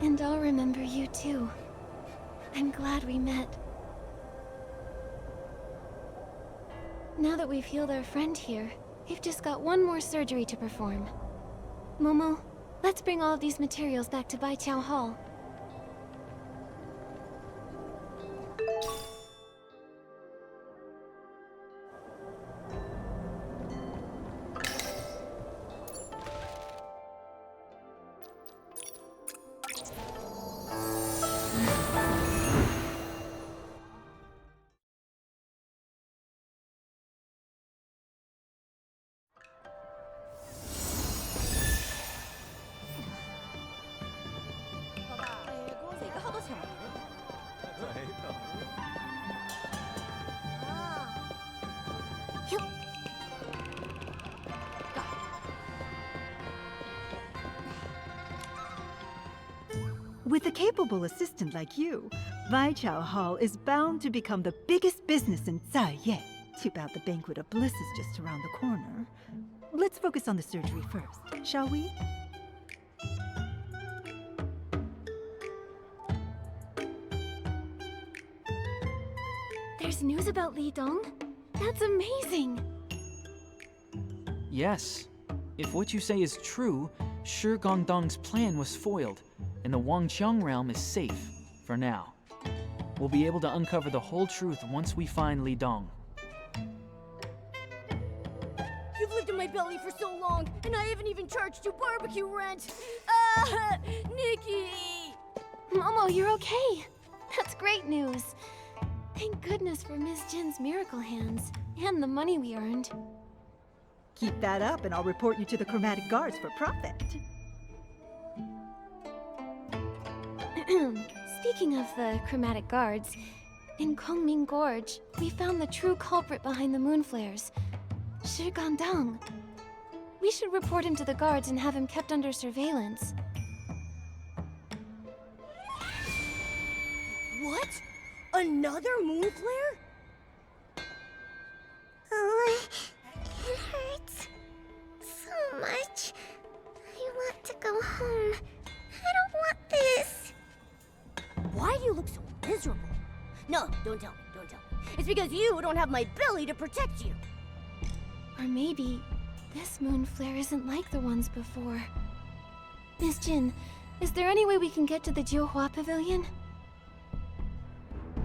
Speaker 2: And I'll remember you too. I'm glad we met. Now that we've healed our friend here, we've just got one more surgery to perform. Momo, let's bring all of these materials back to Baiqiao Hall.
Speaker 7: With a capable assistant like you, Baiqiao Hall is bound to become the biggest business in Zaiye. Too bad the Banquet of Bliss is just around the corner. Let's focus on the surgery first, shall we?
Speaker 2: There's news about Li Dong? That's amazing!
Speaker 3: Yes. If what you say is true, Shi Gongdong's plan was foiled, and the Wangqiang realm is safe, for now. We'll be able to uncover the whole truth once we find Li Dong.
Speaker 1: You've lived in my belly for so long, and I haven't even charged you barbecue rent! Nikki!
Speaker 2: Momo, you're okay! That's great news! Thank goodness for Ms. Jin's miracle hands, and the money we earned.
Speaker 7: Keep that up and I'll report you to the Chromatic Guards for profit.
Speaker 2: Speaking of the Chromatic Guards, in Kongming Gorge, we found the true culprit behind the moon flares, Shi Gandang. We should report him to the guards and have him kept under surveillance.
Speaker 1: What? Another moon flare?
Speaker 8: Oh, it hurts so much. I want to go home. I don't want this.
Speaker 1: Why do you look so miserable? No, don't tell me, don't tell me. It's because you don't have my belly to protect you.
Speaker 2: Or maybe this moon flare isn't like the ones before. Miss Jin, is there any way we can get to the Jiuhua Pavilion?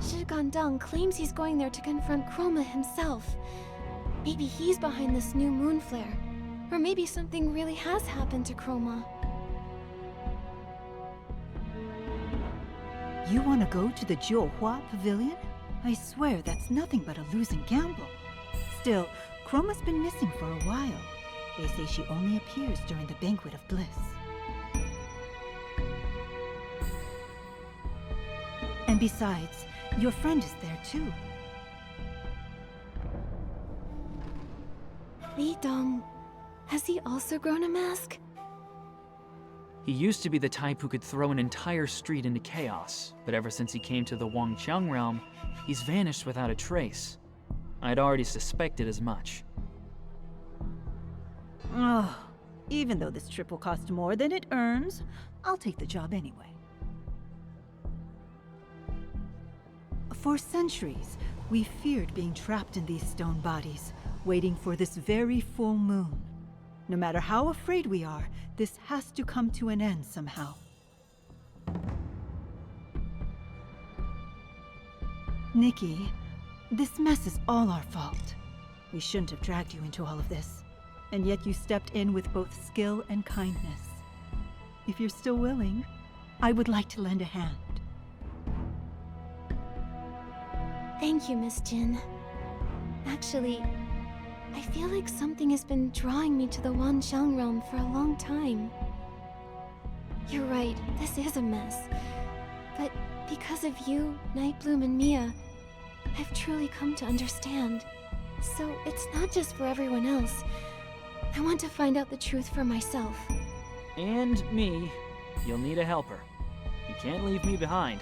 Speaker 2: Shi Gandang claims he's going there to confront Chroma himself. Maybe he's behind this new moon flare. Or maybe something really has happened to Chroma.
Speaker 7: You want to go to the Jiuhua Pavilion? I swear that's nothing but a losing gamble. Still, Chroma's been missing for a while. They say she only appears during the Banquet of Bliss. And besides, your friend is there too.
Speaker 2: Li Dong, has he also grown a mask?
Speaker 3: He used to be the type who could throw an entire street into chaos, but ever since he came to the Wangqiang realm, he's vanished without a trace. I'd already suspected as much.
Speaker 7: Oh, even though this trip will cost more than it earns, I'll take the job anyway. For centuries, we feared being trapped in these stone bodies, waiting for this very full moon. No matter how afraid we are, this has to come to an end somehow. Nikki, this mess is all our fault. We shouldn't have dragged you into all of this. And yet you stepped in with both skill and kindness. If you're still willing, I would like to lend a hand.
Speaker 2: Thank you, Miss Jin. Actually, I feel like something has been drawing me to the Wanxiang realm for a long time. You're right, this is a mess. But because of you, Nightbloom, and Mia, I've truly come to understand. So it's not just for everyone else. I want to find out the truth for myself.
Speaker 3: And me. You'll need a helper. You can't leave me behind.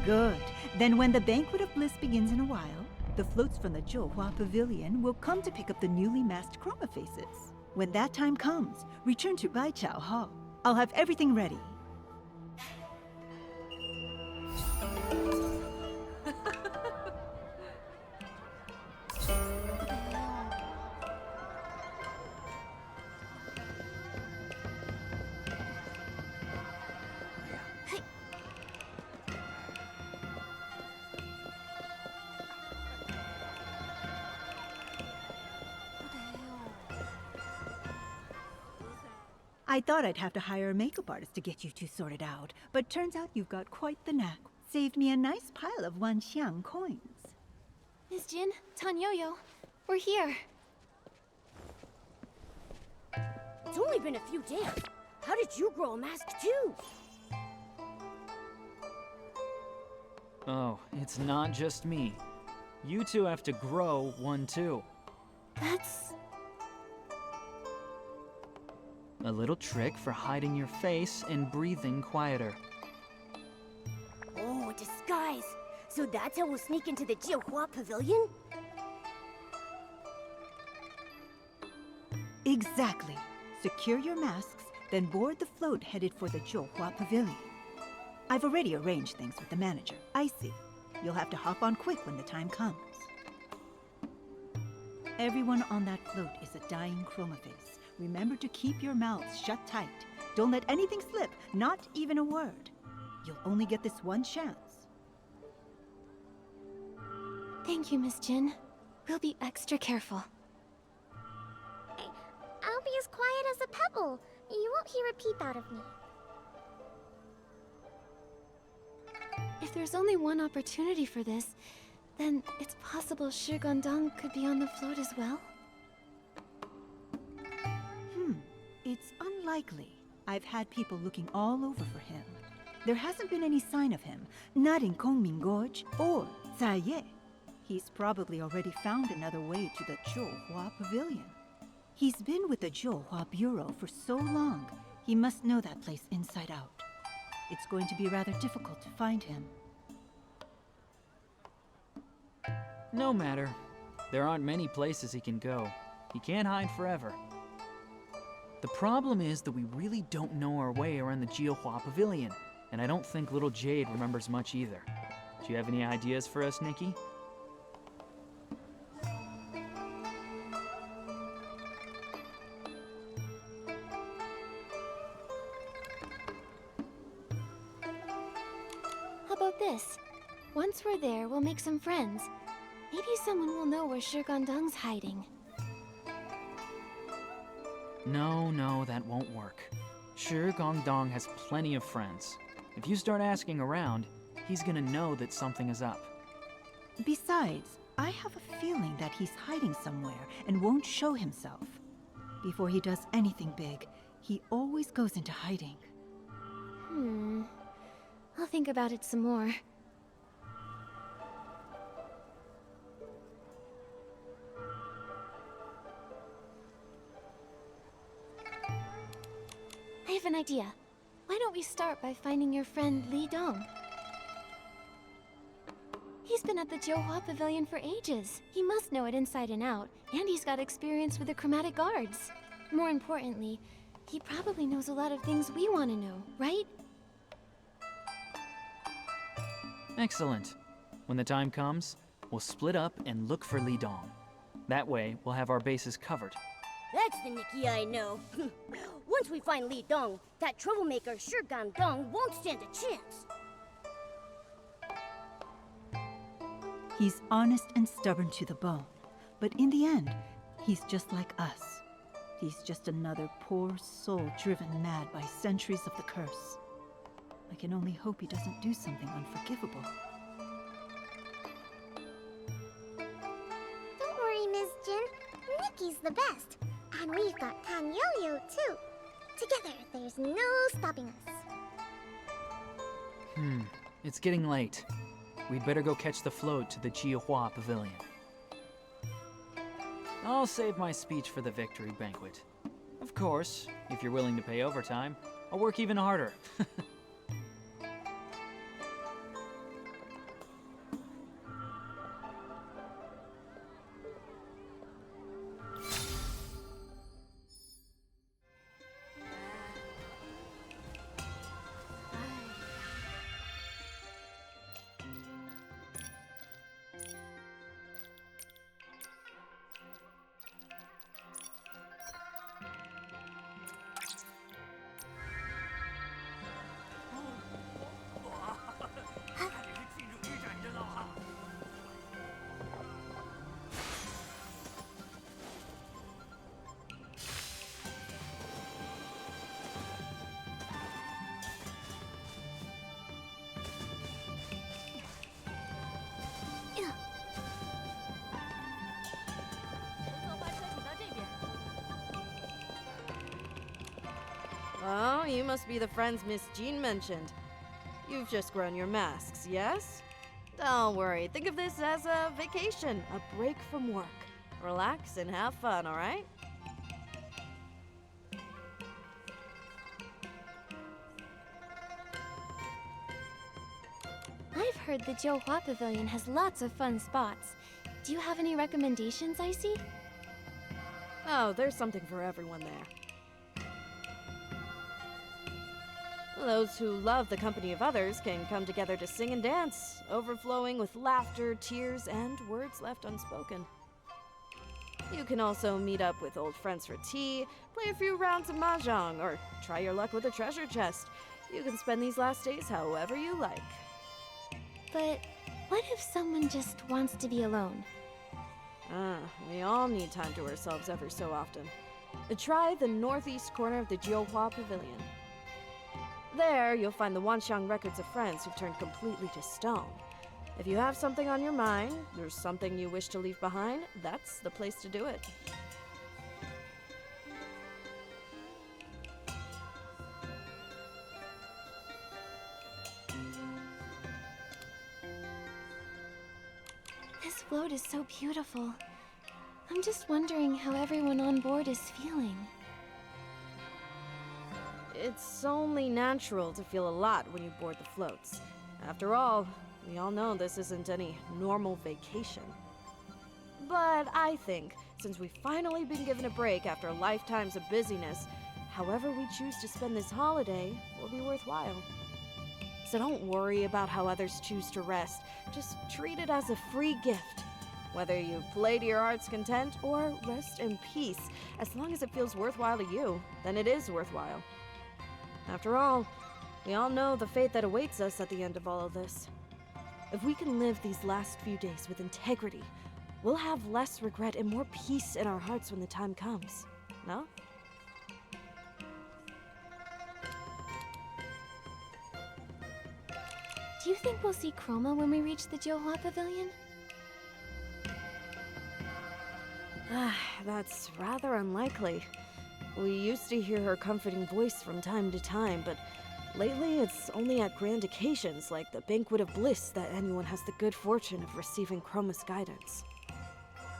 Speaker 7: Good. Then when the Banquet of Bliss begins in a while, the floats from the Jiuhua Pavilion will come to pick up the newly masked Chroma faces. When that time comes, return to Baichao Hall. I'll have everything ready. I thought I'd have to hire a makeup artist to get you two sorted out, but turns out you've got quite the knack. Saved me a nice pile of Wanxiang coins.
Speaker 2: Miss Jin, Tan Yo-Yo, we're here.
Speaker 1: It's only been a few days. How did you grow a mask too?
Speaker 3: Oh, it's not just me. You two have to grow one too.
Speaker 2: That's...
Speaker 3: A little trick for hiding your face and breathing quieter.
Speaker 1: Oh, a disguise. So that's how we'll sneak into the Jiuhua Pavilion?
Speaker 7: Exactly. Secure your masks, then board the float headed for the Jiuhua Pavilion. I've already arranged things with the manager, Icy. You'll have to hop on quick when the time comes. Everyone on that float is a dying Chroma face. Remember to keep your mouths shut tight. Don't let anything slip, not even a word. You'll only get this one chance.
Speaker 2: Thank you, Miss Jin. We'll be extra careful.
Speaker 8: I'll be as quiet as a pebble. You won't hear a peep out of me.
Speaker 2: If there's only one opportunity for this, then it's possible Shi Gandang could be on the float as well?
Speaker 7: It's unlikely. I've had people looking all over for him. There hasn't been any sign of him, not in Kongming Gorge or Zaiye. He's probably already found another way to the Zhouhua Pavilion. He's been with the Zhouhua Bureau for so long, he must know that place inside out. It's going to be rather difficult to find him.
Speaker 3: No matter. There aren't many places he can go. He can't hide forever. The problem is that we really don't know our way around the Jiuhua Pavilion, and I don't think little Jade remembers much either. Do you have any ideas for us, Nikki?
Speaker 2: How about this? Once we're there, we'll make some friends. Maybe someone will know where Shigandang's hiding.
Speaker 3: No, that won't work. Shi Gongdong has plenty of friends. If you start asking around, he's gonna know that something is up.
Speaker 7: Besides, I have a feeling that he's hiding somewhere and won't show himself. Before he does anything big, he always goes into hiding.
Speaker 2: I'll think about it some more. I have an idea. Why don't we start by finding your friend Li Dong? He's been at the Zhouhua Pavilion for ages. He must know it inside and out, and he's got experience with the Chromatic Guards. More importantly, he probably knows a lot of things we want to know, right?
Speaker 3: Excellent. When the time comes, we'll split up and look for Li Dong. That way, we'll have our bases covered.
Speaker 1: That's the Nikki I know. Once we find Li Dong, that troublemaker Shi Gandong won't stand a chance.
Speaker 7: He's honest and stubborn to the bone, but in the end, he's just like us. He's just another poor soul driven mad by centuries of the curse. I can only hope he doesn't do something unforgivable.
Speaker 8: Don't worry, Ms. Jin. Nikki's the best. And we've got Tan Yo-Yo, too. Together, there's no stopping us.
Speaker 3: It's getting late. We'd better go catch the float to the Jiuhua Pavilion. I'll save my speech for the victory banquet. Of course, if you're willing to pay overtime, I'll work even harder.
Speaker 5: Oh, you must be the friends Miss Jean mentioned. You've just grown your masks, yes? Don't worry, think of this as a vacation, a break from work. Relax and have fun, alright?
Speaker 2: I've heard the Zhouhua Pavilion has lots of fun spots. Do you have any recommendations, Icy?
Speaker 5: Oh, there's something for everyone there. Those who love the company of others can come together to sing and dance, overflowing with laughter, tears, and words left unspoken. You can also meet up with old friends for tea, play a few rounds of mahjong, or try your luck with a treasure chest. You can spend these last days however you like.
Speaker 2: But what if someone just wants to be alone?
Speaker 5: We all need time to ourselves every so often. Try the northeast corner of the Jiuhua Pavilion. There, you'll find the Wanxiang records of friends who've turned completely to stone. If you have something on your mind, there's something you wish to leave behind, that's the place to do it.
Speaker 2: float is so beautiful. I'm just wondering how everyone on board is feeling.
Speaker 5: It's only natural to feel a lot when you board the floats. After all, we all know this isn't any normal vacation. But I think, since we've finally been given a break after lifetimes of busyness, however we choose to spend this holiday will be worthwhile. So don't worry about how others choose to rest. Just treat it as a free gift. Whether you play to your heart's content or rest in peace, as long as it feels worthwhile to you, then it is worthwhile. After all, we all know the fate that awaits us at the end of all of this. If we can live these last few days with integrity, we'll have less regret and more peace in our hearts when the time comes. No?
Speaker 2: Do you think we'll see Chroma when we reach the Johua Pavilion?
Speaker 5: That's rather unlikely. We used to hear her comforting voice from time to time, but lately it's only at grand occasions like the Banquet of Bliss that anyone has the good fortune of receiving Chroma's guidance.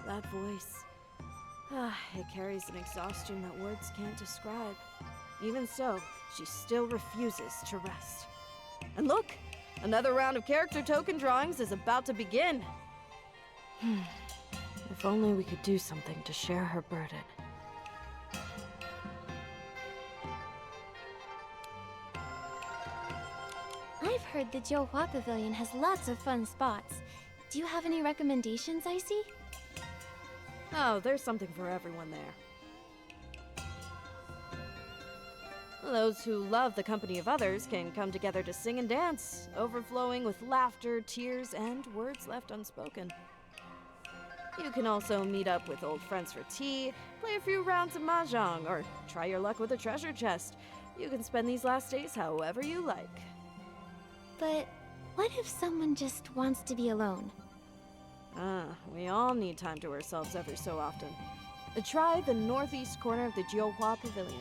Speaker 5: That voice, it carries an exhaustion that words can't describe. Even so, she still refuses to rest. And look! Another round of character token drawings is about to begin. If only we could do something to share her burden.
Speaker 2: I've heard the Johua Pavilion has lots of fun spots. Do you have any recommendations, Icy?
Speaker 5: Oh, there's something for everyone there. Those who love the company of others can come together to sing and dance, overflowing with laughter, tears, and words left unspoken. You can also meet up with old friends for tea, play a few rounds of mahjong, or try your luck with a treasure chest. You can spend these last days however you like.
Speaker 2: But what if someone just wants to be alone?
Speaker 5: We all need time to ourselves every so often. Try the northeast corner of the Johua Pavilion.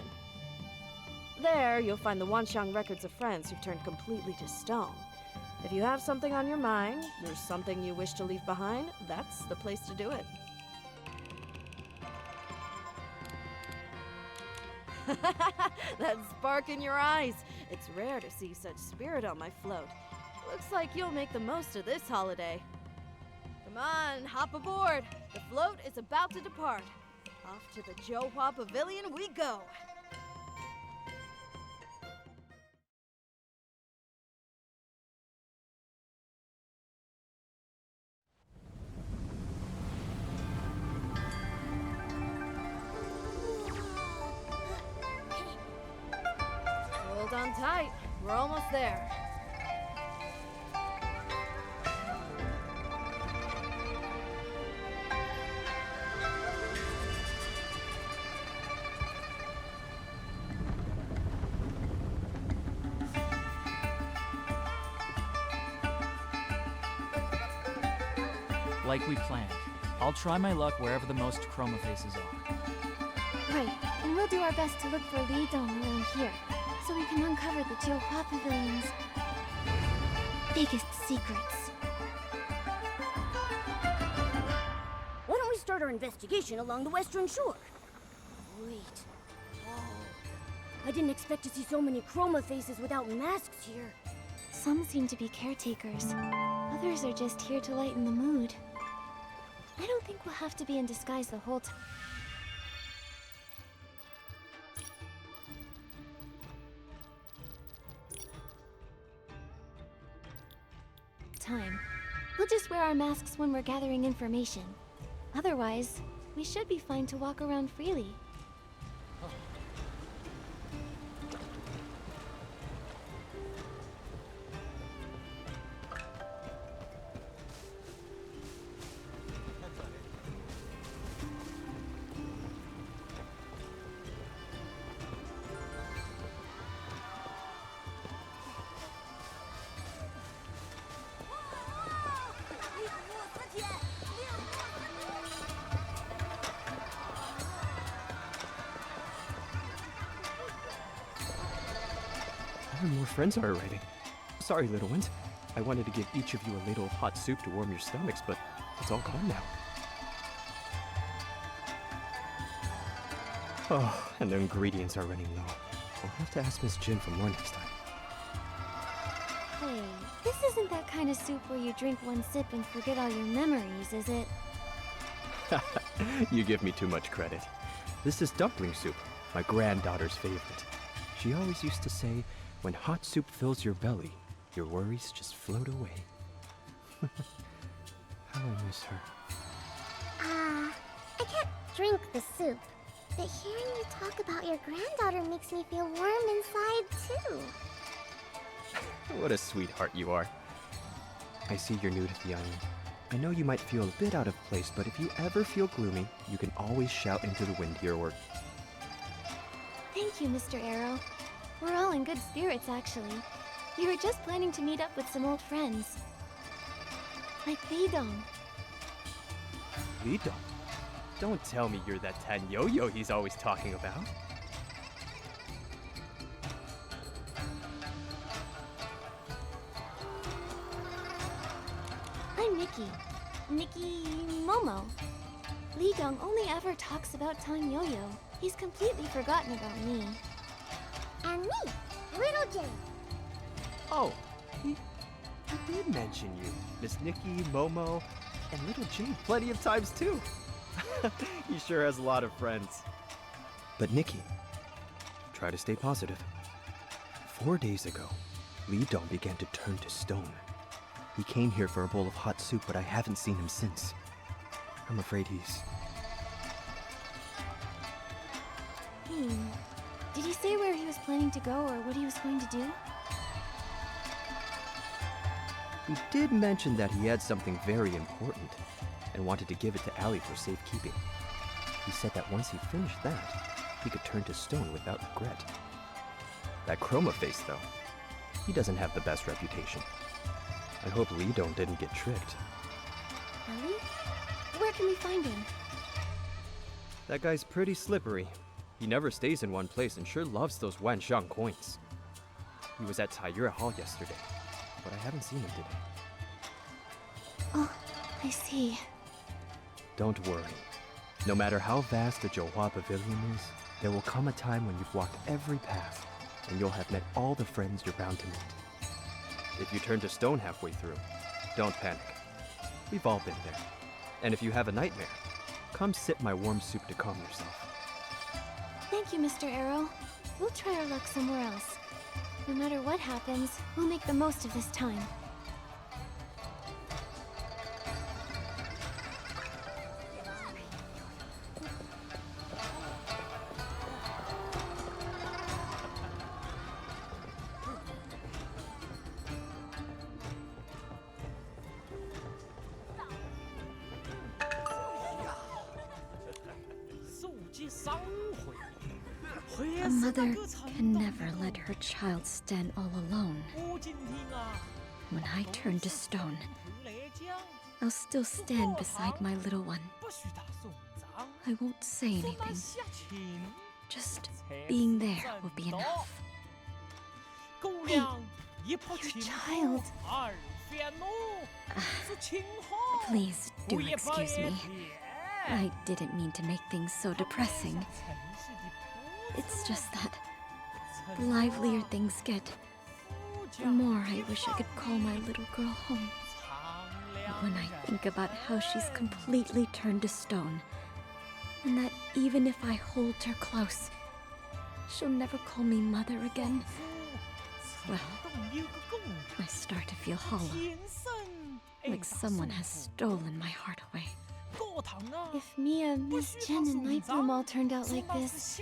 Speaker 5: There, you'll find the Wanxiang records of friends who've turned completely to stone. If you have something on your mind, or something you wish to leave behind, that's the place to do it. That spark in your eyes! It's rare to see such spirit on my float. Looks like you'll make the most of this holiday. Come on, hop aboard! The float is about to depart. Off to the Johua Pavilion we go! Hold on tight. We're almost there.
Speaker 3: Like we planned. I'll try my luck wherever the most Chroma faces are.
Speaker 2: Right, and we'll do our best to look for Li Dong around here, so we can uncover the Johua Pavilion's biggest secrets.
Speaker 1: Why don't we start our investigation along the western shore? Wait. Oh. I didn't expect to see so many Chroma faces without masks here.
Speaker 2: Some seem to be caretakers. Others are just here to lighten the mood. I don't think we'll have to be in disguise the whole time. We'll just wear our masks when we're gathering information. Otherwise, we should be fine to walk around freely.
Speaker 4: More friends are arriving. Sorry, little ones. I wanted to give each of you a ladle of hot soup to warm your stomachs, but It's all gone now. Oh, and the ingredients are running low. I'll have to ask Miss Jin for more next time.
Speaker 2: Hey, this isn't that kind of soup where you drink one sip and forget all your memories, is it?
Speaker 4: You give me too much credit. This is dumpling soup, my granddaughter's favorite. She always used to say, when hot soup fills your belly, your worries just float away. How I miss her.
Speaker 8: I can't drink the soup, but hearing you talk about your granddaughter makes me feel warm inside, too.
Speaker 4: What a sweetheart you are. I see you're new to the island. I know you might feel a bit out of place, but if you ever feel gloomy, you can always shout into the wind here or...
Speaker 2: Thank you, Mr. Arrow. We're all in good spirits, actually. We were just planning to meet up with some old friends. Like Lidong.
Speaker 4: Lidong? Don't tell me you're that Tan Yo-Yo he's always talking about.
Speaker 2: I'm Nikki. Nikki Momo. Lidong only ever talks about Tan Yo-Yo. He's completely forgotten about me.
Speaker 8: And me, Little Jane.
Speaker 4: Oh, he did mention you. Miss Nikki, Momo, and Little Jane plenty of times too. He sure has a lot of friends. But Nikki, try to stay positive. 4 days ago, Lidong began to turn to stone. He came here for a bowl of hot soup, but I haven't seen him since. I'm afraid he's...
Speaker 2: Did he say where he was planning to go or what he was going to do?
Speaker 4: He did mention that he had something very important and wanted to give it to Allie for safekeeping. He said that once he finished that, he could turn to stone without regret. That Chroma face, though, he doesn't have the best reputation. I hope Lidong didn't get tricked.
Speaker 2: Ellie? Where can we find him?
Speaker 4: That guy's pretty slippery. He never stays in one place and sure loves those Wanshang coins. He was at Taiyue Hall yesterday, but I haven't seen him today.
Speaker 2: Oh, I see.
Speaker 4: Don't worry. No matter how vast the Zhouhua Pavilion is, there will come a time when you've walked every path, and you'll have met all the friends you're bound to meet. If you turn to stone halfway through, don't panic. We've all been there. And if you have a nightmare, come sip my warm soup to calm yourself.
Speaker 2: Thank you, Mr. Arrow. We'll try our luck somewhere else. No matter what happens, we'll make the most of this time.
Speaker 14: A mother can never let her child stand all alone. When I turn to stone, I'll still stand beside my little one. I won't say anything. Just being there will be enough.
Speaker 2: Hey, your child.
Speaker 14: Please do excuse me. I didn't mean to make things so depressing. It's just that the livelier things get, the more I wish I could call my little girl home. When I think about how she's completely turned to stone, and that even if I hold her close, she'll never call me mother again, well, I start to feel hollow, like someone has stolen my heart away.
Speaker 2: If Mia, Miss Jen, and Nightbloom all turned out like this,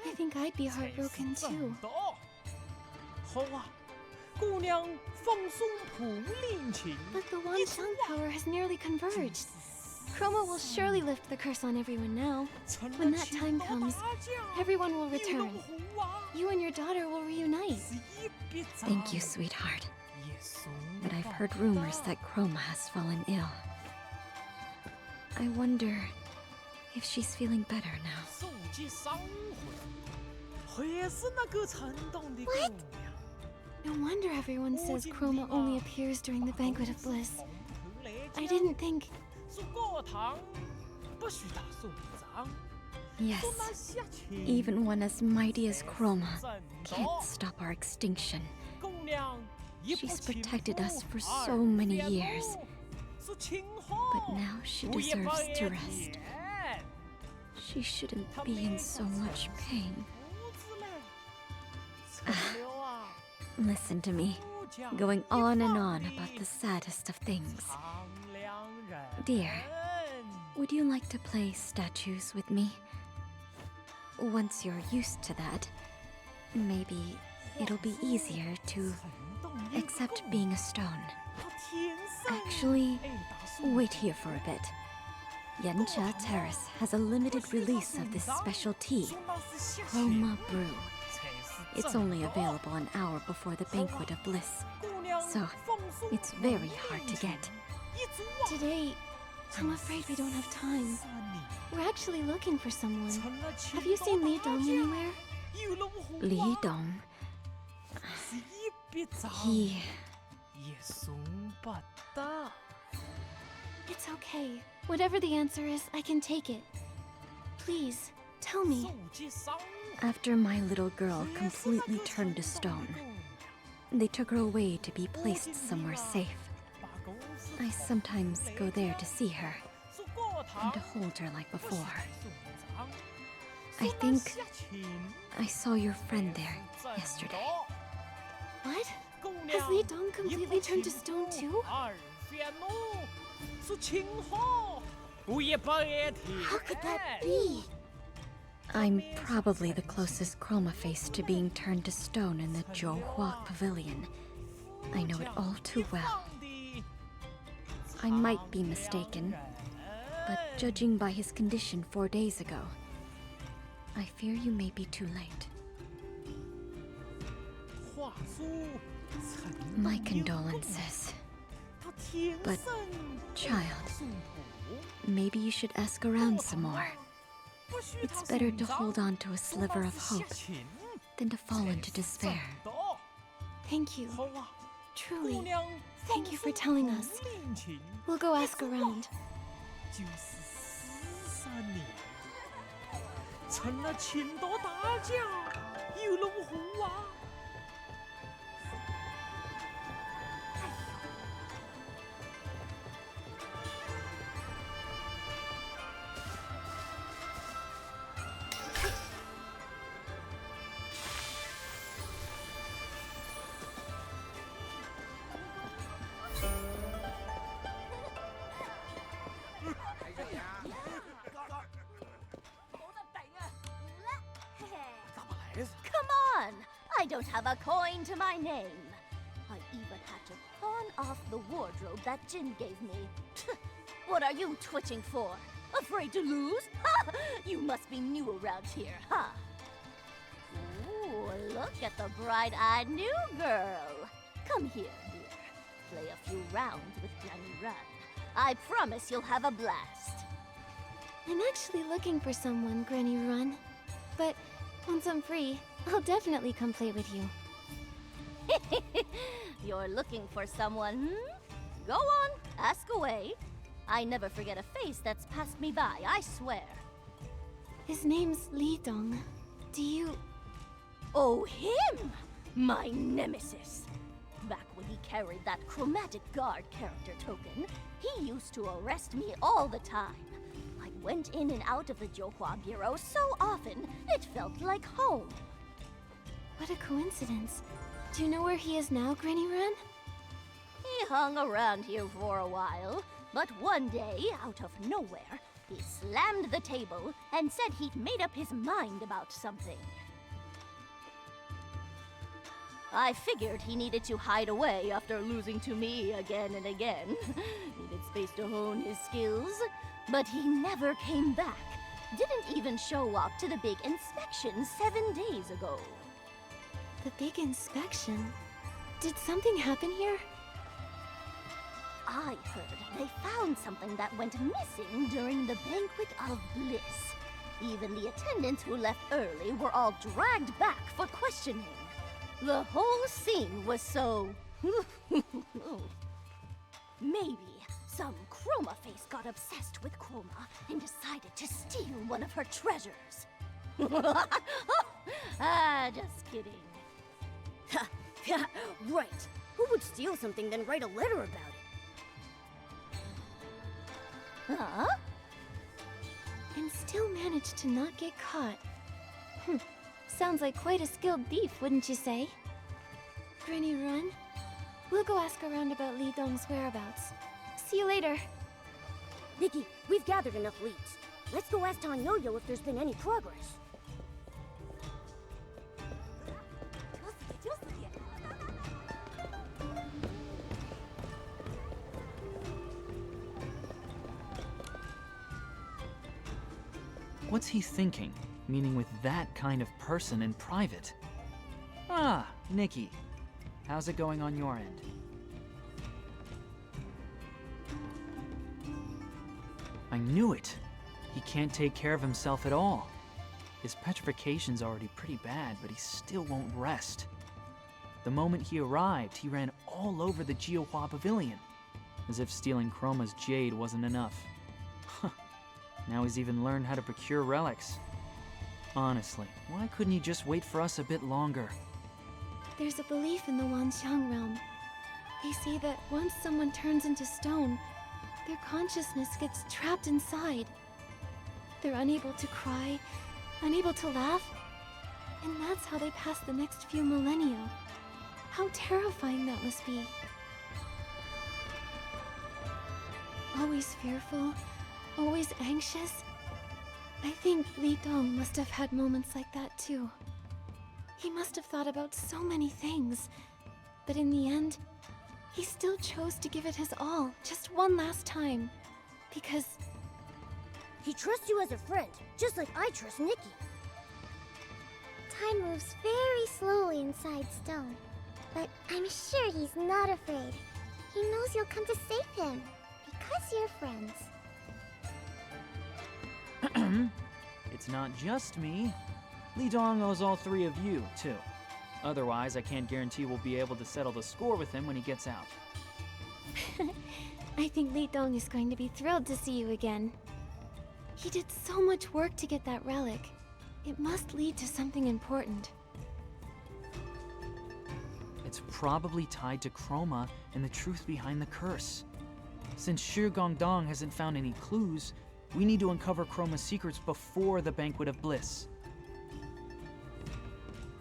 Speaker 2: I think I'd be heartbroken too. But the Wanshang power has nearly converged. Chroma will surely lift the curse on everyone now. When that time comes, everyone will return. You and your daughter will reunite.
Speaker 14: Thank you, sweetheart. But I've heard rumors that Chroma has fallen ill. I wonder if she's feeling better now.
Speaker 8: What?
Speaker 2: No wonder everyone says Chroma only appears during the Banquet of Bliss. I didn't think...
Speaker 14: Yes, even one as mighty as Chroma can't stop our extinction. She's protected us for so many years, but now she deserves to rest. She shouldn't be in so much pain. Listen to me, going on and on about the saddest of things. Dear, would you like to play statues with me? Once you're used to that, maybe it'll be easier to accept being a stone. Actually, wait here for a bit. Yancha Terrace has a limited release of this special tea, Chroma Brew. It's only available an hour before the Banquet of Bliss, so it's very hard to get.
Speaker 2: Today, I'm afraid we don't have time. We're actually looking for someone. Have you seen Li Dong anywhere?
Speaker 14: Li Dong. He...
Speaker 2: It's okay. Whatever the answer is, I can take it. Please, tell me.
Speaker 14: After my little girl completely turned to stone, they took her away to be placed somewhere safe. I sometimes go there to see her, and to hold her like before. I think I saw your friend there yesterday.
Speaker 2: What? Has Li Dong completely turned to stone too?
Speaker 14: How could that be? I'm probably the closest Chroma face to being turned to stone in the Zhouhua Pavilion. I know it all too well. I might be mistaken, but judging by his condition 4 days ago, I fear you may be too late. My condolences. But, child, maybe you should ask around some more. It's better to hold on to a sliver of hope than to fall into despair.
Speaker 2: Thank you. Truly, thank you for telling us. We'll go ask around.
Speaker 1: Come on! I don't have a coin to my name. I even had to pawn off the wardrobe that Jin gave me. What are you twitching for? Afraid to lose? Ha! You must be new around here, huh? Ooh, look at the bright-eyed new girl. Come here, dear. Play a few rounds with Granny Run. I promise you'll have a blast.
Speaker 2: I'm actually looking for someone, Granny Run. But once I'm free, I'll definitely come play with you.
Speaker 1: You're looking for someone, hmm? Go on, ask away. I never forget a face that's passed me by, I swear.
Speaker 2: His name's Li Dong. Do you...
Speaker 1: Oh, him! My nemesis. Back when he carried that Chromatic Guard character token, he used to arrest me all the time. I went in and out of the Zhouhua Bureau so often, it felt like home.
Speaker 2: What a coincidence. Do you know where he is now, Granny Run?
Speaker 1: He hung around here for a while, but one day, out of nowhere, he slammed the table and said he'd made up his mind about something. I figured he needed to hide away after losing to me again and again. Needed space to hone his skills, but he never came back. Didn't even show up to the big inspection 7 days ago.
Speaker 2: The big inspection? Did something happen here?
Speaker 1: I heard they found something that went missing during the Banquet of Bliss. Even the attendants who left early were all dragged back for questioning. The whole scene was so... maybe Some Chroma face got obsessed with Chroma and decided to steal one of her treasures. Just kidding. Right. Who would steal something then write a letter about it? Huh?
Speaker 2: And still managed to not get caught. Sounds like quite a skilled thief, wouldn't you say? Granny Run, we'll go ask around about Li Dong's whereabouts. See you later.
Speaker 1: Nikki, we've gathered enough leads. Let's go ask Tang Yo-Yo if there's been any progress.
Speaker 3: What's he thinking? Meaning with that kind of person in private? Ah, Nikki. How's it going on your end? I knew it! He can't take care of himself at all. His petrification's already pretty bad, but he still won't rest. The moment he arrived, he ran all over the Jiuhua Pavilion, as if stealing Chroma's jade wasn't enough. Now he's even learned how to procure relics. Honestly, why couldn't he just wait for us a bit longer?
Speaker 2: There's a belief in the Wanxiang realm. They say that once someone turns into stone, their consciousness gets trapped inside. They're unable to cry, unable to laugh, and that's how they pass the next few millennia. How terrifying that must be. Always fearful, always anxious. I think Li Dong must have had moments like that too. He must have thought about so many things, but in the end, he still chose to give it his all, just one last time, because
Speaker 1: he trusts you as a friend, just like I trust Nikki.
Speaker 8: Time moves very slowly inside stone, but I'm sure he's not afraid. He knows you'll come to save him, because you're friends.
Speaker 3: It's not just me. Li Dong owes all three of you, too. Otherwise, I can't guarantee we'll be able to settle the score with him when he gets out.
Speaker 2: I think Li Dong is going to be thrilled to see you again. He did so much work to get that relic. It must lead to something important.
Speaker 3: It's probably tied to Chroma and the truth behind the curse. Since Shi Gongdong hasn't found any clues, we need to uncover Chroma's secrets before the Banquet of Bliss.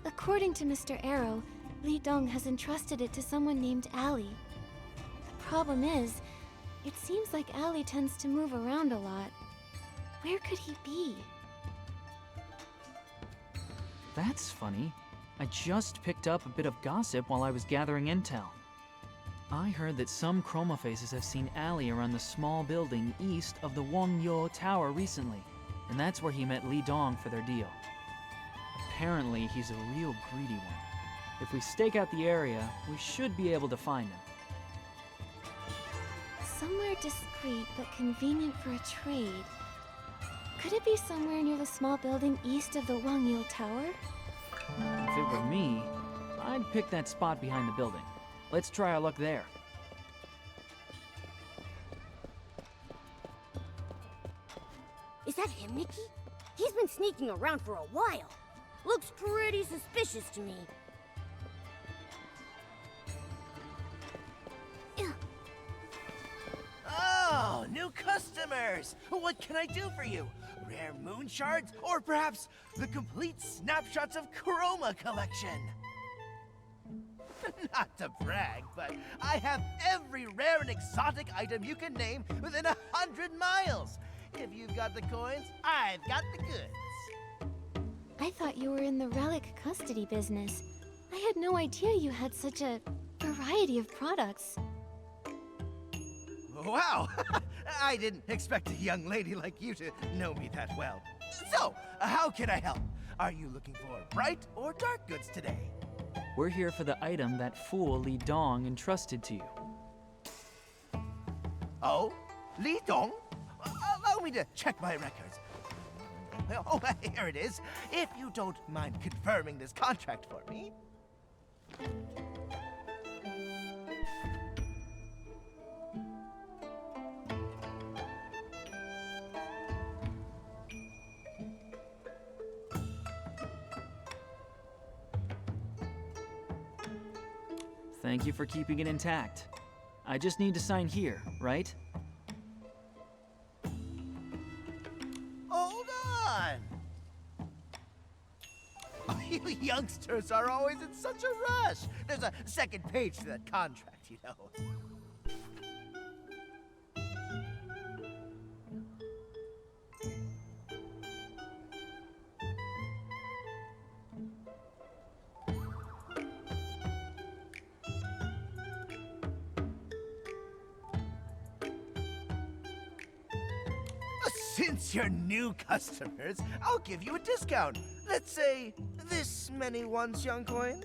Speaker 2: According to Mr. Arrow, Li Dong has entrusted it to someone named Allie. The problem is, it seems like Allie tends to move around a lot. Where could he be?
Speaker 3: That's funny. I just picked up a bit of gossip while I was gathering intel. I heard that some Chroma faces have seen Allie around the small building east of the Wangyo Tower recently, and that's where he met Li Dong for their deal. Apparently, he's a real greedy one. If we stake out the area, we should be able to find him.
Speaker 2: Somewhere discreet but convenient for a trade. Could it be somewhere near the small building east of the Wangyo Tower?
Speaker 3: If it were me, I'd pick that spot behind the building. Let's try our luck there.
Speaker 1: Is that him, Nikki? He's been sneaking around for a while. Looks pretty suspicious to me.
Speaker 15: Oh, new customers! What can I do for you? Rare moon shards, or perhaps the complete snapshots of Chroma collection? Not to brag, but I have every rare and exotic item you can name within 100 miles. If you've got the coins, I've got the goods.
Speaker 2: I thought you were in the relic custody business. I had no idea you had such a variety of products.
Speaker 15: Wow! I didn't expect a young lady like you to know me that well. So, how can I help? Are you looking for bright or dark goods today?
Speaker 3: We're here for the item that fool Li Dong entrusted to you.
Speaker 15: Oh? Li Dong? Allow me to check my records. Oh, here it is. If you don't mind confirming this contract for me.
Speaker 3: Thank you for keeping it intact. I just need to sign here, right?
Speaker 15: Hold on! You youngsters are always in such a rush. There's a second page to that contract, you know. Since you're new customers, I'll give you a discount. Let's say this many Wanxiang coins.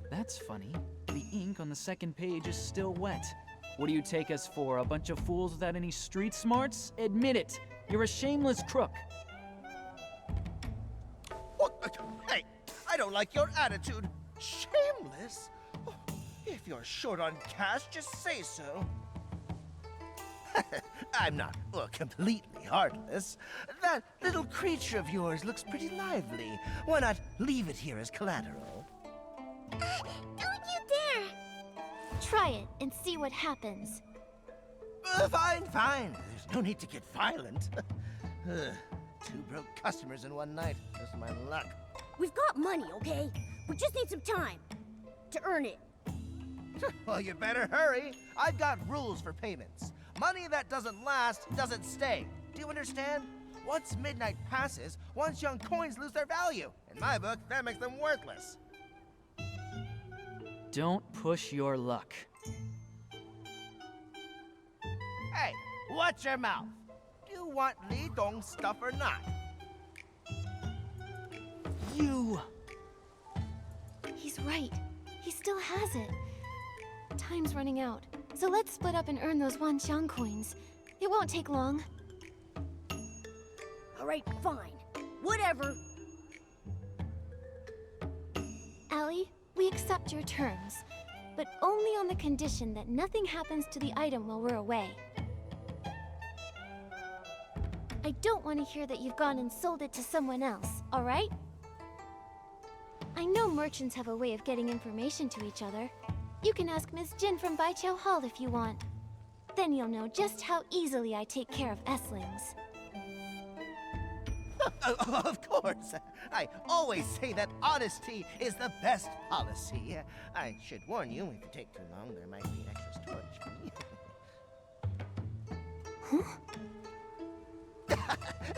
Speaker 3: That's funny. The ink on the second page is still wet. What do you take us for, a bunch of fools without any street smarts? Admit it. You're a shameless crook.
Speaker 15: Hey, I don't like your attitude. Shameless? Oh, if you're short on cash, just say so. I'm not, completely heartless. That little creature of yours looks pretty lively. Why not leave it here as collateral?
Speaker 8: Don't you dare!
Speaker 2: Try it and see what happens.
Speaker 15: Fine. There's no need to get violent. 2 broke customers in one night. Just my luck.
Speaker 1: We've got money, okay? We just need some time to earn it.
Speaker 15: Well, you better hurry. I've got rules for payments. Money that doesn't last doesn't stay. Do you understand? Once midnight passes, Wanxiang coins lose their value. In my book, that makes them worthless.
Speaker 3: Don't push your luck.
Speaker 15: Hey, watch your mouth. Do you want Li Dong's stuff or not?
Speaker 3: You...
Speaker 2: He's right. He still has it. Time's running out, so let's split up and earn those Wanxiang coins. It won't take long.
Speaker 1: All right, fine. Whatever.
Speaker 2: Allie, we accept your terms, but only on the condition that nothing happens to the item while we're away. I don't want to hear that you've gone and sold it to someone else, all right? I know merchants have a way of getting information to each other. You can ask Miss Jin from Baiqiao Hall if you want. Then you'll know just how easily I take care of S-lings.
Speaker 15: Of course. I always say that honesty is the best policy. I should warn you, if you take too long, there might be extra storage for me.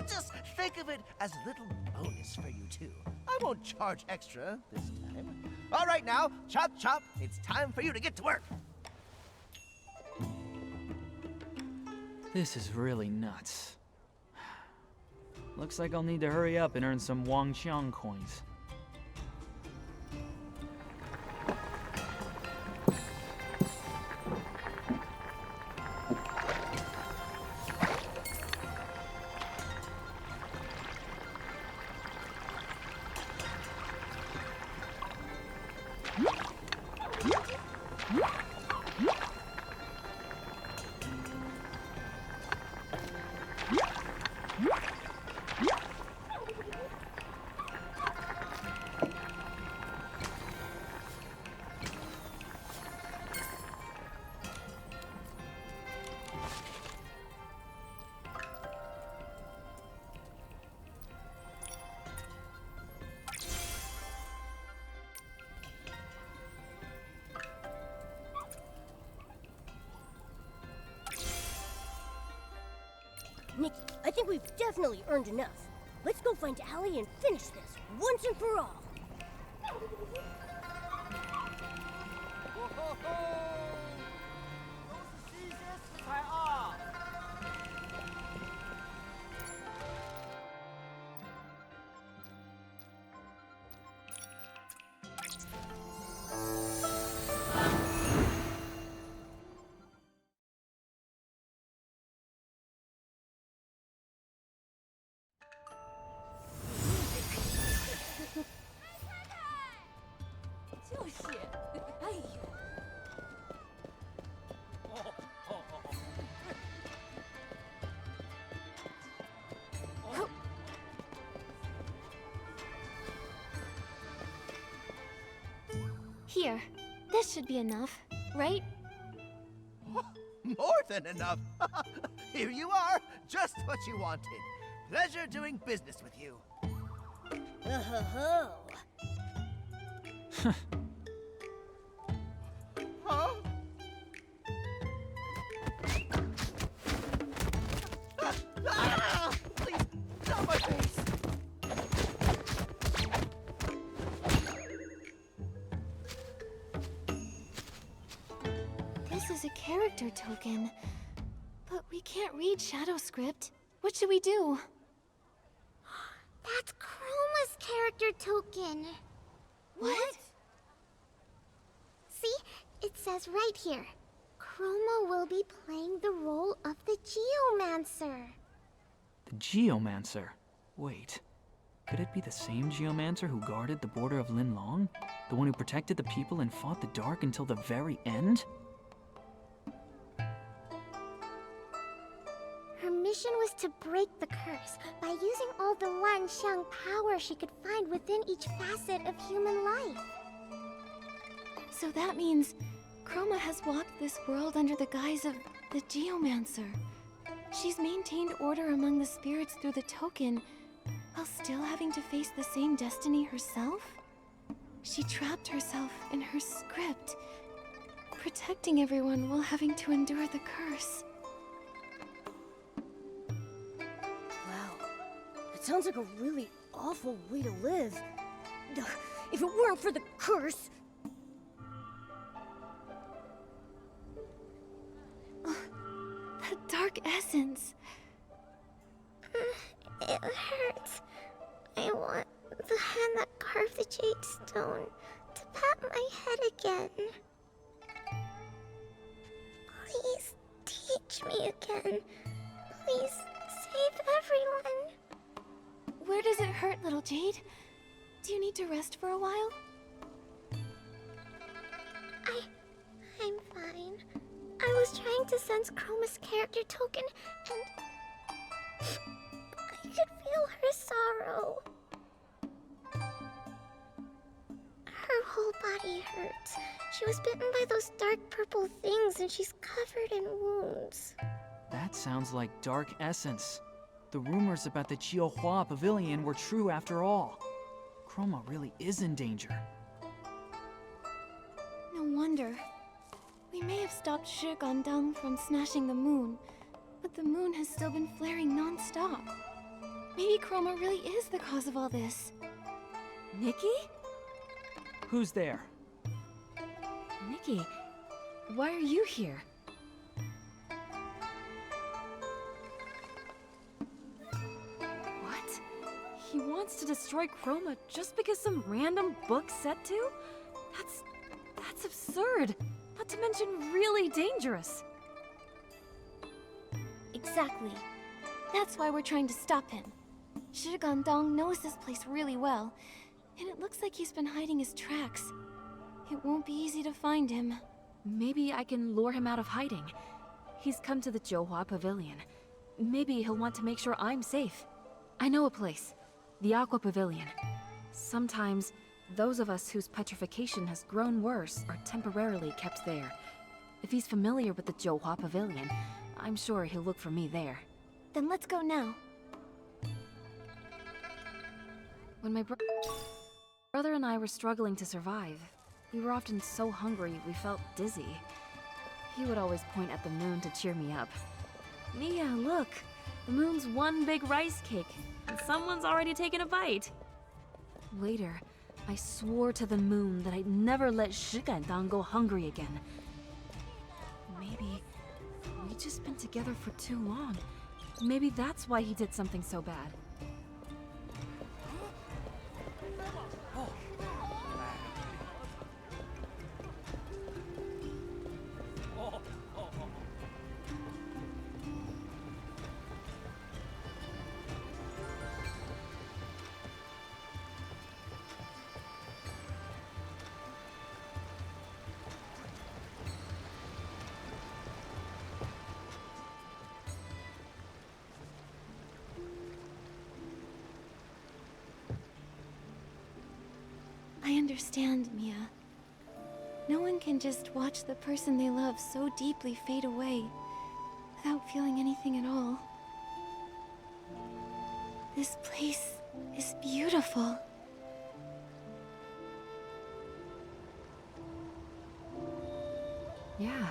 Speaker 15: Just think of it as a little bonus for you two. I won't charge extra this time. All right now, chop chop, it's time for you to get to work.
Speaker 3: This is really nuts. Looks like I'll need to hurry up and earn some Wanxiang coins.
Speaker 1: Nikki, I think we've definitely earned enough. Let's go find Allie and finish this, once and for all.
Speaker 2: Here, this should be enough, right?
Speaker 15: More than enough. Here you are, just what you wanted. Pleasure doing business with you.
Speaker 1: Oh.
Speaker 15: Huh? Please, not my face.
Speaker 2: This is a character token. But we can't read shadow script. What should we do?
Speaker 8: That's Chroma's character token.
Speaker 2: What?
Speaker 8: See? It says right here. Chroma will be playing the role of the Geomancer.
Speaker 3: The Geomancer? Wait. Could it be the same Geomancer who guarded the border of Linlong? The one who protected the people and fought the dark until the very end?
Speaker 8: Her mission was to break the curse by using all the Wanxiang power she could find within each facet of human life.
Speaker 2: So that means Chroma has walked this world under the guise of the Geomancer. She's maintained order among the spirits through the token, while still having to face the same destiny herself? She trapped herself in her script, protecting everyone while having to endure the curse.
Speaker 1: Wow. It sounds like a really awful way to live. If it weren't for the curse...
Speaker 2: The dark essence.
Speaker 8: It hurts. I want the hand that carved the jade stone to pat my head again. Please teach me again. Please save everyone.
Speaker 2: Where does it hurt, little Jade? Do you need to rest for a while?
Speaker 8: I'm fine. I was trying to sense Chroma's character token, and I could feel her sorrow. Her whole body hurts. She was bitten by those dark purple things, and she's covered in wounds.
Speaker 3: That sounds like dark essence. The rumors about the Jiuhua Pavilion were true after all. Chroma really is in danger.
Speaker 2: No wonder. We may have stopped Shi Gandang from smashing the moon, but the moon has still been flaring non-stop. Maybe Chroma really is the cause of all this.
Speaker 13: Nikki?
Speaker 3: Who's there?
Speaker 13: Nikki, why are you here?
Speaker 11: What? He wants to destroy Chroma just because some random book said to? That's absurd. Not to mention really dangerous.
Speaker 2: Exactly. That's why we're trying to stop him. Shi Gandong knows this place really well, and it looks like he's been hiding his tracks. It won't be easy to find him.
Speaker 11: Maybe I can lure him out of hiding. He's come to the Jiuhua Pavilion. Maybe he'll want to make sure I'm safe. I know a place. The Aqua Pavilion. Sometimes, those of us whose petrification has grown worse are temporarily kept there. If he's familiar with the Jiuhua Pavilion, I'm sure he'll look for me there.
Speaker 2: Then let's go now.
Speaker 11: When my brother and I were struggling to survive, we were often so hungry we felt dizzy. He would always point at the moon to cheer me up. Mia, look! The moon's one big rice cake, and someone's already taken a bite. Later, I swore to the moon that I'd never let Shi Gandang go hungry again. Maybe we'd just been together for too long. Maybe that's why he did something so bad.
Speaker 2: I understand, Mia. No one can just watch the person they love so deeply fade away without feeling anything at all. This place is beautiful.
Speaker 13: Yeah.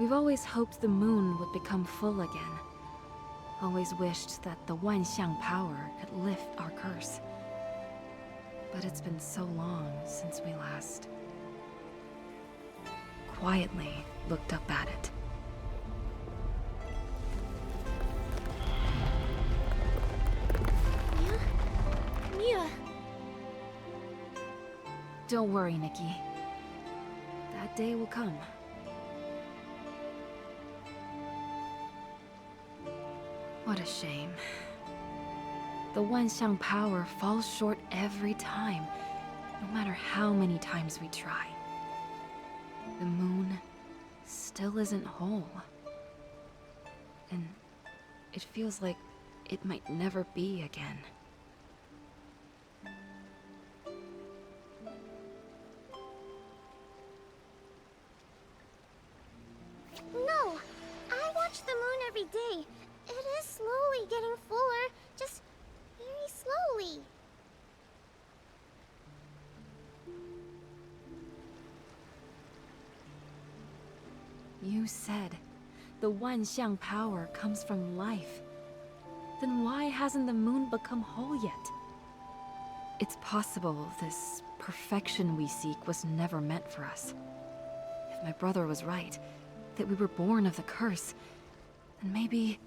Speaker 13: We've always hoped the moon would become full again. Always wished that the Wanxiang power could lift our curse. But it's been so long since we last quietly looked up at it.
Speaker 2: Mia!
Speaker 13: Don't worry, Nikki. That day will come. What a shame. The Wanxiang power falls short every time, no matter how many times we try. The moon still isn't whole. And it feels like it might never be again.
Speaker 8: No! I watch the moon every day. It is slowly getting fuller, just very slowly.
Speaker 13: You said the Wanxiang power comes from life. Then why hasn't the moon become whole yet? It's possible this perfection we seek was never meant for us. If my brother was right, that we were born of the curse, then maybe...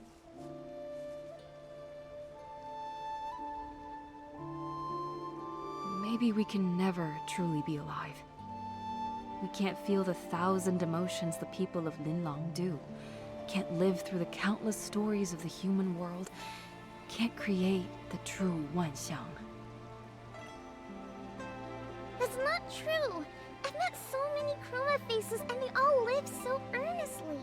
Speaker 13: maybe we can never truly be alive. We can't feel the 1,000 emotions the people of Linlong do. Can't live through the countless stories of the human world. Can't create the true Wanxiang.
Speaker 8: That's not true! I've met so many Chroma faces and they all live so earnestly.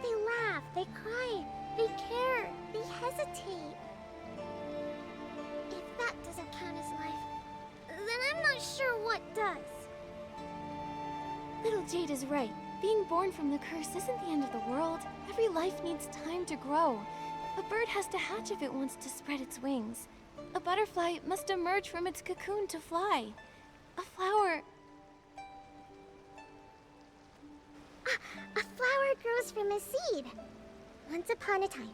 Speaker 8: They laugh, they cry, they care, they hesitate. If that doesn't count as life, then I'm not sure what does.
Speaker 2: Little Jade is right. Being born from the curse isn't the end of the world. Every life needs time to grow. A bird has to hatch if it wants to spread its wings. A butterfly must emerge from its cocoon to fly. A flower...
Speaker 8: A flower grows from a seed. Once upon a time,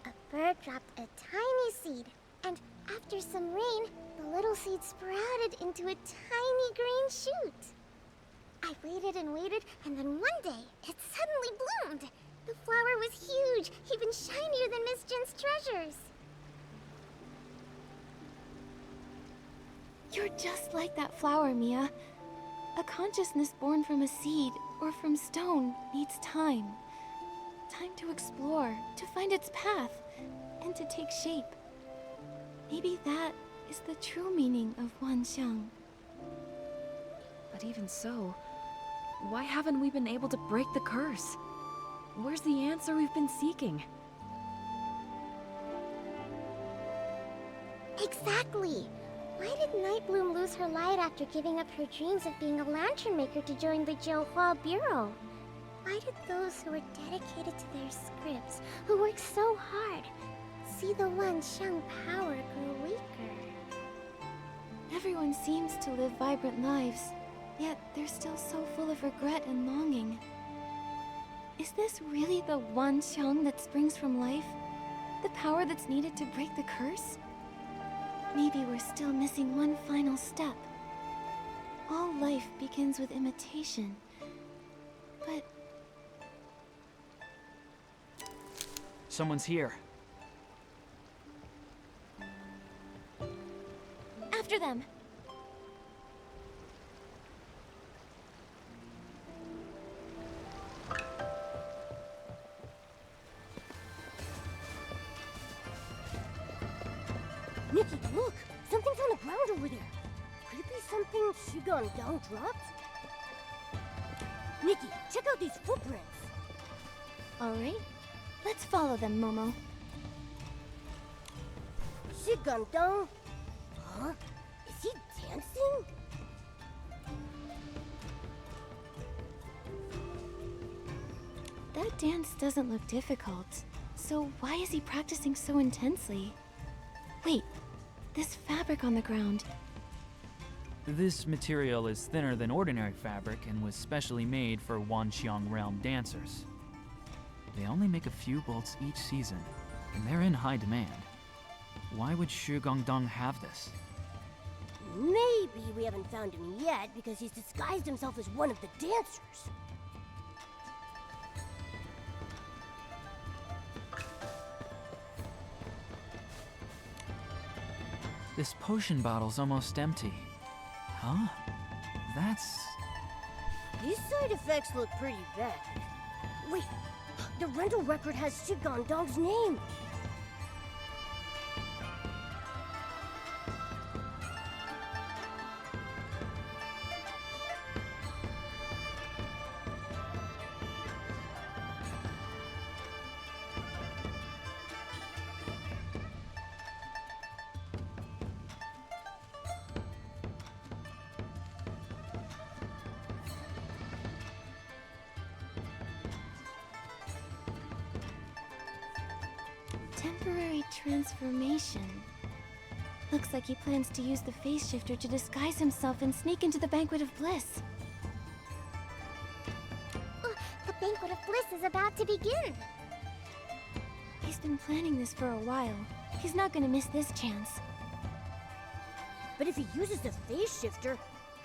Speaker 8: a bird dropped a tiny seed, and after some rain, the little seed sprouted into a tiny green shoot. I waited and waited, and then one day, it suddenly bloomed. The flower was huge, even shinier than Miss Jin's treasures.
Speaker 2: You're just like that flower, Mia. A consciousness born from a seed or from stone needs time. Time to explore, to find its path, and to take shape. Maybe that is the true meaning of Wanxiang.
Speaker 13: But even so, why haven't we been able to break the curse? Where's the answer we've been seeking?
Speaker 8: Exactly! Why did Nightbloom lose her light after giving up her dreams of being a lantern maker to join the Jiuhua Bureau? Why did those who were dedicated to their scripts, who worked so hard, see the Wanxiang power grow weaker?
Speaker 2: Everyone seems to live vibrant lives, yet they're still so full of regret and longing. Is this really the Wanxiang that springs from life? The power that's needed to break the curse? Maybe we're still missing one final step. All life begins with imitation. But...
Speaker 3: Someone's here.
Speaker 2: After them!
Speaker 1: Nikki, look! Something's on the ground over there. Could it be something Shigan Dong dropped? Nikki, check out these footprints.
Speaker 2: Alright, let's follow them, Momo.
Speaker 1: Shigan Dong? Huh? Is he dancing?
Speaker 2: dance doesn't look difficult, so why is he practicing so intensely? Wait, this fabric on the ground.
Speaker 3: This material is thinner than ordinary fabric and was specially made for Wanxiang Realm dancers. They only make a few bolts each season, and they're in high demand. Why would Shi Gongdong have this?
Speaker 1: Maybe we haven't found him yet because he's disguised himself as one of the dancers.
Speaker 3: This potion bottle's almost empty. Huh? That's...
Speaker 1: These side effects look pretty bad. Wait, the rental record has Shi Gongdong's name.
Speaker 2: Temporary transformation. Looks like he plans to use the face shifter to disguise himself and sneak into the Banquet of Bliss.
Speaker 8: The Banquet of Bliss is about to begin.
Speaker 2: He's been planning this for a while. He's not gonna miss this chance.
Speaker 1: But if he uses the face shifter,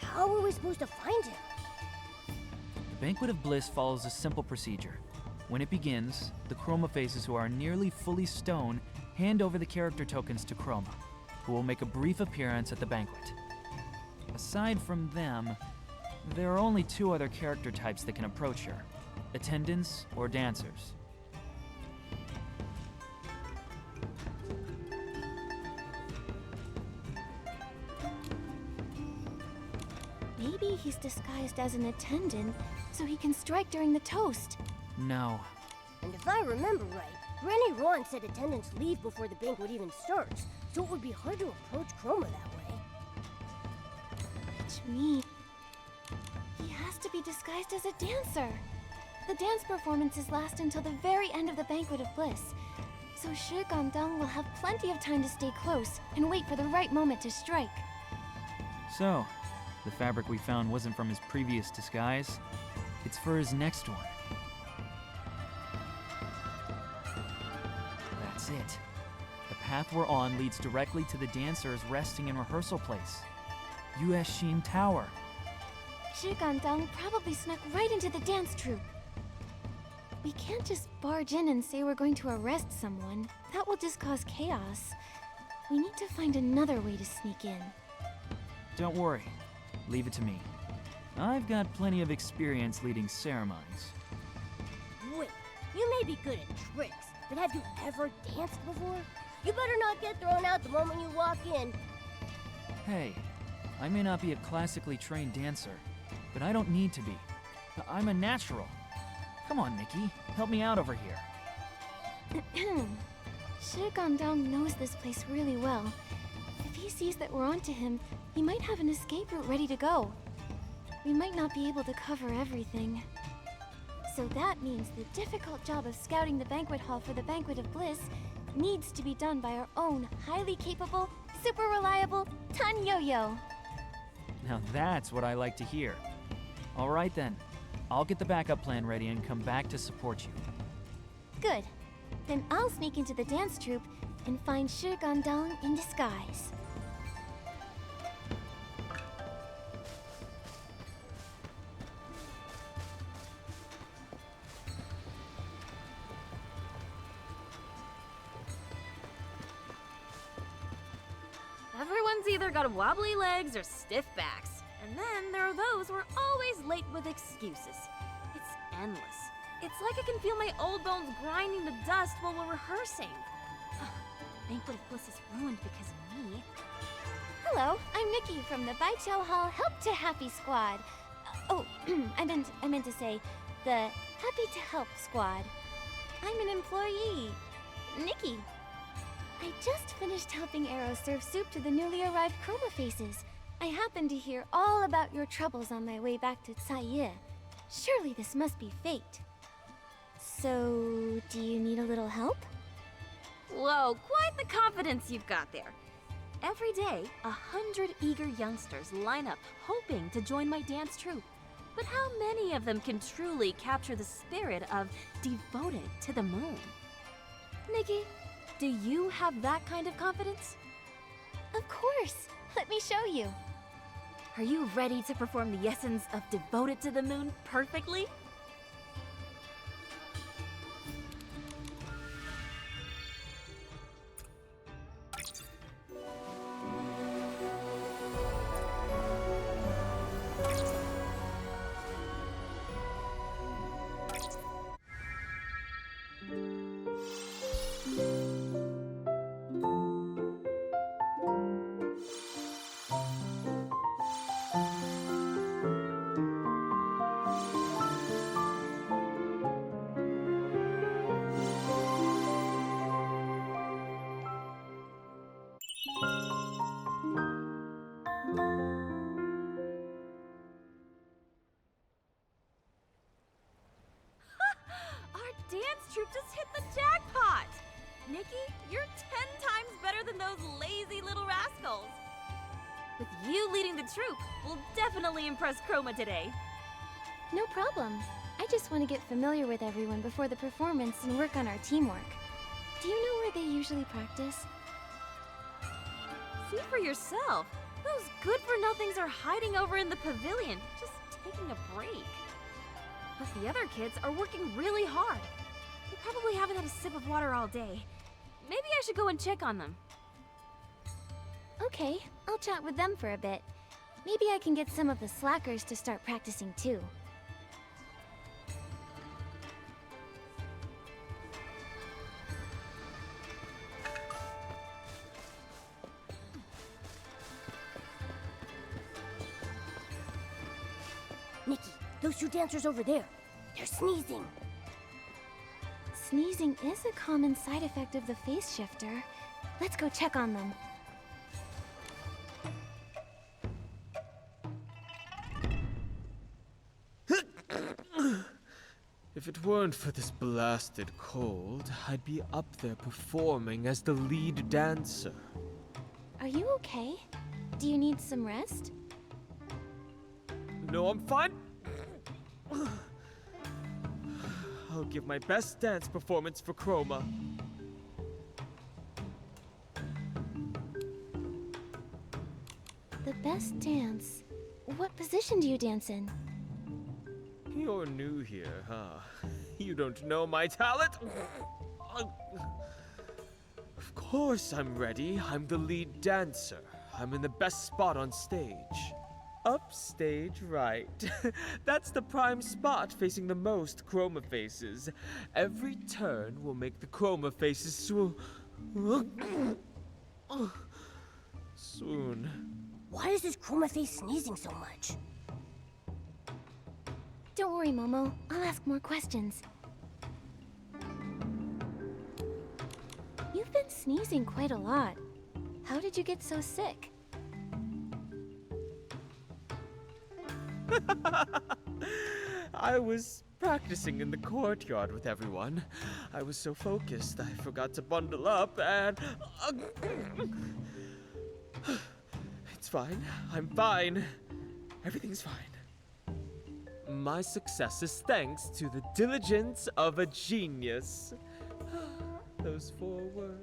Speaker 1: how are we supposed to find him?
Speaker 3: The Banquet of Bliss follows a simple procedure. When it begins, the Chroma faces who are nearly fully stone hand over the character tokens to Chroma, who will make a brief appearance at the banquet. Aside from them, there are only two other character types that can approach her: attendants or dancers.
Speaker 2: Maybe he's disguised as an attendant so he can strike during the toast.
Speaker 3: No.
Speaker 1: And if I remember right, Granny Ron said attendants leave before the banquet even starts, so it would be hard to approach Chroma that way.
Speaker 2: Which means he has to be disguised as a dancer. The dance performances last until the very end of the Banquet of Bliss, so Shi Gongdong will have plenty of time to stay close and wait for the right moment to strike.
Speaker 3: So, the fabric we found wasn't from his previous disguise. It's for his next one. That's it. The path we're on leads directly to the dancers' resting and rehearsal place, Yueshin Tower.
Speaker 2: Shi Gongdong probably snuck right into the dance troupe. We can't just barge in and say we're going to arrest someone. That will just cause chaos. We need to find another way to sneak in.
Speaker 3: Don't worry. Leave it to me. I've got plenty of experience leading ceremonies.
Speaker 1: Wait, you may be good at tricks, but have you ever danced before? You better not get thrown out the moment you walk in.
Speaker 3: Hey, I may not be a classically trained dancer, but I don't need to be. I'm a natural. Come on, Nikki, help me out over here.
Speaker 2: Shi Gongdong knows this place really well. If he sees that we're onto him, he might have an escape route ready to go. We might not be able to cover everything. So that means the difficult job of scouting the banquet hall for the Banquet of Bliss needs to be done by our own highly capable, super reliable Tan Yo-Yo.
Speaker 3: Now that's what I like to hear. All right then, I'll get the backup plan ready and come back to support you.
Speaker 2: Good. Then I'll sneak into the dance troupe and find Shi Gongdong in disguise.
Speaker 11: Everyone's either got wobbly legs or stiff backs. And then there are those who are always late with excuses. It's endless. It's like I can feel my old bones grinding to dust while we're rehearsing. Banquet of Bliss is ruined because of me.
Speaker 2: Hello, I'm Nikki from the Baijiao Hall Help to Happy Squad. I meant to say the Happy to Help Squad. I'm an employee, Nikki. I just finished helping Arrow serve soup to the newly arrived Chroma Faces. I happened to hear all about your troubles on my way back to Caiye. Surely this must be fate. So, do you need a little help?
Speaker 16: Whoa, quite the confidence you've got there. Every day, 100 eager youngsters line up hoping to join my dance troupe. But how many of them can truly capture the spirit of devoted to the moon? Nikki, do you have that kind of confidence?
Speaker 2: Of course. Let me show you.
Speaker 16: Are you ready to perform the essence of devoted to the moon perfectly? Dance troupe just hit the jackpot! Nikki, you're 10 times better than those lazy little rascals. With you leading the troupe, we'll definitely impress Chroma today.
Speaker 2: No problem. I just want to get familiar with everyone before the performance and work on our teamwork. Do you know where they usually practice?
Speaker 16: See for yourself. Those good-for-nothings are hiding over in the pavilion, just taking a break. But the other kids are working really hard. They probably haven't had a sip of water all day. Maybe I should go and check on them.
Speaker 2: Okay, I'll chat with them for a bit. Maybe I can get some of the slackers to start practicing too.
Speaker 1: Nikki, those two dancers over there, they're sneezing.
Speaker 2: Sneezing is a common side effect of the phase shifter. Let's go check on them.
Speaker 10: If it weren't for this blasted cold, I'd be up there performing as the lead dancer.
Speaker 2: Are you okay? Do you need some rest?
Speaker 10: No, I'm fine. I'll give my best dance performance for Chroma.
Speaker 2: The best dance? What position do you dance in?
Speaker 10: You're new here, huh? You don't know my talent? Of course I'm ready. I'm the lead dancer. I'm in the best spot on stage. Upstage right. That's the prime spot facing the most Chroma faces. Every turn will make the Chroma faces swoon.
Speaker 1: Why is this Chroma face sneezing so much?
Speaker 2: Don't worry, Momo. I'll ask more questions. You've been sneezing quite a lot. How did you get so sick?
Speaker 10: I was practicing in the courtyard with everyone. I was so focused I forgot to bundle up and... It's fine. I'm fine. Everything's fine. My success is thanks to the diligence of a genius. Those 4 words.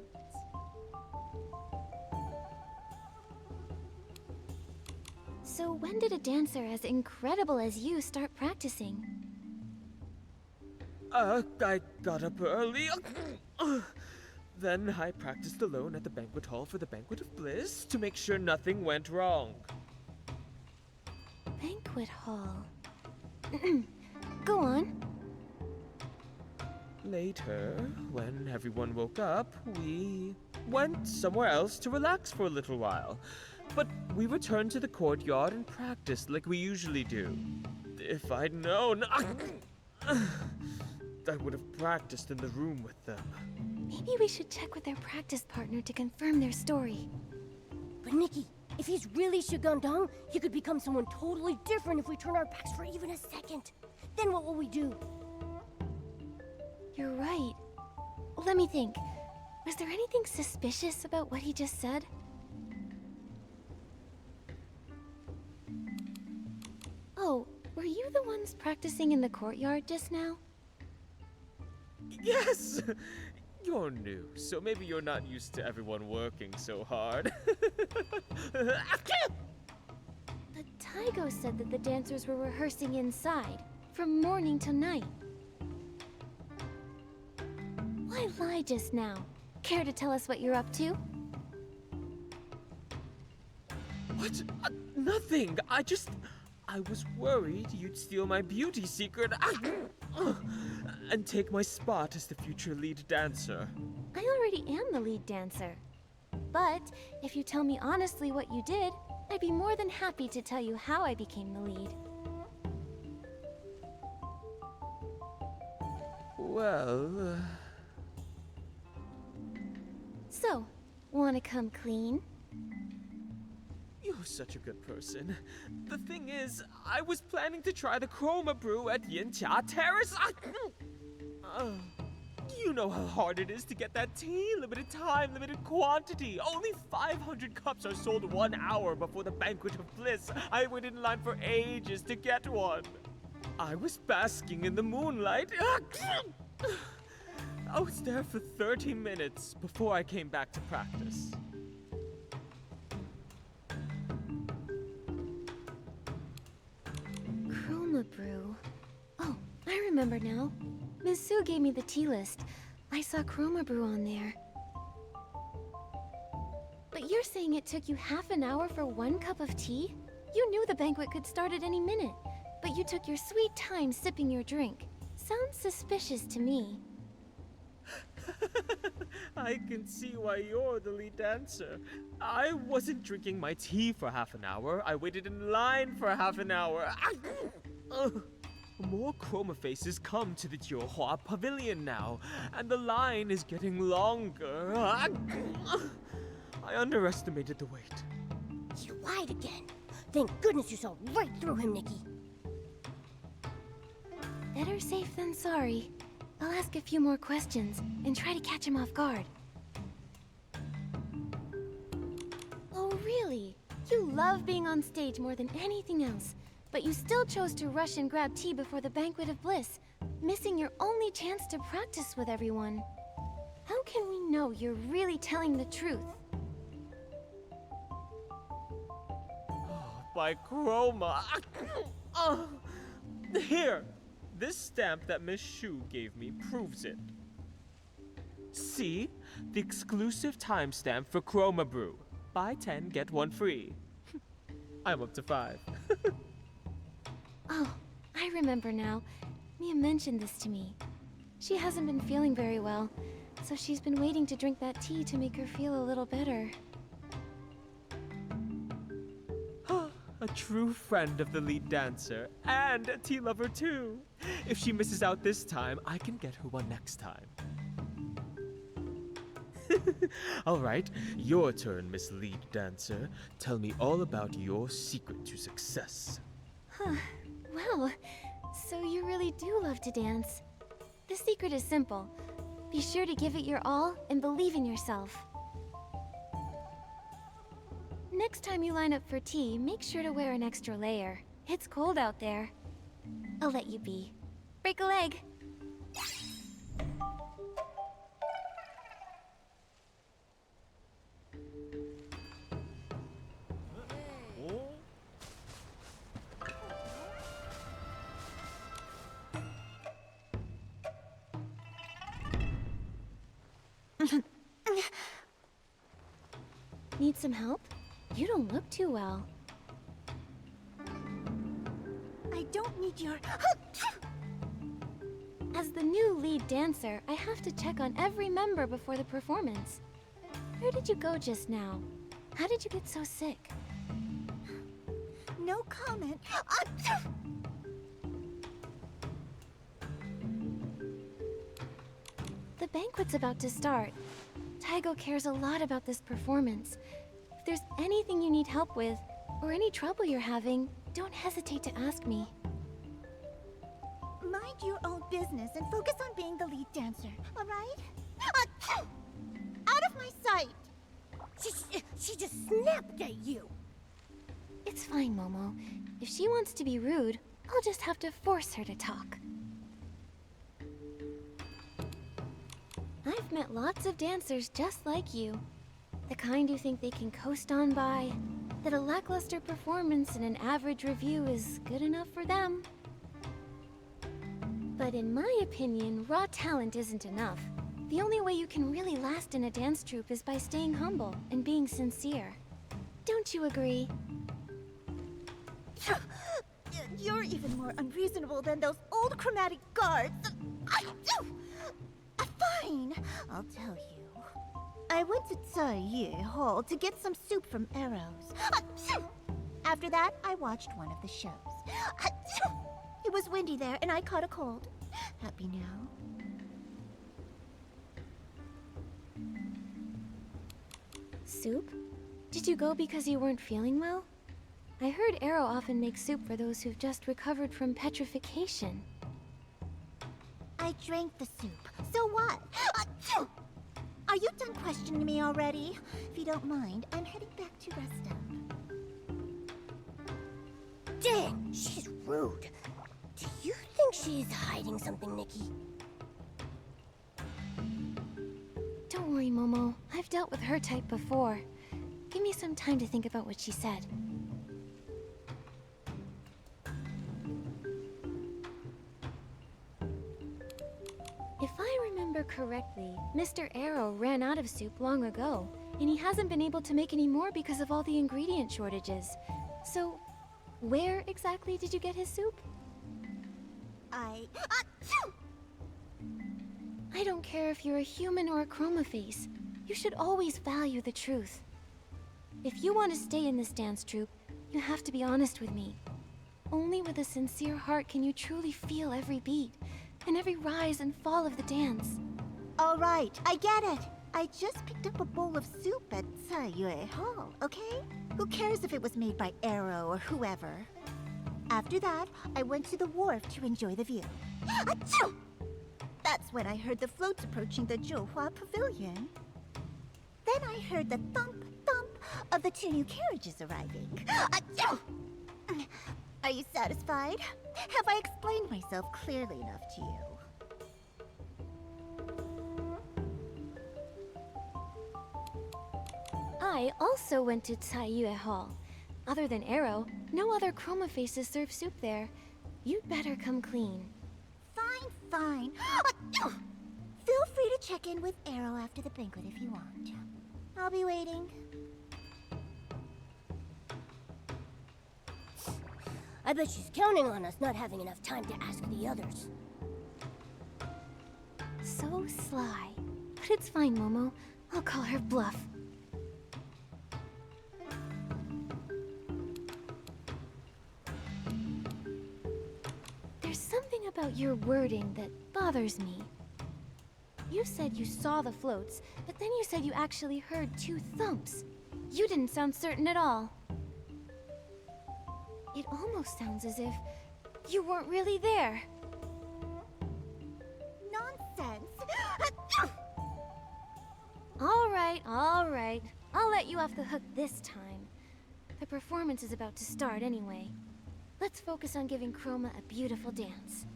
Speaker 2: So when did a dancer as incredible as you start practicing?
Speaker 10: I got up early. Then I practiced alone at the banquet hall for the Banquet of Bliss to make sure nothing went wrong.
Speaker 2: Banquet hall. Go on.
Speaker 10: Later, when everyone woke up, we went somewhere else to relax for a little while. But we returned to the courtyard and practiced like we usually do. If I'd known, I would have practiced in the room with them.
Speaker 2: Maybe we should check with their practice partner to confirm their story.
Speaker 1: But Nikki, if he's really Shigundang, he could become someone totally different if we turn our backs for even a second. Then what will we do?
Speaker 2: You're right. Let me think. Was there anything suspicious about what he just said? Oh, were you the ones practicing in the courtyard just now?
Speaker 10: Yes! You're new, so maybe you're not used to everyone working so hard.
Speaker 2: But Taigo said that the dancers were rehearsing inside, from morning to night. Why lie just now? Care to tell us what you're up to?
Speaker 10: What? Nothing. I was worried you'd steal my beauty secret and take my spot as the future lead dancer.
Speaker 2: I already am the lead dancer. But if you tell me honestly what you did, I'd be more than happy to tell you how I became the lead.
Speaker 10: Well...
Speaker 2: So, wanna come clean?
Speaker 10: You're such a good person. The thing is, I was planning to try the Chroma Brew at Yincha Terrace. You know how hard it is to get that tea, limited time, limited quantity. Only 500 cups are sold 1 hour before the Banquet of Bliss. I waited in line for ages to get one. I was basking in the moonlight. I was there for 30 minutes before I came back to practice.
Speaker 2: Chroma Brew. Oh, I remember now. Ms. Sue gave me the tea list. I saw Chroma Brew on there. But you're saying it took you half an hour for 1 cup of tea? You knew the banquet could start at any minute, but you took your sweet time sipping your drink. Sounds suspicious to me.
Speaker 10: I can see why you're the lead dancer. I wasn't drinking my tea for half an hour. I waited in line for half an hour. More Chroma faces come to the Jiuhua Pavilion now, and the line is getting longer. I underestimated the wait.
Speaker 1: You lied again. Thank goodness you saw right through him, Nikki.
Speaker 2: Better safe than sorry. I'll ask a few more questions and try to catch him off guard. Oh, really? You love being on stage more than anything else, but you still chose to rush and grab tea before the Banquet of Bliss, missing your only chance to practice with everyone. How can we know you're really telling the truth?
Speaker 10: By Chroma. Here! This stamp that Miss Shu gave me proves it. See? The exclusive timestamp for Chroma Brew. Buy 10, get 1 free. I'm up to 5.
Speaker 2: Oh, I remember now. Mia mentioned this to me. She hasn't been feeling very well, so she's been waiting to drink that tea to make her feel a little better.
Speaker 10: A true friend of the lead dancer, and a tea lover too. If she misses out this time, I can get her one next time. All right, your turn, Miss Lead Dancer. Tell me all about your secret to success.
Speaker 2: Huh. Well, so you really do love to dance. The secret is simple. Be sure to give it your all and believe in yourself. Next time you line up for tea, make sure to wear an extra layer. It's cold out there. I'll let you be. Break a leg. Need some help? You don't look too well.
Speaker 8: I don't need your...
Speaker 2: As the new lead dancer, I have to check on every member before the performance. Where did you go just now? How did you get so sick?
Speaker 8: No comment.
Speaker 2: The banquet's about to start. Taigo cares a lot about this performance. If there's anything you need help with, or any trouble you're having, don't hesitate to ask me.
Speaker 8: My
Speaker 17: Mind your own business and focus on being the lead dancer, all right? Out of my sight!
Speaker 1: She just snapped at you.
Speaker 2: It's fine, Momo. If she wants to be rude, I'll just have to force her to talk. I've met lots of dancers just like you. The kind who think they can coast on by, that a lackluster performance and an average review is good enough for them. But in my opinion, raw talent isn't enough. The only way you can really last in a dance troupe is by staying humble and being sincere. Don't you agree?
Speaker 17: You're even more unreasonable than those old chromatic guards. Fine, I'll tell you. I went to Taiye Hall to get some soup from Arrows. After that, I watched one of the shows. It was windy there, and I caught a cold. Happy now?
Speaker 2: Soup? Did you go because you weren't feeling well? I heard Arrow often makes soup for those who've just recovered from petrification.
Speaker 17: I drank the soup. So what? Are you done questioning me already? If you don't mind, I'm heading back to rest up.
Speaker 1: Dang, she's rude. Do you think she's hiding something, Nikki?
Speaker 2: Don't worry, Momo. I've dealt with her type before. Give me some time to think about what she said. If I remember correctly, Mr. Arrow ran out of soup long ago, and he hasn't been able to make any more because of all the ingredient shortages. So, where exactly did you get his soup? I don't care if you're a human or a chroma face. You should always value the truth. If you want to stay in this dance troupe, you have to be honest with me. Only with a sincere heart can you truly feel every beat, and every rise and fall of the dance.
Speaker 17: All right, I get it. I just picked up a bowl of soup at Taiye Hall, okay? Who cares if it was made by Arrow or whoever? After that, I went to the wharf to enjoy the view. Achoo! That's when I heard the floats approaching the Zhouhua Pavilion. Then I heard the thump, thump of the 2 new carriages arriving. Achoo! Are you satisfied? Have I explained myself clearly enough to you?
Speaker 2: I also went to Taiye Hall. Other than Arrow, no other chroma faces serve soup there. You'd better come clean.
Speaker 17: Fine, fine. Feel free to check in with Arrow after the banquet if you want. I'll be waiting.
Speaker 1: I bet she's counting on us not having enough time to ask the others.
Speaker 2: So sly. But it's fine, Momo. I'll call her bluff. There's something about your wording that bothers me. You said you saw the floats, but then you said you actually heard 2 thumps. You didn't sound certain at all. It almost sounds as if you weren't really there.
Speaker 17: Nonsense!
Speaker 2: All right. I'll let you off the hook this time. The performance is about to start anyway. Let's focus on giving Chroma a beautiful dance.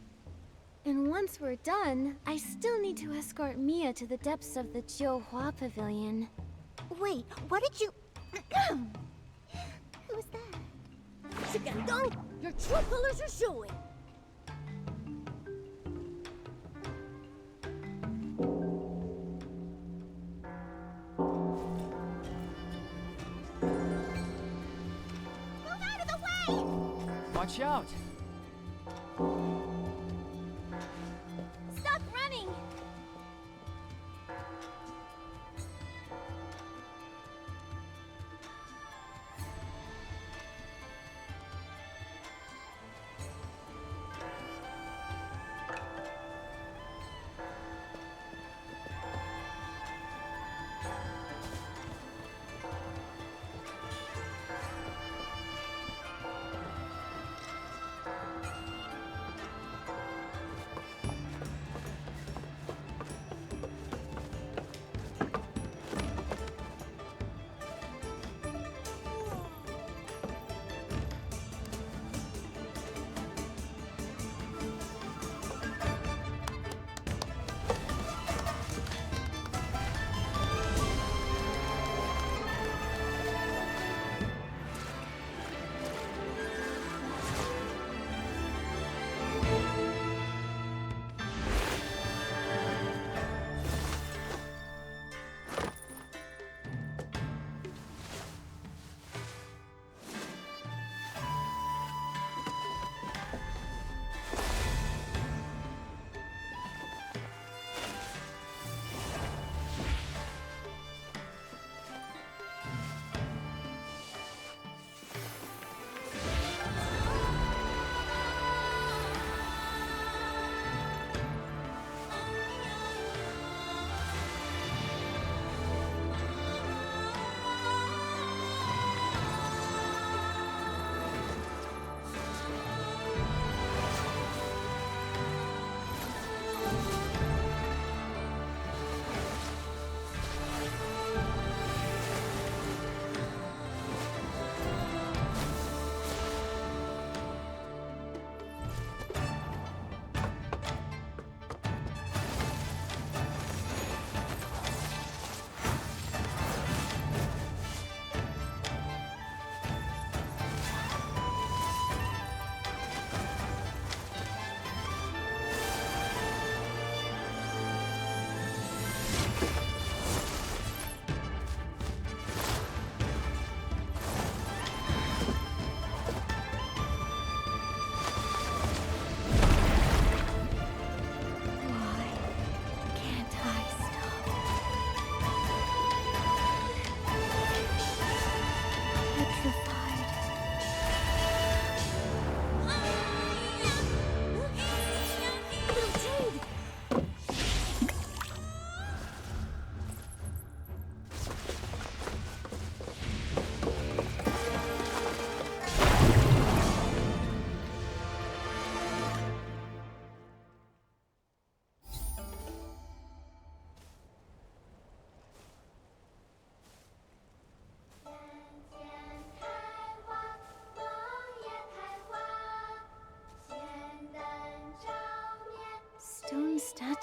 Speaker 2: And once we're done, I still need to escort Mia to the depths of the Zhouhua Pavilion.
Speaker 17: Wait, what did you... Who was that?
Speaker 1: Shigandong, your true colors are showing.
Speaker 17: Move out of the way!
Speaker 3: Watch out!
Speaker 2: Stop running!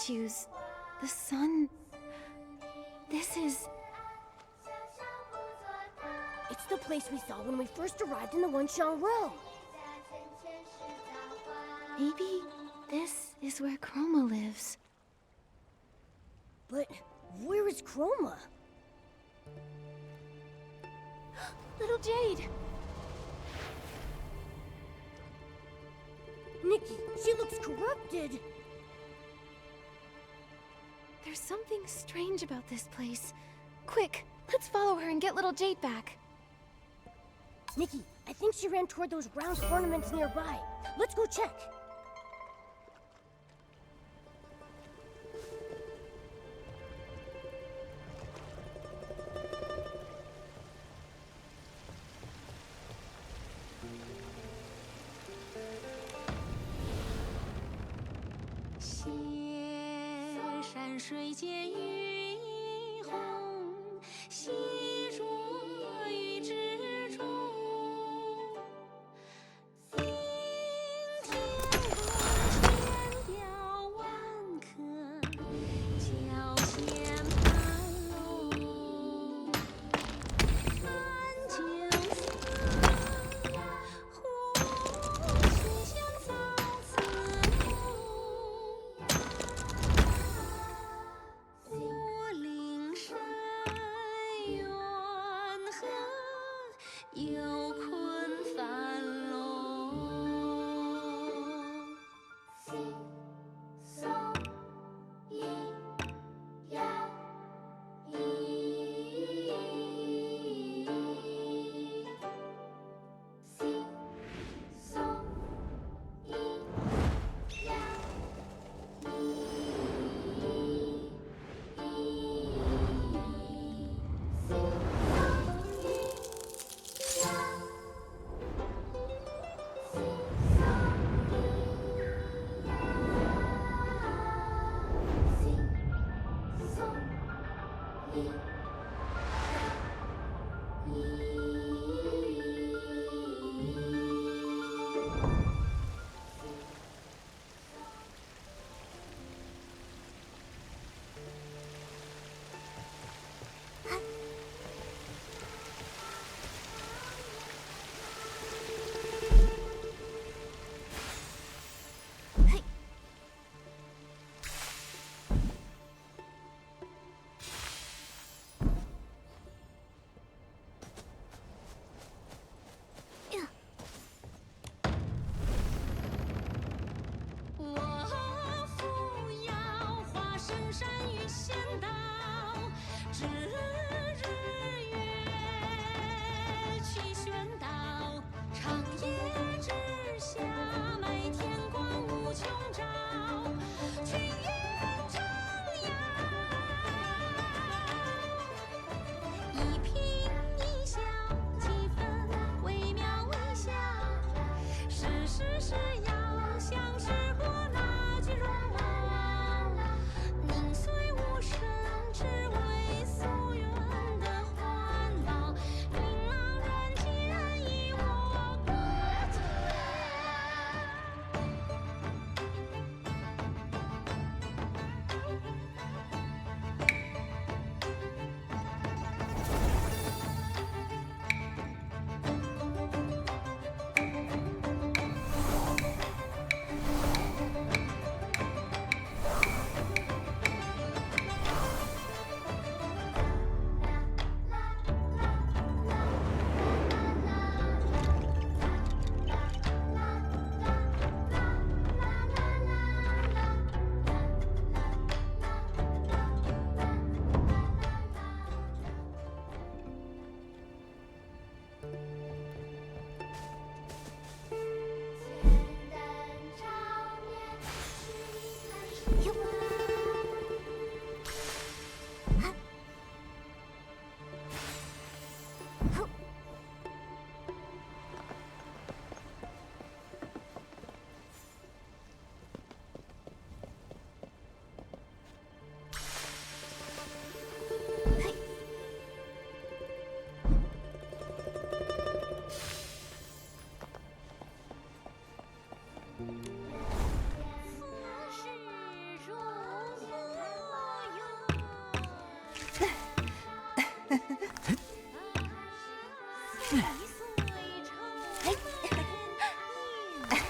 Speaker 2: statues, the sun. This is...
Speaker 1: It's the place we saw when we first arrived in the Wenxiang realm.
Speaker 2: Maybe this is where Chroma lives.
Speaker 1: But where is Chroma?
Speaker 2: Little Jade!
Speaker 1: Nikki, she looks corrupted.
Speaker 2: There's something strange about this place. Quick, let's follow her and get little Jade back.
Speaker 1: Nikki, I think she ran toward those round ornaments nearby. Let's go check.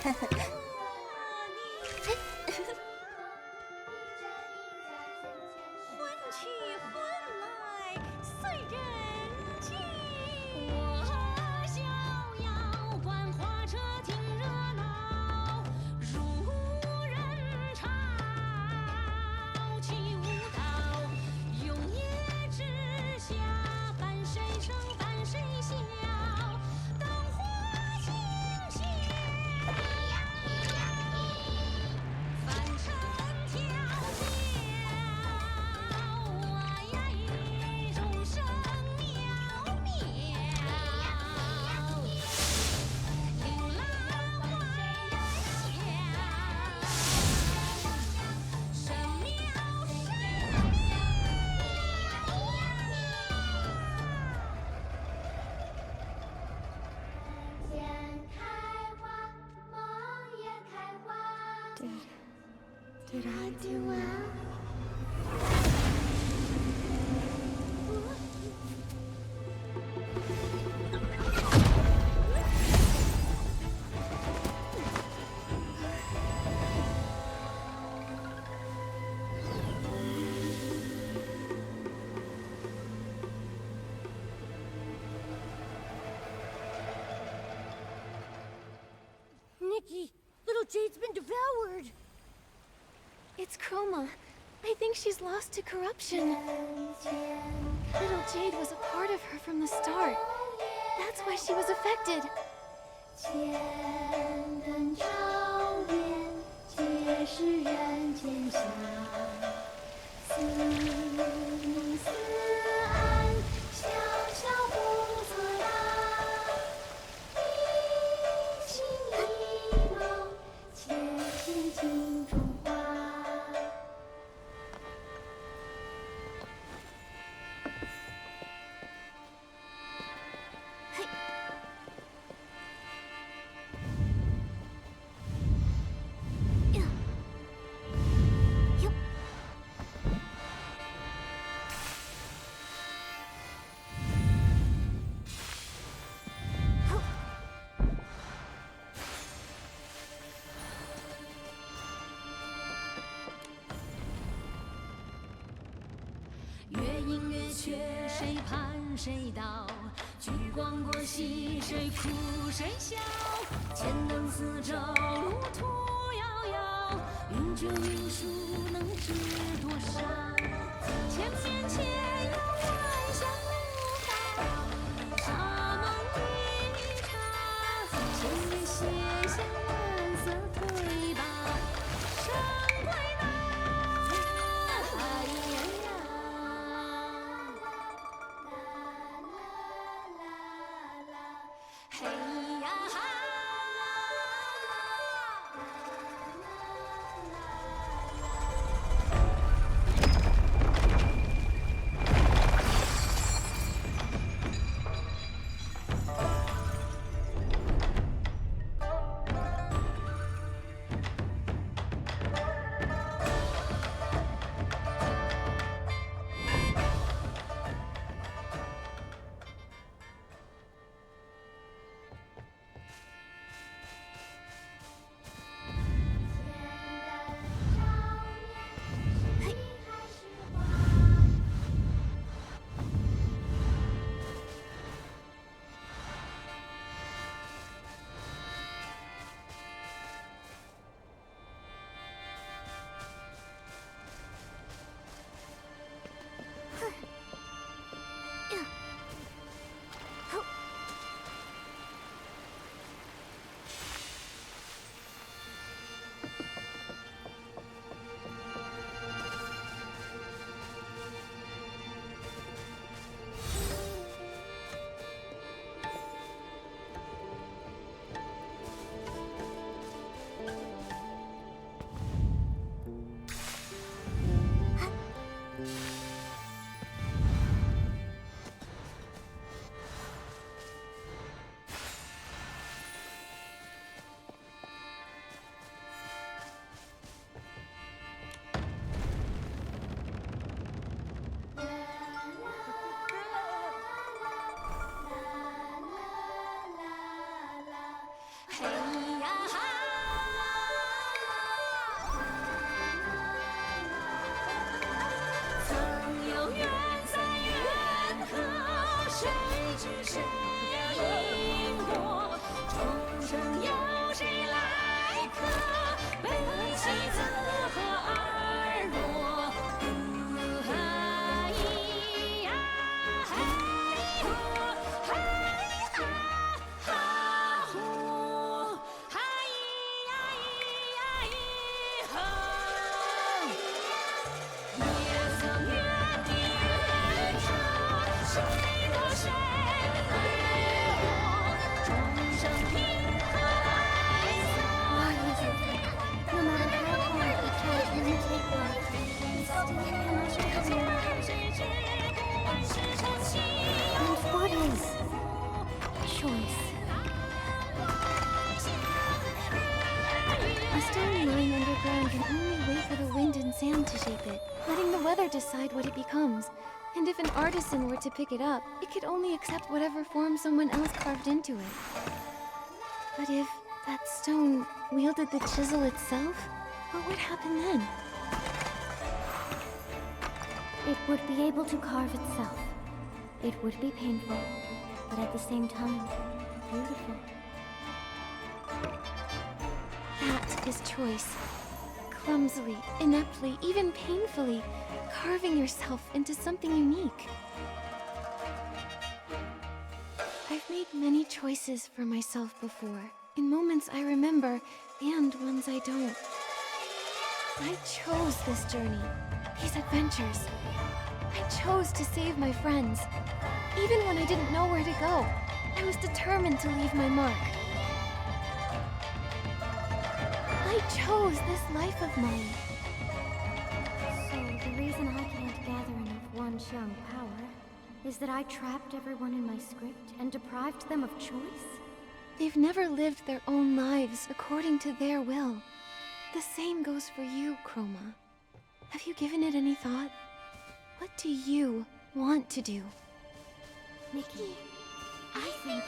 Speaker 18: 去欢来随人情，我逍遥观花车听热闹，如人潮起舞蹈，永夜之下伴谁唱伴谁笑，灯火清闲，凡尘迢迢。众生渺渺，琳琅万象，神妙神妙。
Speaker 8: 见开花，梦也开花。
Speaker 2: Did I do well?
Speaker 1: Nikki, little Jade's been devoured.
Speaker 2: It's Chroma. I think she's lost to corruption. Little Jade was a part of her from the start. That's why she was affected.
Speaker 8: 千灯照面，皆是人间香。四明四暗，悄悄不作答。一心一梦，且听镜中花。
Speaker 18: 月阴月缺，谁攀谁倒？聚光过隙，谁哭谁笑？千灯四照，路途遥遥，云卷云舒，能知多少？千面千摇，万象无法，沙梦一场，千里写下蓝色腿吧，神归那。嘿呀哈！
Speaker 2: A stone lying underground can only wait for the wind and sand to shape it, letting the weather decide what it becomes. And if an artisan were to pick it up, it could only accept whatever form someone else carved into it. But if that stone wielded the chisel itself, what would happen then?
Speaker 1: It would be able to carve itself. It would be painful, but at the same time, beautiful.
Speaker 2: That is choice. Clumsily, ineptly, even painfully, carving yourself into something unique. I've made many choices for myself before, in moments I remember, and ones I don't. I chose this journey, these adventures. I chose to save my friends. Even when I didn't know where to go, I was determined to leave my mark. I chose this life of mine.
Speaker 1: So the reason I can't gather enough Wanxiang power is that I trapped everyone in my script and deprived them of choice?
Speaker 2: They've never lived their own lives according to their will. The same goes for you, Chroma. Have you given it any thought? What do you want to do?
Speaker 1: Nikki, I think...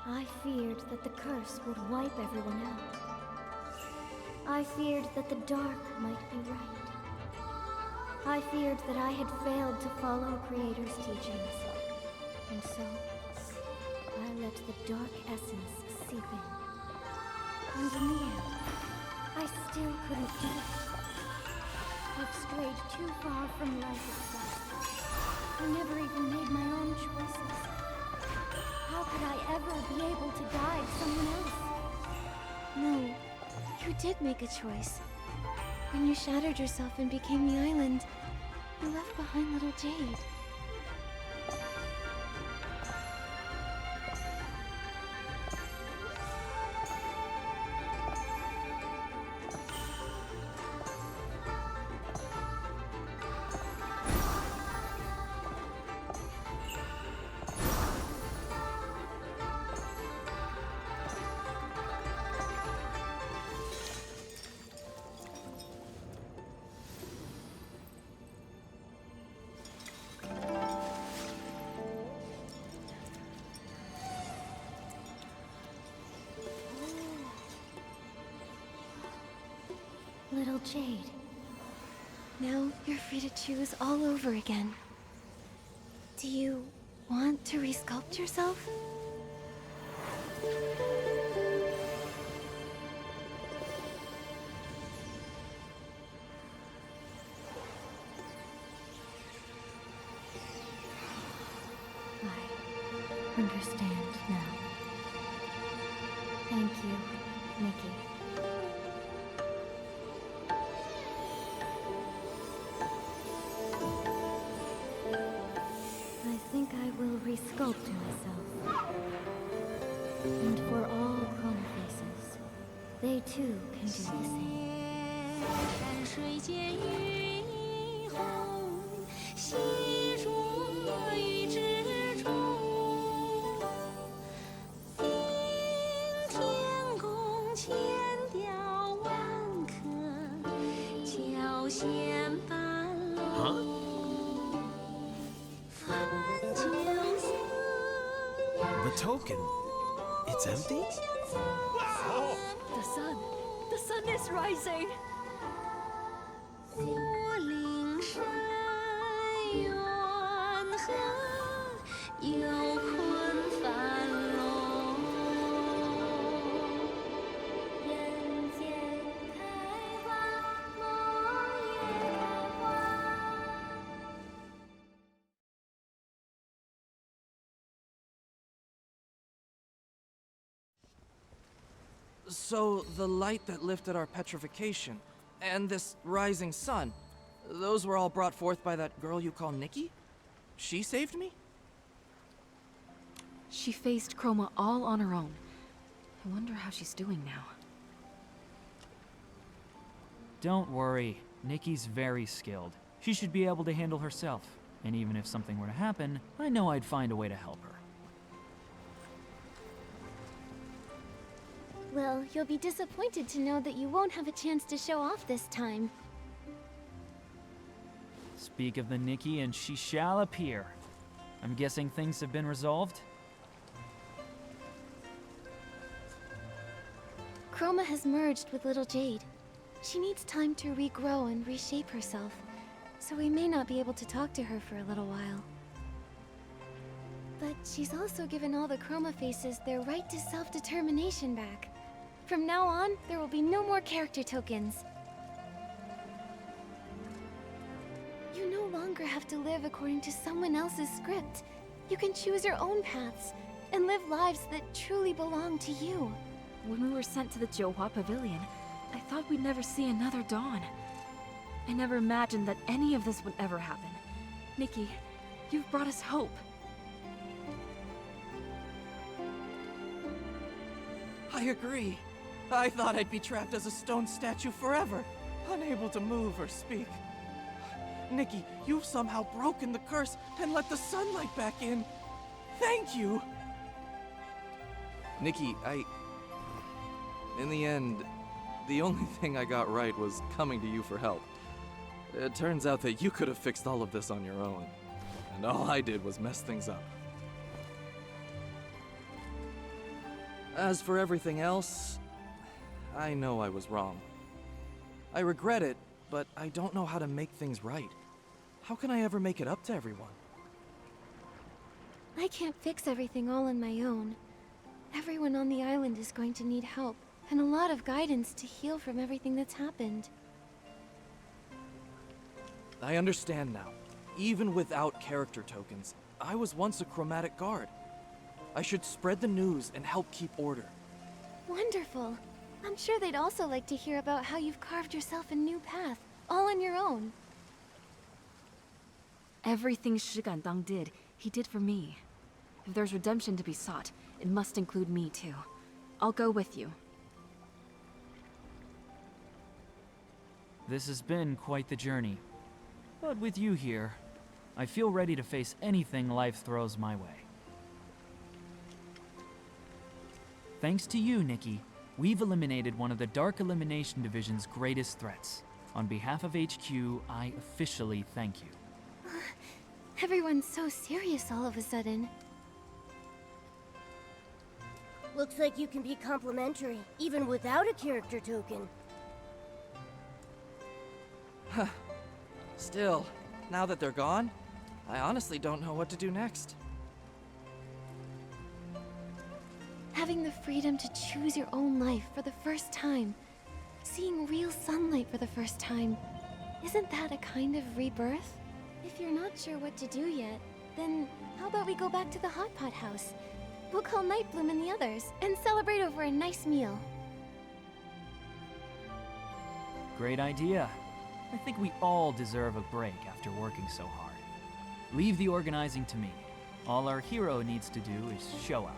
Speaker 1: I feared that the curse would wipe everyone out. I feared that the dark might be right. I feared that I had failed to follow Creator's teachings. And so, I let the dark essence seep in. And in the end, I still couldn't do it. I've strayed too far from life itself. I never even made my own choices. How could I ever be able to guide someone else?
Speaker 2: No, you did make a choice. When you shattered yourself and became the island, you left behind little Jade.
Speaker 1: Little Jade.
Speaker 2: Now you're free to choose all over again. Do you want to resculpt yourself?
Speaker 1: I understand now. Thank you, Nikki. I think I will resculpt myself. And for all Chroma faces, they too can do the same.
Speaker 18: 山水间云一红，细浊玉之中。
Speaker 10: The token. It's empty?
Speaker 18: The sun is rising. 柏林山远河，有困繁荣。人间开花，梦也开花。
Speaker 6: So, the light that lifted our petrification, and this rising sun, those were all brought forth by that girl you call Nikki? She saved me?
Speaker 13: She faced Chroma all on her own. I wonder how she's doing now.
Speaker 3: Don't worry, Nikki's very skilled. She should be able to handle herself. And even if something were to happen, I know I'd find a way to help her.
Speaker 2: Well, you'll be disappointed to know that you won't have a chance to show off this time.
Speaker 3: Speak of the Nikki and she shall appear. I'm guessing things have been resolved?
Speaker 2: Chroma has merged with Little Jade. She needs time to regrow and reshape herself, so we may not be able to talk to her for a little while. But she's also given all the Chroma faces their right to self-determination back. From now on, there will be no more character tokens. You no longer have to live according to someone else's script. You can choose your own paths and live lives that truly belong to you.
Speaker 13: When we were sent to the Johua Pavilion, I thought we'd never see another dawn. I never imagined that any of this would ever happen. Nikki, you've brought us hope.
Speaker 6: I agree. I thought I'd be trapped as a stone statue forever, unable to move or speak. Nikki, you've somehow broken the curse and let the sunlight back in. Thank you! Nikki, in the end, the only thing I got right was coming to you for help. It turns out that you could have fixed all of this on your own, and all I did was mess things up. As for everything else, I know I was wrong. I regret it, but I don't know how to make things right. How can I ever make it up to everyone?
Speaker 2: I can't fix everything all on my own. Everyone on the island is going to need help, and a lot of guidance to heal from everything that's happened.
Speaker 6: I understand now. Even without character tokens, I was once a chromatic guard. I should spread the news and help keep order.
Speaker 2: Wonderful. I'm sure they'd also like to hear about how you've carved yourself a new path, all on your own.
Speaker 13: Everything Shigandang did, he did for me. If there's redemption to be sought, it must include me too. I'll go with you.
Speaker 3: This has been quite the journey. But with you here, I feel ready to face anything life throws my way. Thanks to you, Nikki, we've eliminated one of the Dark Elimination Division's greatest threats. On behalf of HQ, I officially thank you.
Speaker 2: Everyone's so serious all of a sudden.
Speaker 1: Looks like you can be complimentary, even without a character token.
Speaker 6: Huh. Still, now that they're gone, I honestly don't know what to do next.
Speaker 2: Having the freedom to choose your own life for the first time. Seeing real sunlight for the first time. Isn't that a kind of rebirth? If you're not sure what to do yet, then how about we go back to the Hot Pot house? We'll call Nightbloom and the others, and celebrate over a nice meal.
Speaker 3: Great idea. I think we all deserve a break after working so hard. Leave the organizing to me. All our hero needs to do is show up.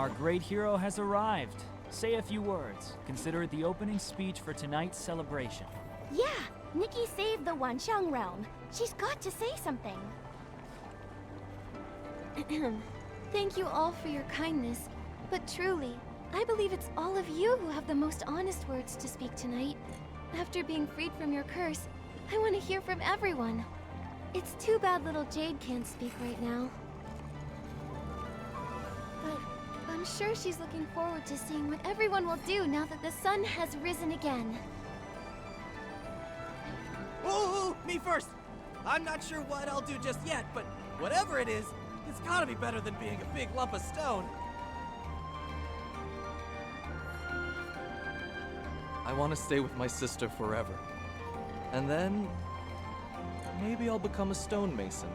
Speaker 3: Our great hero has arrived. Say a few words. Consider it the opening speech for tonight's celebration.
Speaker 9: Yeah, Nikki saved the Wanxiang realm. She's got to say something.
Speaker 2: Thank you all for your kindness, but truly, I believe it's all of you who have the most honest words to speak tonight. After being freed from your curse, I want to hear from everyone. It's too bad little Jade can't speak right now. But I'm sure she's looking forward to seeing what everyone will do now that the sun has risen again.
Speaker 19: Ooh, me first! I'm not sure what I'll do just yet, but whatever it is, it's gotta be better than being a big lump of stone.
Speaker 6: I want to stay with my sister forever. And then maybe I'll become a stonemason.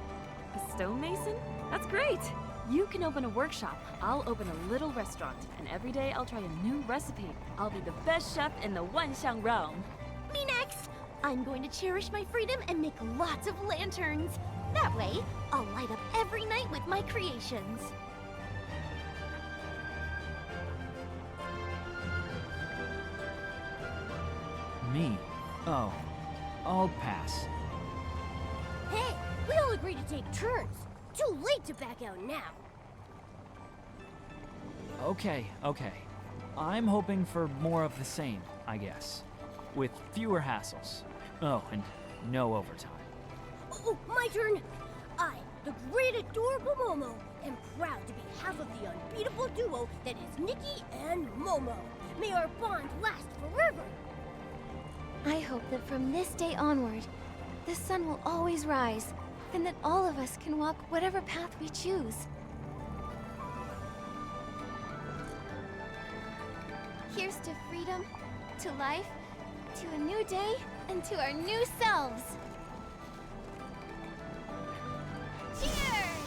Speaker 16: A stonemason? That's great! You can open a workshop, I'll open a little restaurant, and every day I'll try a new recipe. I'll be the best chef in the Wanxiang realm.
Speaker 1: Me next! I'm going to cherish my freedom and make lots of lanterns. That way, I'll light up every night with my creations.
Speaker 3: Me? Oh, I'll pass.
Speaker 1: Hey, we all agreed to take turns. Too late to back out now.
Speaker 3: Okay. I'm hoping for more of the same, I guess. With fewer hassles. Oh, and no overtime.
Speaker 1: Oh, my turn! I, the great adorable Momo, am proud to be half of the unbeatable duo that is Nikki and Momo. May our bond last forever!
Speaker 2: I hope that from this day onward, the sun will always rise, and that all of us can walk whatever path we choose. Here's to freedom, to life, to a new day, and to our new selves! Cheers!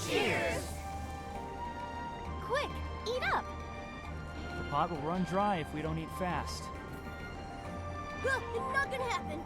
Speaker 1: Cheers!
Speaker 2: Quick, eat up!
Speaker 3: The pot will run dry if we don't eat fast.
Speaker 1: Well, not gonna happen.